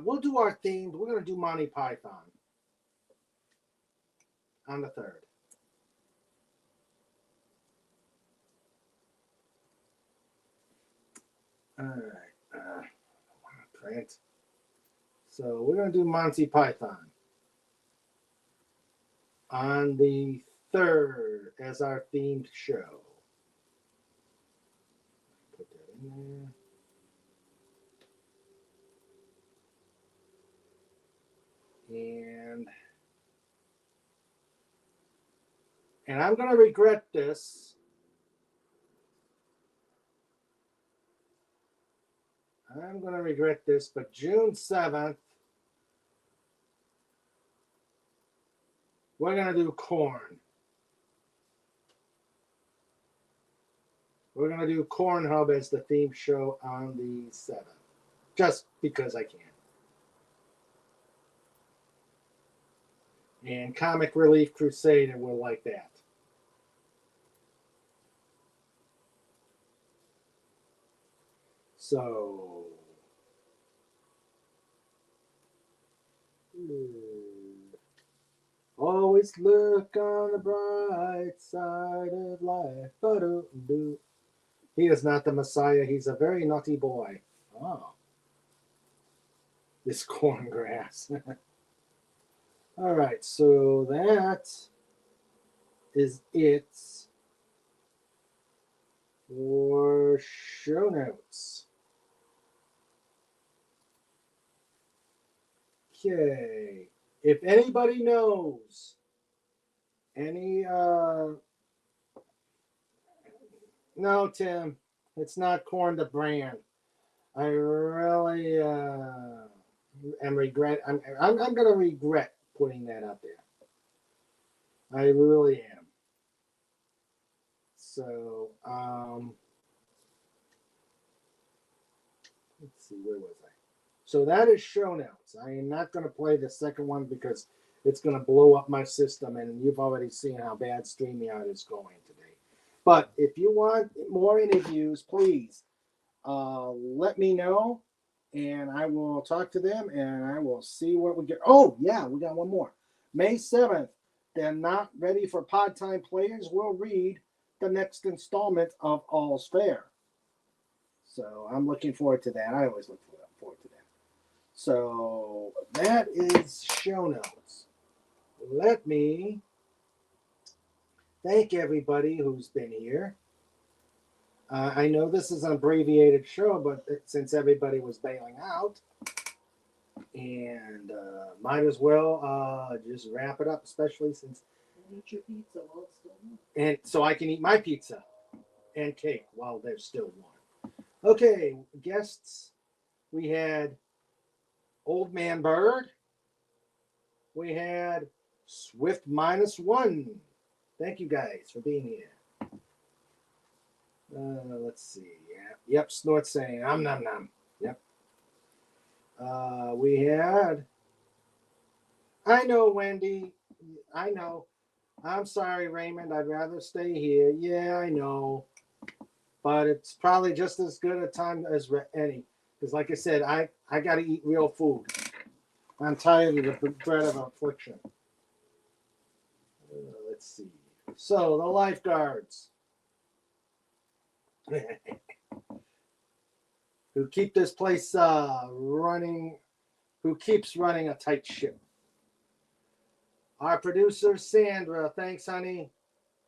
we'll do our themed. We're going to do Monty Python on the 3rd. All right. Print. So we're going to do Monty Python on the 3rd as our themed show. Put that in there. And I'm going to regret this. But June 7th, we're going to do Corn. We're going to do Corn Hub as the theme show on the 7th, just because I can. And Comic Relief Crusade will like that. So, always look on the bright side of life. He is not the Messiah. He's a very naughty boy. Oh, this corn grass. All right, so that is it for show notes. Okay, if anybody knows any, no, Tim, it's not Corn the brand. I really am regret. I'm gonna regret putting that out there. I really am. So, let's see, where was I? So that is show notes. I am not going to play the second one because it's going to blow up my system, and you've already seen how bad StreamYard is going today. But if you want more interviews, please let me know, and I will talk to them, and I will see what we get. Oh, yeah, we got one more. May 7th, they're not ready for pod time players. We'll read the next installment of All's Fair. So I'm looking forward to that. I always look forward to that. So that is show notes. Let me thank everybody who's been here. I know this is an abbreviated show, but since everybody was bailing out, And might as well just wrap it up, especially since. And eat your pizza while it's still warm. And so I can eat my pizza and cake while they're still warm. Okay, guests. We had Old Man Bird. We had Swift -1. Thank you guys for being here. Let's see. Yeah. Yep. Snort saying, nom nom. Yep. We had. I know, Wendy. I know. I'm sorry, Raymond. I'd rather stay here. Yeah, I know. But it's probably just as good a time as any. Because, like I said, I got to eat real food. I'm tired of the bread of affliction. Let's see. So, the lifeguards. Who keep this place running, who keeps running a tight ship. Our producer, Sandra, thanks, honey,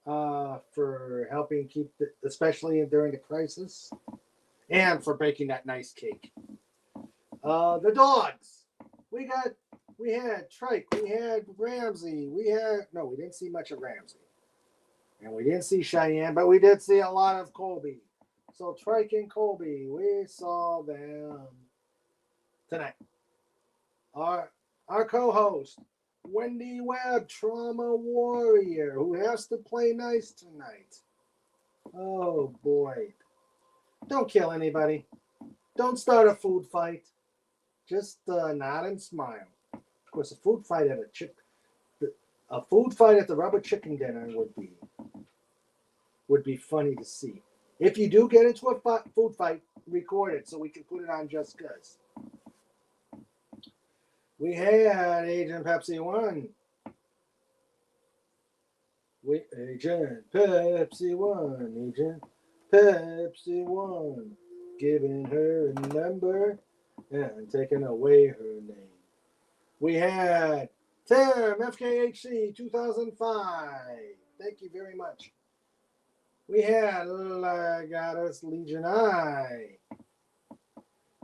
for helping keep, especially during the crisis, and for baking that nice cake. The dogs. We had Trike, we had Ramsey, we didn't see much of Ramsey. And we didn't see Cheyenne, but we did see a lot of Colby. So Trike and Colby, we saw them tonight. Our co-host, Wendy Webb, Trauma Warrior, who has to play nice tonight. Oh boy. Don't kill anybody. Don't start a food fight. Just nod and smile. Of course, a food fight at the rubber chicken dinner would be funny to see. If you do get into a food fight, record it so we can put it on Just Cuz. We had Agent Pepsi 1. Agent Pepsi 1. Agent Pepsi 1. Giving her a number and taking away her name. We had Tim, FKHC 2005. Thank you very much. We had Goddess Legion I.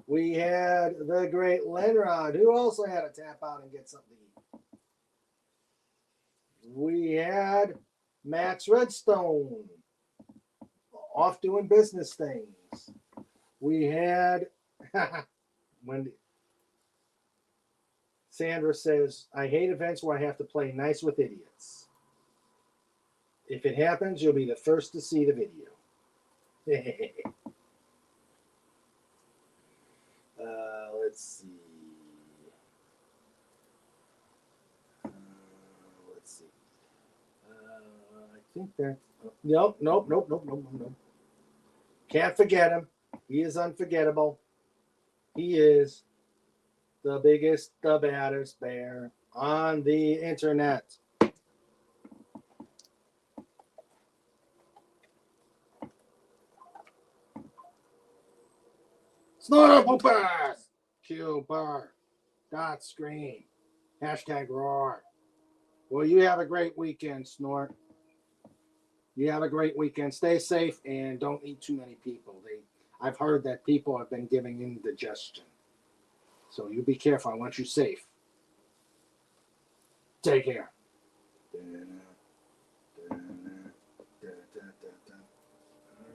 We had the great Lenrod, who also had to tap out and get something to eat. We had Max Redstone, off doing business things. We had Wendy. Sandra says, I hate events where I have to play nice with idiots. If it happens, you'll be the first to see the video. Let's see. I think that. Nope. Can't forget him. He is unforgettable. He is the biggest, the baddest bear on the internet. Snorter Poopers! Q bar. Dot screen. Hashtag roar. Well, you have a great weekend, Snort. You have a great weekend. Stay safe and don't eat too many people. I've heard that people have been giving indigestion. So you be careful. I want you safe. Take care. All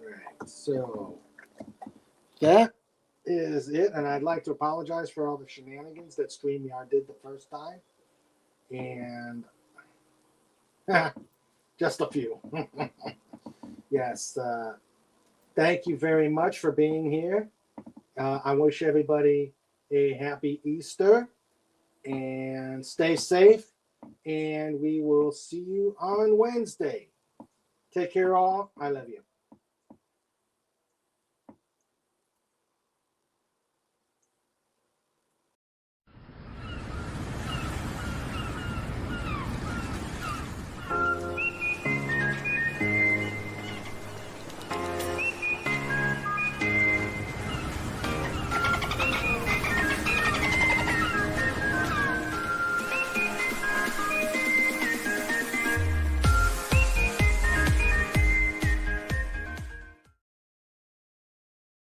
right. So that is it. And I'd like to apologize for all the shenanigans that StreamYard did the first time. And just a few. Yes. Thank you very much for being here. I wish everybody a happy Easter and stay safe. And we will see you on Wednesday. Take care, all. I love you.